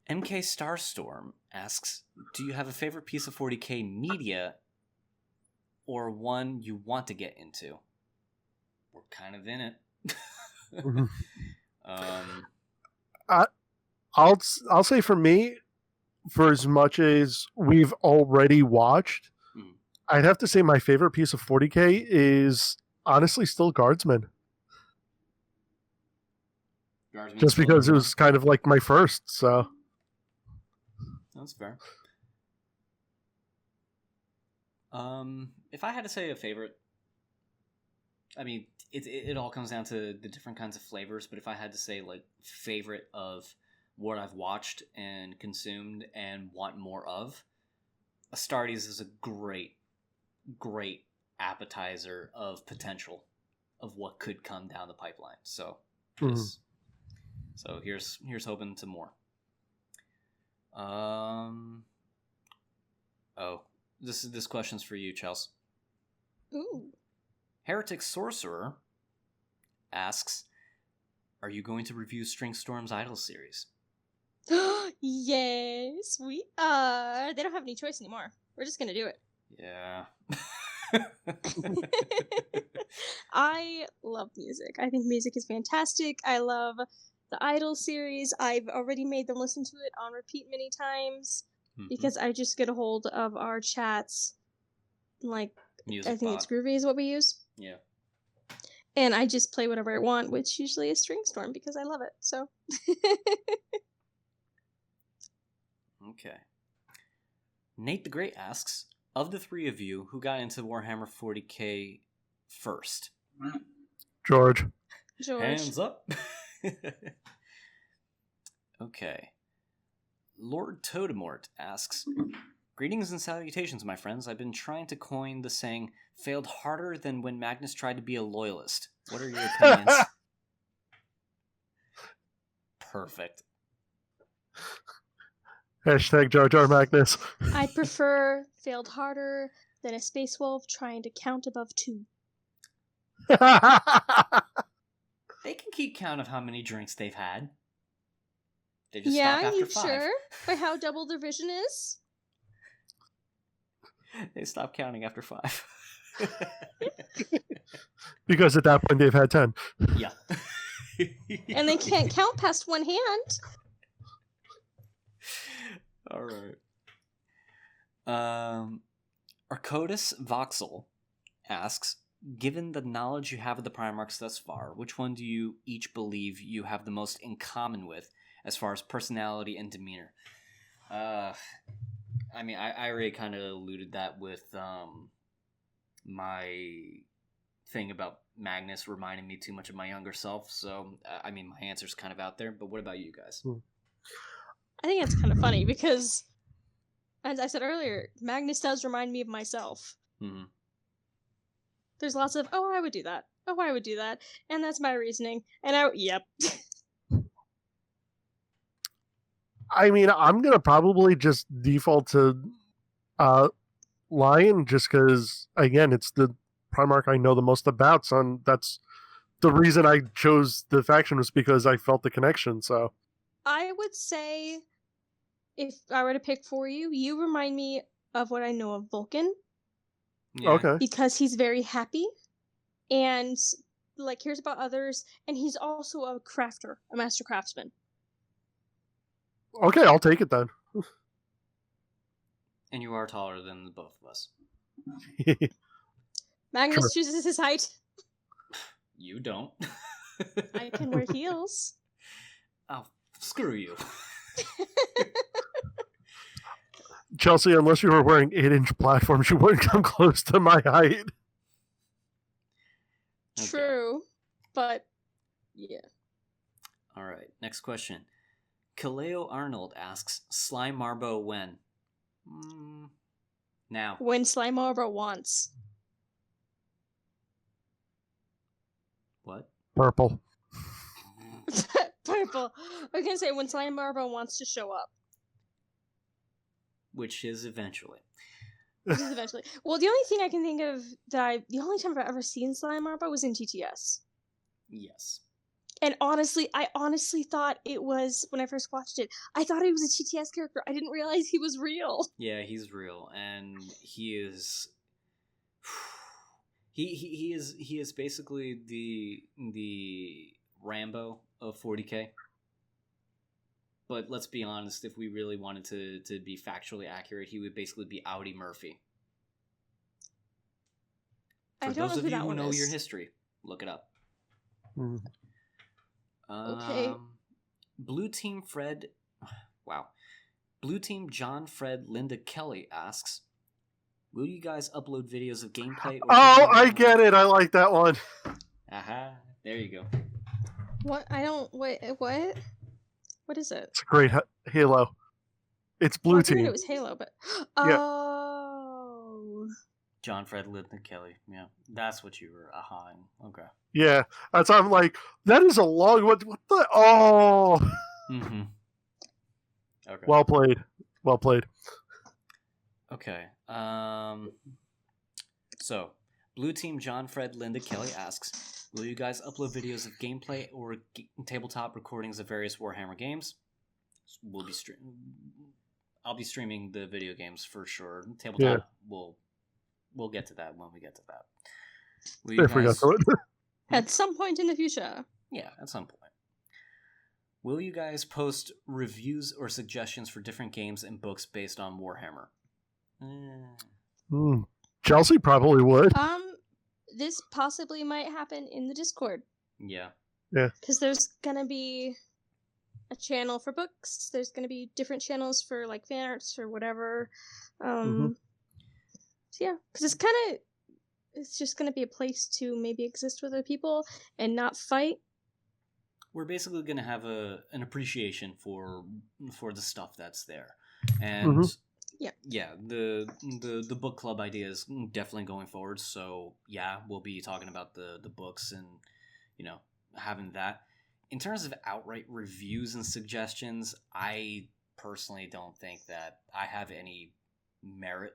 MK Starstorm asks, "Do you have a favorite piece of 40K media or one you want to get into?" We're kind of in it. I'll say for me, for as much as we've already watched, I'd have to say my favorite piece of 40K is honestly still Guardsman. Just because it was kind of like my first, so. That's fair. If I had to say a favorite, I mean, it all comes down to the different kinds of flavors, but if I had to say, like, favorite of what I've watched and consumed and want more of, Astartes is a great appetizer of potential of what could come down the pipeline. So, so here's hoping to more. This question's for you, Chels. Ooh. Heretic Sorcerer asks, "Are you going to review Stringstorm's Idol series?" Yes, we are. They don't have any choice anymore. We're just gonna do it. Yeah. I love music. I think music is fantastic. I love the Idol series. I've already made them listen to it on repeat many times because I just get a hold of our chats. Like, Music I think bot. it's Groovy is what we use. Yeah. And I just play whatever I want, which usually is Stringstorm because I love it. So. Okay. Nate the Great asks, "Of the three of you, who got into Warhammer 40K first?" George. Hands up. Okay. Lord Totemort asks, "Greetings and salutations, my friends. I've been trying to coin the saying, 'failed harder than when Magnus tried to be a loyalist.' What are your opinions?" Perfect. Hashtag Jar Jar Magnus. I prefer failed harder than a space wolf trying to count above 2. They can keep count of how many drinks they've had. They just Yeah, stop after you 5. sure? By how double their vision is? They stop counting after 5. Because at that point they've had 10. Yeah. And they can't count past one hand. All right. Arcodus Voxel asks, "Given the knowledge you have of the Primarchs thus far, which one do you each believe you have the most in common with as far as personality and demeanor?" I mean, I already kind of alluded that with my thing about Magnus reminding me too much of my younger self. So, I mean, my answer's kind of out there. But what about you guys? I think that's kind of funny because, as I said earlier, Magnus does remind me of myself. Mm-hmm. There's lots of, oh, I would do that. Oh, I would do that. And that's my reasoning. And yep. I mean, I'm going to probably just default to Lion just because, again, it's the Primarch I know the most about. So that's the reason I chose the faction was because I felt the connection. So I would say, if I were to pick for you, you remind me of what I know of Vulcan. Yeah. Okay. because he's very happy and like cares about others, and he's also a crafter, a master craftsman. Okay, I'll take it then. And you are taller than the both of us. Magnus chooses his height. You don't. I can wear heels. Oh, screw you. Chelsea, unless you were wearing 8-inch platforms, you wouldn't come close to my height. Okay. True, but yeah. All right, next question. Kaleo Arnold asks, Slime Marbo when? Now. When Slime Marbo wants. What? Purple. Purple. I was gonna say when Slime Marbo wants to show up. Which is eventually. Which is eventually. Well, the only thing I can think of the only time I've ever seen Slime Marbo was in TTS. Yes. And honestly, I thought it was, when I first watched it, I thought he was a TTS character. I didn't realize he was real. Yeah, he's real, and he is. He is basically the Rambo of 40K. But let's be honest, if we really wanted to be factually accurate, he would basically be Audie Murphy. For I don't those know of who you that who one know is. your history, look it up. Okay. Blue Team Fred... Wow. Blue Team John Fred Linda Kelly asks, will you guys upload videos of gameplay? Or I get it. I like that one. Aha. There you go. What? I don't... Wait, what? What is it? It's a great Halo. It's Blue I Team. figured it was Halo, but... Yeah. Oh... John Fred Linda Kelly. Yeah. That's what you were ahaing. Okay. Yeah, that's I'm like, that is a long. What the? Oh. Mm-hmm. Okay. Well played. Well played. Okay. So, Blue Team John Fred Linda Kelly asks, will you guys upload videos of gameplay or tabletop recordings of various Warhammer games? We'll be I'll be streaming the video games for sure. Tabletop, we'll get to that when we get to that. Will you I forgot guys... to it. At some point in the future. Yeah, at some point. Will you guys post reviews or suggestions for different games and books based on Warhammer? Chelsea probably would. This possibly might happen in the Discord. Yeah. Yeah. Because there's gonna be a channel for books. There's gonna be different channels for like fan arts or whatever. So yeah, because it's just gonna be a place to maybe exist with other people and not fight. We're basically gonna have an appreciation for the stuff that's there, and the book club idea is definitely going forward. So yeah, we'll be talking about the books and having that. In terms of outright reviews and suggestions, I personally don't think that I have any merit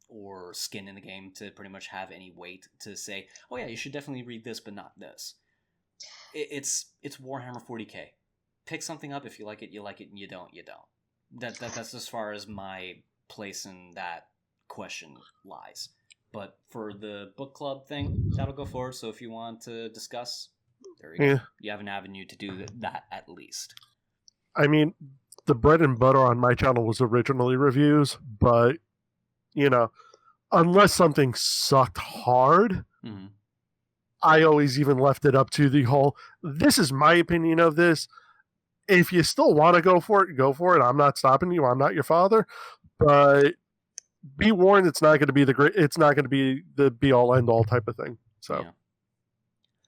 or skin in the game to pretty much have any weight to say, oh yeah, you should definitely read this, but not this. It's Warhammer 40K. Pick something up. If you like it, you like it, and you don't, you don't. That's as far as my place in that question lies. But for the book club thing, that'll go forward. So if you want to discuss, there you go. You have an avenue to do that at least. I mean, the bread and butter on my channel was originally reviews, but unless something sucked hard, I always even left it up to the whole, this is my opinion of this. If you still want to go for it, go for it. I'm not stopping you. I'm not your father. But be warned, it's not going to be the be all end all type of thing. So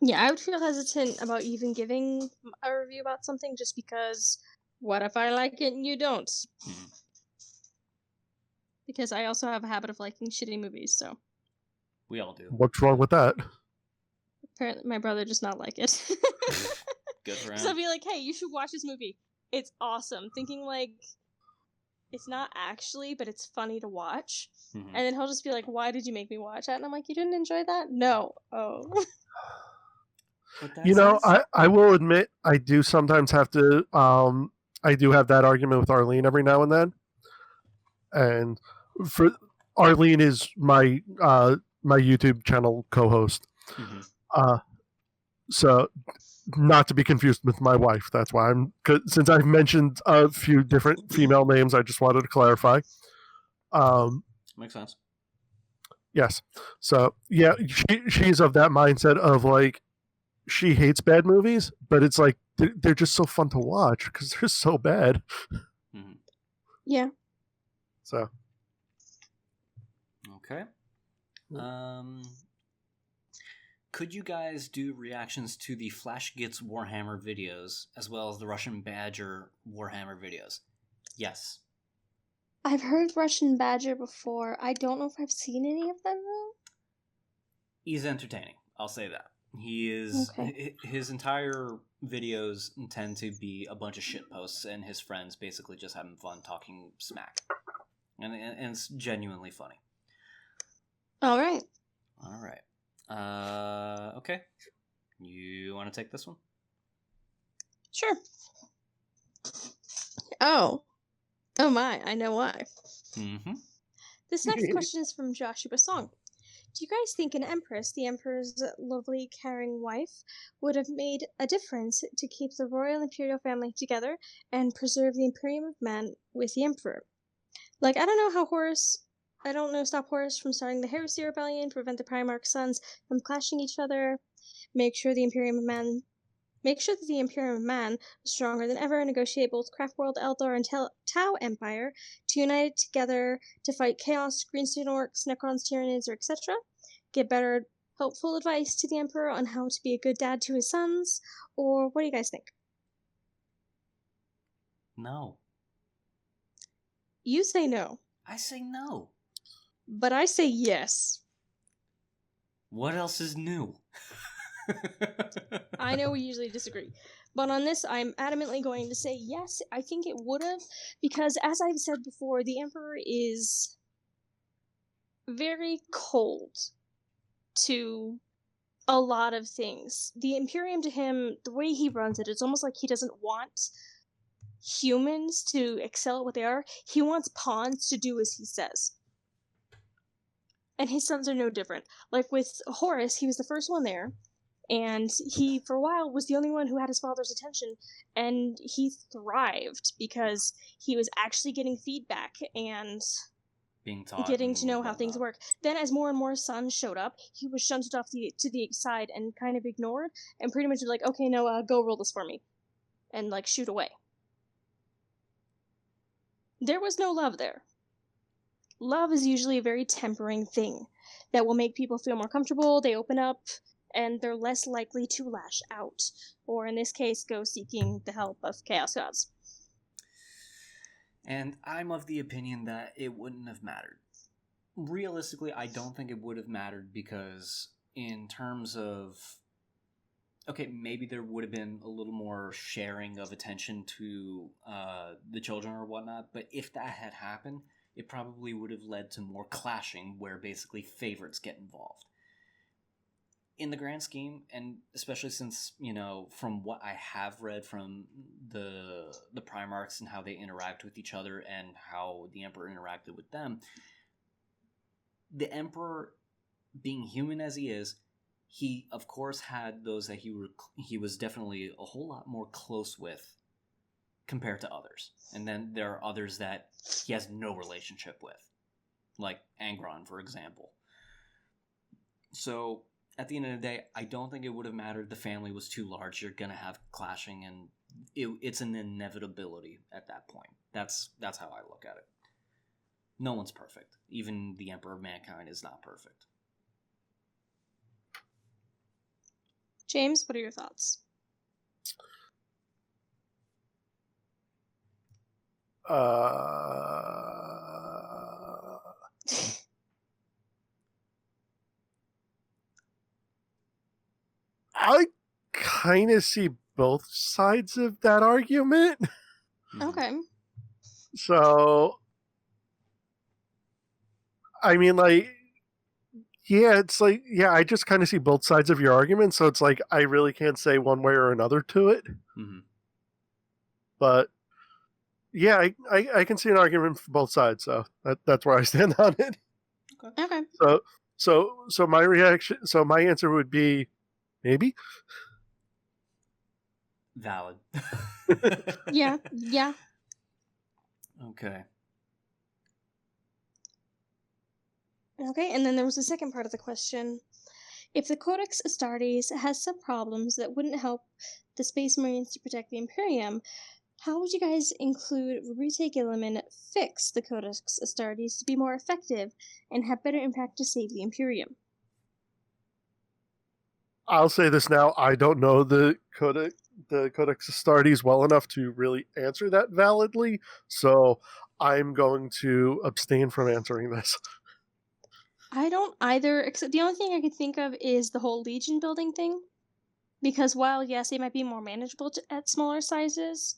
yeah, I would feel hesitant about even giving a review about something just because what if I like it and you don't? Because I also have a habit of liking shitty movies, so. We all do. What's wrong with that? Apparently my brother does not like it. Good for him. So I'll be like, hey, you should watch this movie. It's awesome. Thinking like, it's not actually, but it's funny to watch. And then he'll just be like, why did you make me watch that? And I'm like, you didn't enjoy that? No. Oh. I will admit, I do sometimes have to, I do have that argument with Arlene every now and then. And for Arlene is my my YouTube channel co-host. Mm-hmm. So not to be confused with my wife. That's why since I've mentioned a few different female names, I just wanted to clarify. Makes sense. Yes. So yeah, she's of that mindset of like she hates bad movies, but it's like they're just so fun to watch because they're so bad. Mm-hmm. Yeah. So. Okay. Could you guys do reactions to the Flash Gets Warhammer videos as well as the Russian Badger Warhammer videos? Yes. I've heard Russian Badger before. I don't know if I've seen any of them though. He's entertaining. I'll say that. He is. Okay. His entire videos tend to be a bunch of shit posts and his friends basically just having fun talking smack, and it's genuinely funny. All right. Okay. You want to take this one? Sure. Oh my! I know why. Mm-hmm. This next question is from Joshua Song. Do you guys think an empress, the emperor's lovely, caring wife, would have made a difference to keep the royal imperial family together and preserve the Imperium of Man with the emperor? Like, I don't know, stop Horus from starting the Heresy Rebellion, prevent the Primarch sons from clashing each other, make sure that the Imperium of Man was stronger than ever, and negotiate both Craftworld, Eldar, and Tau Empire to unite together to fight Chaos, Greenstone Orcs, Necrons, Tyranids, or etc. Give better, helpful advice to the Emperor on how to be a good dad to his sons, or what do you guys think? No. You say no. I say no. But I say yes. What else is new? I know we usually disagree, but on this I'm adamantly going to say yes. I think it would have, because as I've said before, the Emperor is very cold to a lot of things. The Imperium to him, the way he runs it, it's almost like he doesn't want humans to excel at what they are. He wants pawns to do as he says. And his sons are no different. Like with Horus, he was the first one there, and he, for a while, was the only one who had his father's attention, and he thrived because he was actually getting feedback and being taught, getting to know how things work. Then as more and more sons showed up, he was shunted off to the side and kind of ignored, and pretty much like, okay, no, go roll this for me, and like shoot away. There was no love there. Love is usually a very tempering thing that will make people feel more comfortable, they open up, and they're less likely to lash out, or in this case, go seeking the help of Chaos Gods. And I'm of the opinion that it wouldn't have mattered. Realistically, I don't think it would have mattered because in terms of... Okay, maybe there would have been a little more sharing of attention to the children or whatnot, but if that had happened, it probably would have led to more clashing where basically favorites get involved. In the grand scheme, and especially since, from what I have read from the Primarchs and how they interact with each other and how the Emperor interacted with them, the Emperor, being human as he is, he of course had those that he was definitely a whole lot more close with compared to others. And then there are others that he has no relationship with, like Angron, for example. So at the end of the day, I don't think it would have mattered. The family was too large. You're going to have clashing, and it's an inevitability at that point. That's how I look at it. No one's perfect. Even the Emperor of Mankind is not perfect. James, what are your thoughts? I kind of see both sides of that argument. Okay. So, I mean, like, yeah, it's like, yeah, I just kind of see both sides of your argument. So it's like, I really can't say one way or another to it. Mm-hmm. But yeah, I can see an argument for both sides. So that's where I stand on it. Okay. So my answer would be maybe. Valid. Yeah. Okay. Okay, and then there was a second part of the question. If the Codex Astartes has some problems that wouldn't help the Space Marines to protect the Imperium, how would you guys include Retake Element fix the Codex Astartes to be more effective and have better impact to save the Imperium? I'll say this now. I don't know the Codex Astartes well enough to really answer that validly, so I'm going to abstain from answering this. I don't either, except the only thing I could think of is the whole Legion building thing. Because while, yes, they might be more manageable at smaller sizes,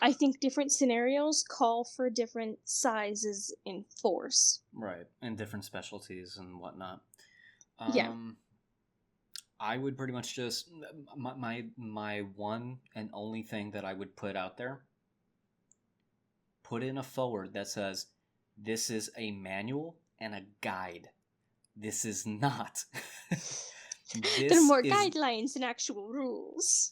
I think different scenarios call for different sizes in force. Right, and different specialties and whatnot. Yeah. I would pretty much just my one and only thing that I would put out there. Put in a forward that says, "This is a manual and a guide. This is not." There are more guidelines than actual rules.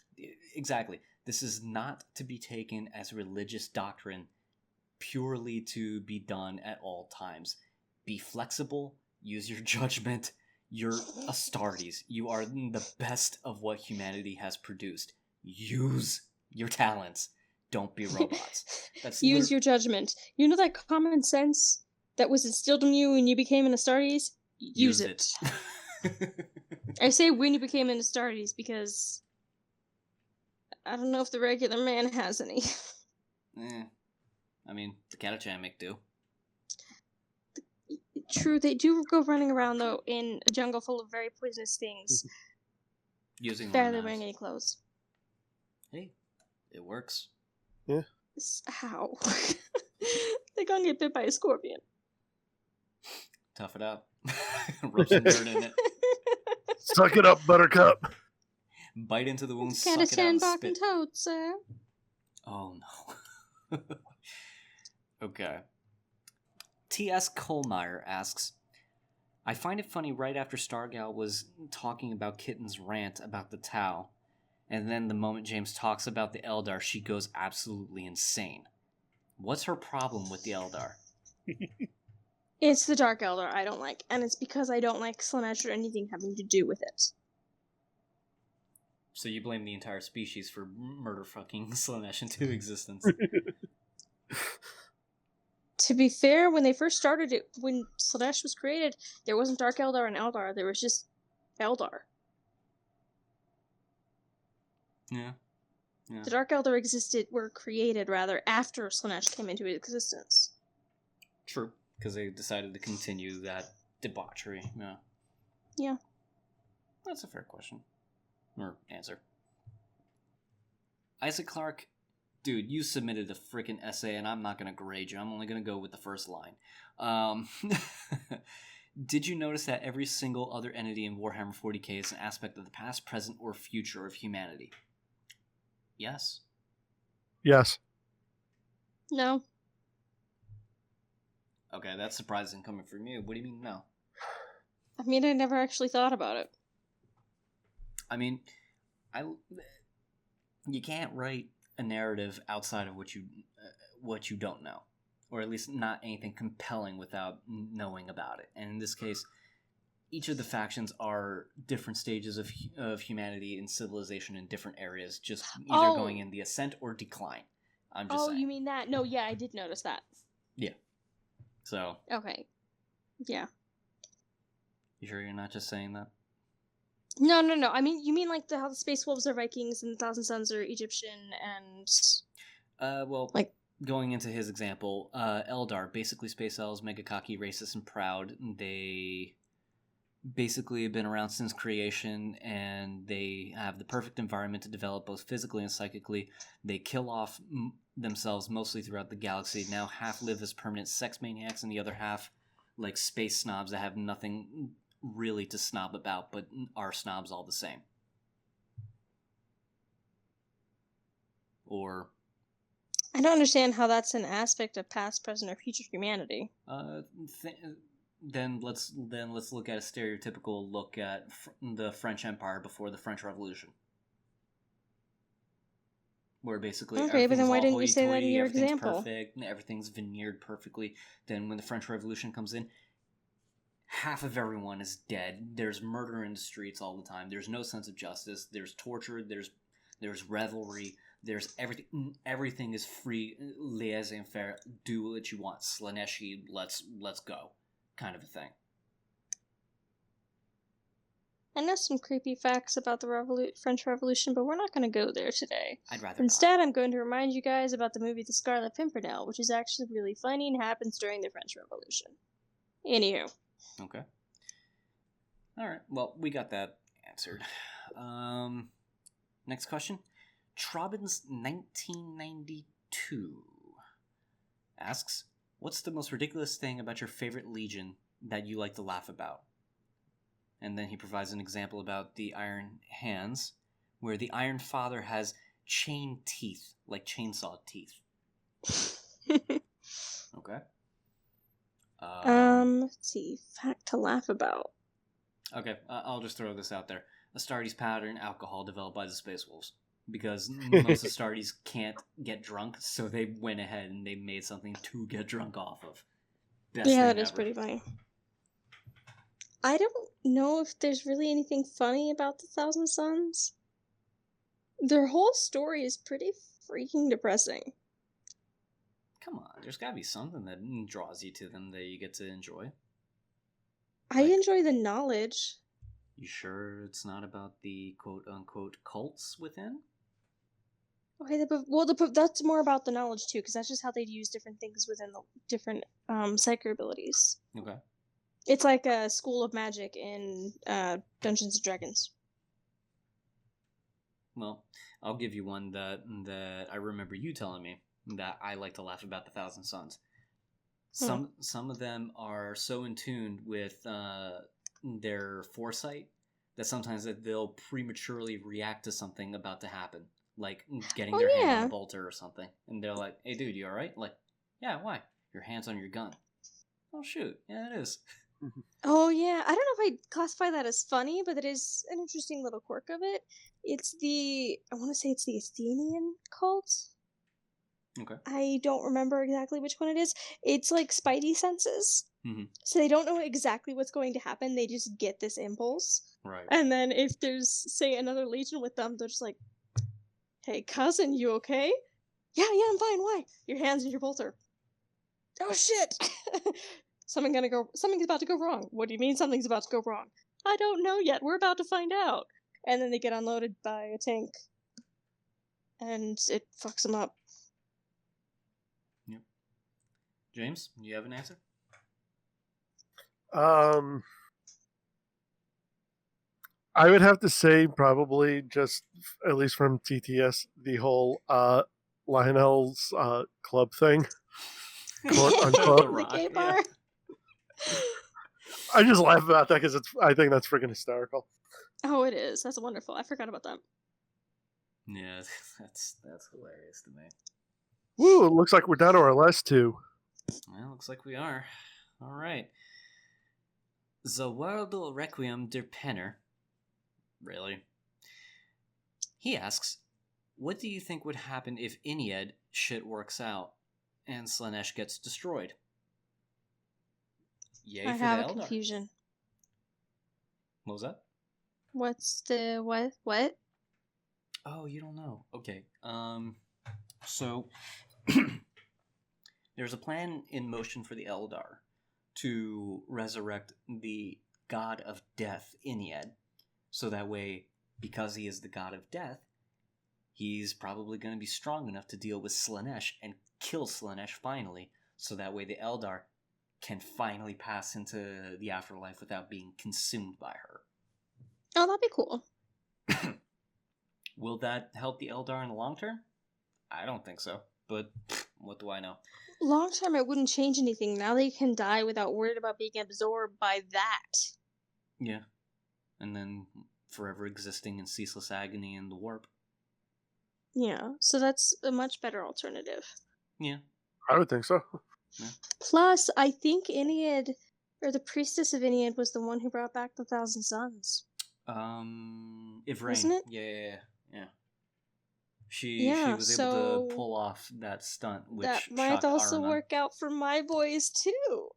Exactly. This is not to be taken as religious doctrine purely to be done at all times. Be flexible, use your judgment. You're Astartes. You are the best of what humanity has produced. Use your talents. Don't be robots. Use your judgment. You know that common sense that was instilled in you when you became an Astartes? Use it. I say when you became an Astartes because I don't know if the regular man has any. I mean, the Catachamic do. True, they do go running around, though, in a jungle full of very poisonous things. Using barely wearing any clothes. Hey, it works. Yeah. How? They're gonna get bit by a scorpion. Tough it out. Rub some dirt in it. Suck it up, Buttercup. Bite into the wound, Can't suck it out and bark spit. and toad, sir. Oh no. Okay. T.S. Kohlmeyer asks, I find it funny right after Stargal was talking about Kitten's rant about the Tau, and then the moment James talks about the Eldar, she goes absolutely insane. What's her problem with the Eldar? It's the Dark Eldar I don't like, and it's because I don't like Slanesh or anything having to do with it. So you blame the entire species for murder fucking Slanesh into existence. To be fair, when they first started it, when Slanesh was created, there wasn't Dark Eldar and Eldar, there was just Eldar. Yeah. The Dark Eldar were created, rather, after Slanesh came into existence. True, because they decided to continue that debauchery. Yeah. Yeah. That's a fair question. Or answer. Isaac Clark, dude, you submitted a freaking essay, and I'm not going to grade you. I'm only going to go with the first line. Did you notice that every single other entity in Warhammer 40k is an aspect of the past, present, or future of humanity? Yes. Yes. No. Okay, that's surprising coming from you. What do you mean no? I mean, I never actually thought about it. I mean, you can't write a narrative outside of what you don't know, or at least not anything compelling without knowing about it. And in this case, each of the factions are different stages of humanity and civilization in different areas, just either going in the ascent or decline. I'm just saying. You mean that? No, yeah, I did notice that. Yeah. So. Okay. Yeah. You sure you're not just saying that? No. I mean, you mean like how the Space Wolves are Vikings and the Thousand Sons are Egyptian and... well, like going into his example, Eldar, basically space elves, mega cocky, racist, and proud. They basically have been around since creation, and they have the perfect environment to develop both physically and psychically. They kill off themselves mostly throughout the galaxy. Now half live as permanent sex maniacs, and the other half like space snobs that have nothing really to snob about, but are snobs all the same. Or... I don't understand how that's an aspect of past, present, or future humanity. then let's look at a stereotypical look at the French Empire before the French Revolution, where basically Okay, but then everything's why all didn't you say that in hoity-toity, your everything's example? perfect, and everything's veneered perfectly. Then when the French Revolution comes in, half of everyone is dead. There's murder in the streets all the time. There's no sense of justice. There's torture. There's revelry. There's everything. Everything is free, laissez-faire. Do what you want. Slaneshi, let's go, kind of a thing. I know some creepy facts about the French Revolution, but we're not going to go there today. I'd rather Instead, I'm going to remind you guys about the movie The Scarlet Pimpernel, which is actually really funny and happens during the French Revolution. Anywho. Okay. All right. Well, we got that answered. Next question. Trobbins 1992 asks, what's the most ridiculous thing about your favorite Legion that you like to laugh about? And then he provides an example about the Iron Hands, where the Iron Father has chain teeth, like chainsaw teeth. Okay. Let's see. Fact to laugh about. Okay, I'll just throw this out there. Astartes pattern alcohol developed by the Space Wolves. Because most Astartes can't get drunk, so they went ahead and they made something to get drunk off of. Best Yeah, thing that is ever. pretty funny. I don't know if there's really anything funny about the Thousand Sons. Their whole story is pretty freaking depressing. Come on, there's gotta be something that draws you to them that you get to enjoy. I enjoy the knowledge. You sure it's not about the quote-unquote cults within? Okay, that's more about the knowledge too, because that's just how they'd use different things within the different psychic abilities. Okay. It's like a school of magic in Dungeons and Dragons. Well, I'll give you one that I remember you telling me that I like to laugh about the Thousand Sons. Some of them are so in tune with their foresight that sometimes they'll prematurely react to something about to happen, like getting their hand on a bolter or something, and they're like, "Hey, dude, you all right?" Like, "Yeah, why? Your hand's on your gun." Oh shoot, yeah, it is. Oh yeah, I don't know if I'd classify that as funny, but it is an interesting little quirk of it. It's I want to say it's the Athenian cult. Okay. I don't remember exactly which one it is. It's like spidey senses. Mm-hmm. So they don't know exactly what's going to happen. They just get this impulse. Right. And then if there's, say, another legion with them, they're just like, "Hey, cousin, you okay?" Yeah, I'm fine. Why? Your hands in your bolter. Oh, shit! Something's about to go wrong. What do you mean something's about to go wrong? I don't know yet. We're about to find out. And then they get unloaded by a tank. And it fucks them up. Yep. James, do you have an answer? I would have to say probably just, at least from TTS, the whole Lionel's club thing. Quote unquote. The gay bar. Yeah. I just laugh about that because I think that's freaking hysterical. Oh, it is. That's wonderful. I forgot about that. Yeah, that's hilarious to me. Woo, it looks like we're down to our last two. Well, looks like we are. All right. Zawardo Requiem der Penner. Really? He asks, what do you think would happen if Inied shit works out and Slanesh gets destroyed? Yay I for have the a Eldar. confusion. What was that? What's the what? Oh, you don't know. Okay. So there's a plan in motion for the Eldar to resurrect the god of death, Inied. So that way, because he is the god of death, he's probably going to be strong enough to deal with Slanesh and kill Slanesh finally. So that way the Eldar can finally pass into the afterlife without being consumed by her. Oh, that'd be cool. Will that help the Eldar in the long term? I don't think so, but what do I know? Long term, it wouldn't change anything. Now they can die without worried about being absorbed by that. Yeah. And then forever existing in ceaseless agony in the warp. Yeah, so that's a much better alternative. Yeah. I would think so. Yeah. Plus, I think Inied Or the priestess of Ennead was the one who brought back the Thousand Suns. Ivrain. Wasn't it? Yeah. She Yeah, was able to pull off that stunt, which that might shocked also Arna. work out for my boys too.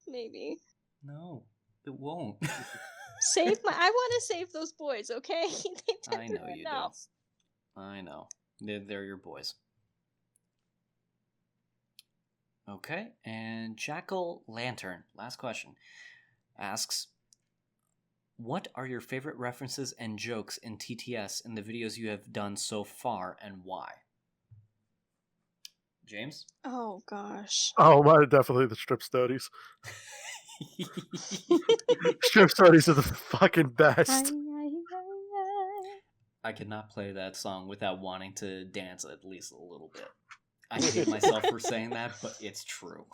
Maybe. No, it won't. I want to save those boys, okay? I know you do. I know. They're your boys. Okay, and Jackal Lantern, last question, asks, what are your favorite references and jokes in TTS in the videos you have done so far, and why? James? Oh, gosh. Oh, mine are definitely the strip studies. Strip studies are the fucking best. I cannot play that song without wanting to dance at least a little bit. I hate myself for saying that, but it's true.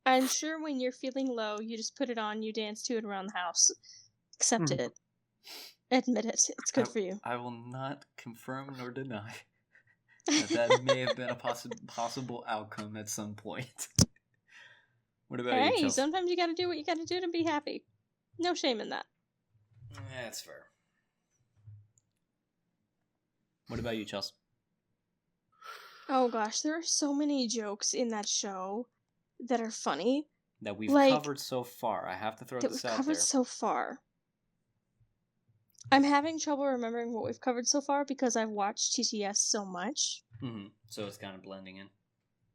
I'm sure when you're feeling low, you just put it on, you dance to it around the house. Accept it. Admit it. It's good for you. I will not confirm nor deny that may have been a possible outcome at some point. What about you, Chelsea? Sometimes you gotta do what you gotta do to be happy. No shame in that. That's fair. What about you, Chelsea? Oh gosh, there are so many jokes in that show that are funny. That we've covered so far. I have to throw this out there. That we've covered so far. I'm having trouble remembering what we've covered so far because I've watched TTS so much. Mm-hmm. So it's kind of blending in.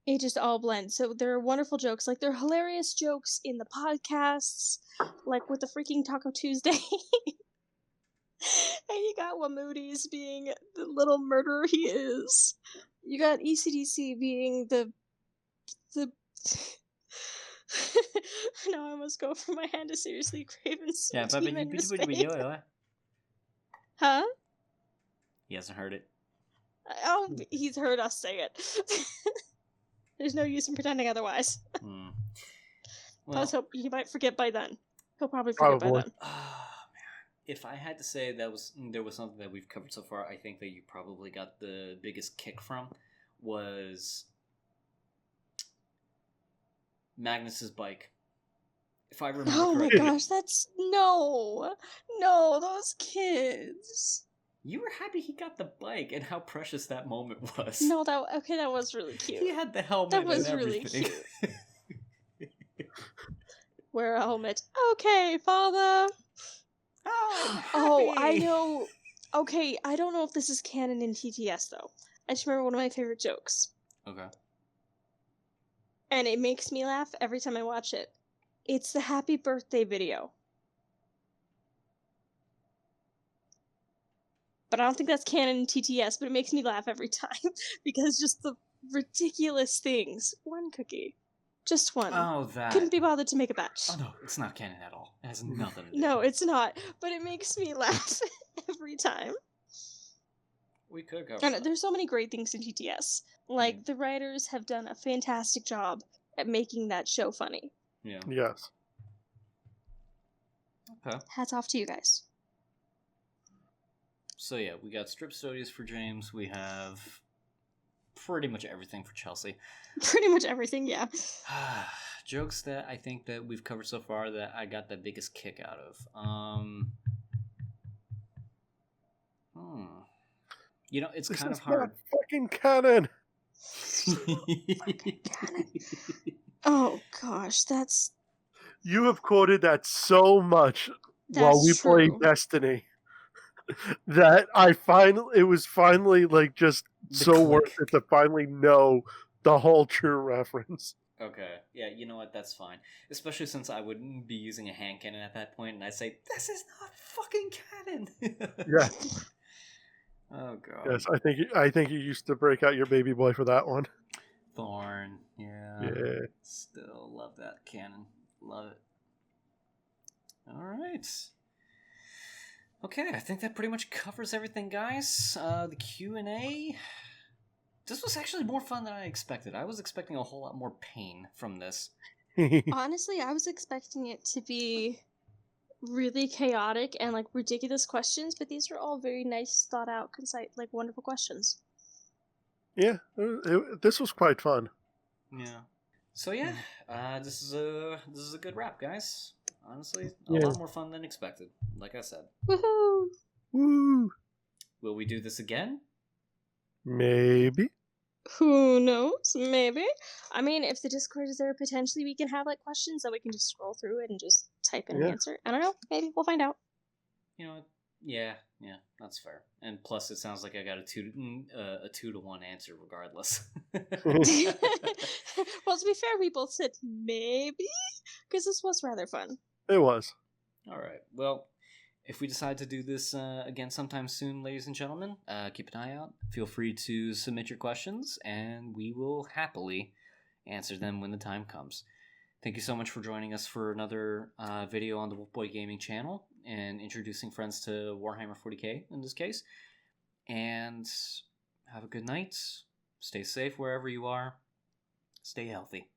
It just all blends. So there are wonderful jokes. Like, there are hilarious jokes in the podcasts. Like, with the freaking Taco Tuesday. And you got Wamoody's being the little murderer he is. You got ECDC being the no, I must go for my hand to seriously Craven's demon in his face. Huh? He hasn't heard it. Oh, he's heard us say it. There's no use in pretending otherwise. Well, let's hope he might forget by then. He'll probably forget by then. If I had to say there was something that we've covered so far, I think that you probably got the biggest kick from was Magnus's bike. If I remember correctly. Oh my gosh, that's no, those kids. You were happy he got the bike and how precious that moment was. No, that was really cute. He had the helmet. That was and really everything. cute. Wear a helmet. Okay, father. Oh, I know. Okay, I don't know if this is canon in TTS though. I just remember one of my favorite jokes. Okay. And it makes me laugh every time I watch it. It's the happy birthday video. But I don't think that's canon in TTS, but it makes me laugh every time. Because just the ridiculous things. One cookie. Just one. Oh, that. Couldn't be bothered to make a batch. Oh, no, it's not canon at all. It has nothing to do. No, it's not. But it makes me laugh every time. We could go. And there's so many great things in TTS. Like, the writers have done a fantastic job at making that show funny. Yeah. Yes. Okay. Hats off to you guys. So yeah, we got strip studies for James. We have pretty much everything for Chelsea. Pretty much everything, yeah. Jokes that I think that we've covered so far that I got the biggest kick out of. You know, it's kind of hard. Fucking canon. Fucking canon. Oh gosh, that's. You have quoted that so much while we played Destiny that it was finally like just so worth it to finally know the whole true reference. Okay, yeah, you know what? That's fine. Especially since I wouldn't be using a hand cannon at that point, and I'd say, "This is not fucking canon." Yeah. Oh god. Yes, I think you used to break out your baby boy for that one. Thorn, yeah. Yeah. Still love that cannon. Love it. All right. Okay, I think that pretty much covers everything, guys. The Q&A. This was actually more fun than I expected. I was expecting a whole lot more pain from this. Honestly, I was expecting it to be really chaotic and like ridiculous questions, but these are all very nice, thought out, concise, like wonderful questions. Yeah, this was quite fun. Yeah. So yeah, this is a good wrap, guys. Honestly, a Yeah. lot more fun than expected. Like I said, Woohoo! Woo! will we do this again? Maybe. Who knows? Maybe. I mean, if the Discord is there, potentially we can have like questions that we can just scroll through it and just type in an Yeah. answer. I don't know. Maybe we'll find out. You know what? Yeah, that's fair. And plus, it sounds like I got a 2-to-1 answer regardless. Well, to be fair, we both said maybe because this was rather fun. It was. All right. Well, if we decide to do this again sometime soon, ladies and gentlemen, keep an eye out. Feel free to submit your questions, and we will happily answer them when the time comes. Thank you so much for joining us for another video on the Wulfboi Gaming channel and introducing friends to Warhammer 40k in this case. And have a good night. Stay safe wherever you are. Stay healthy.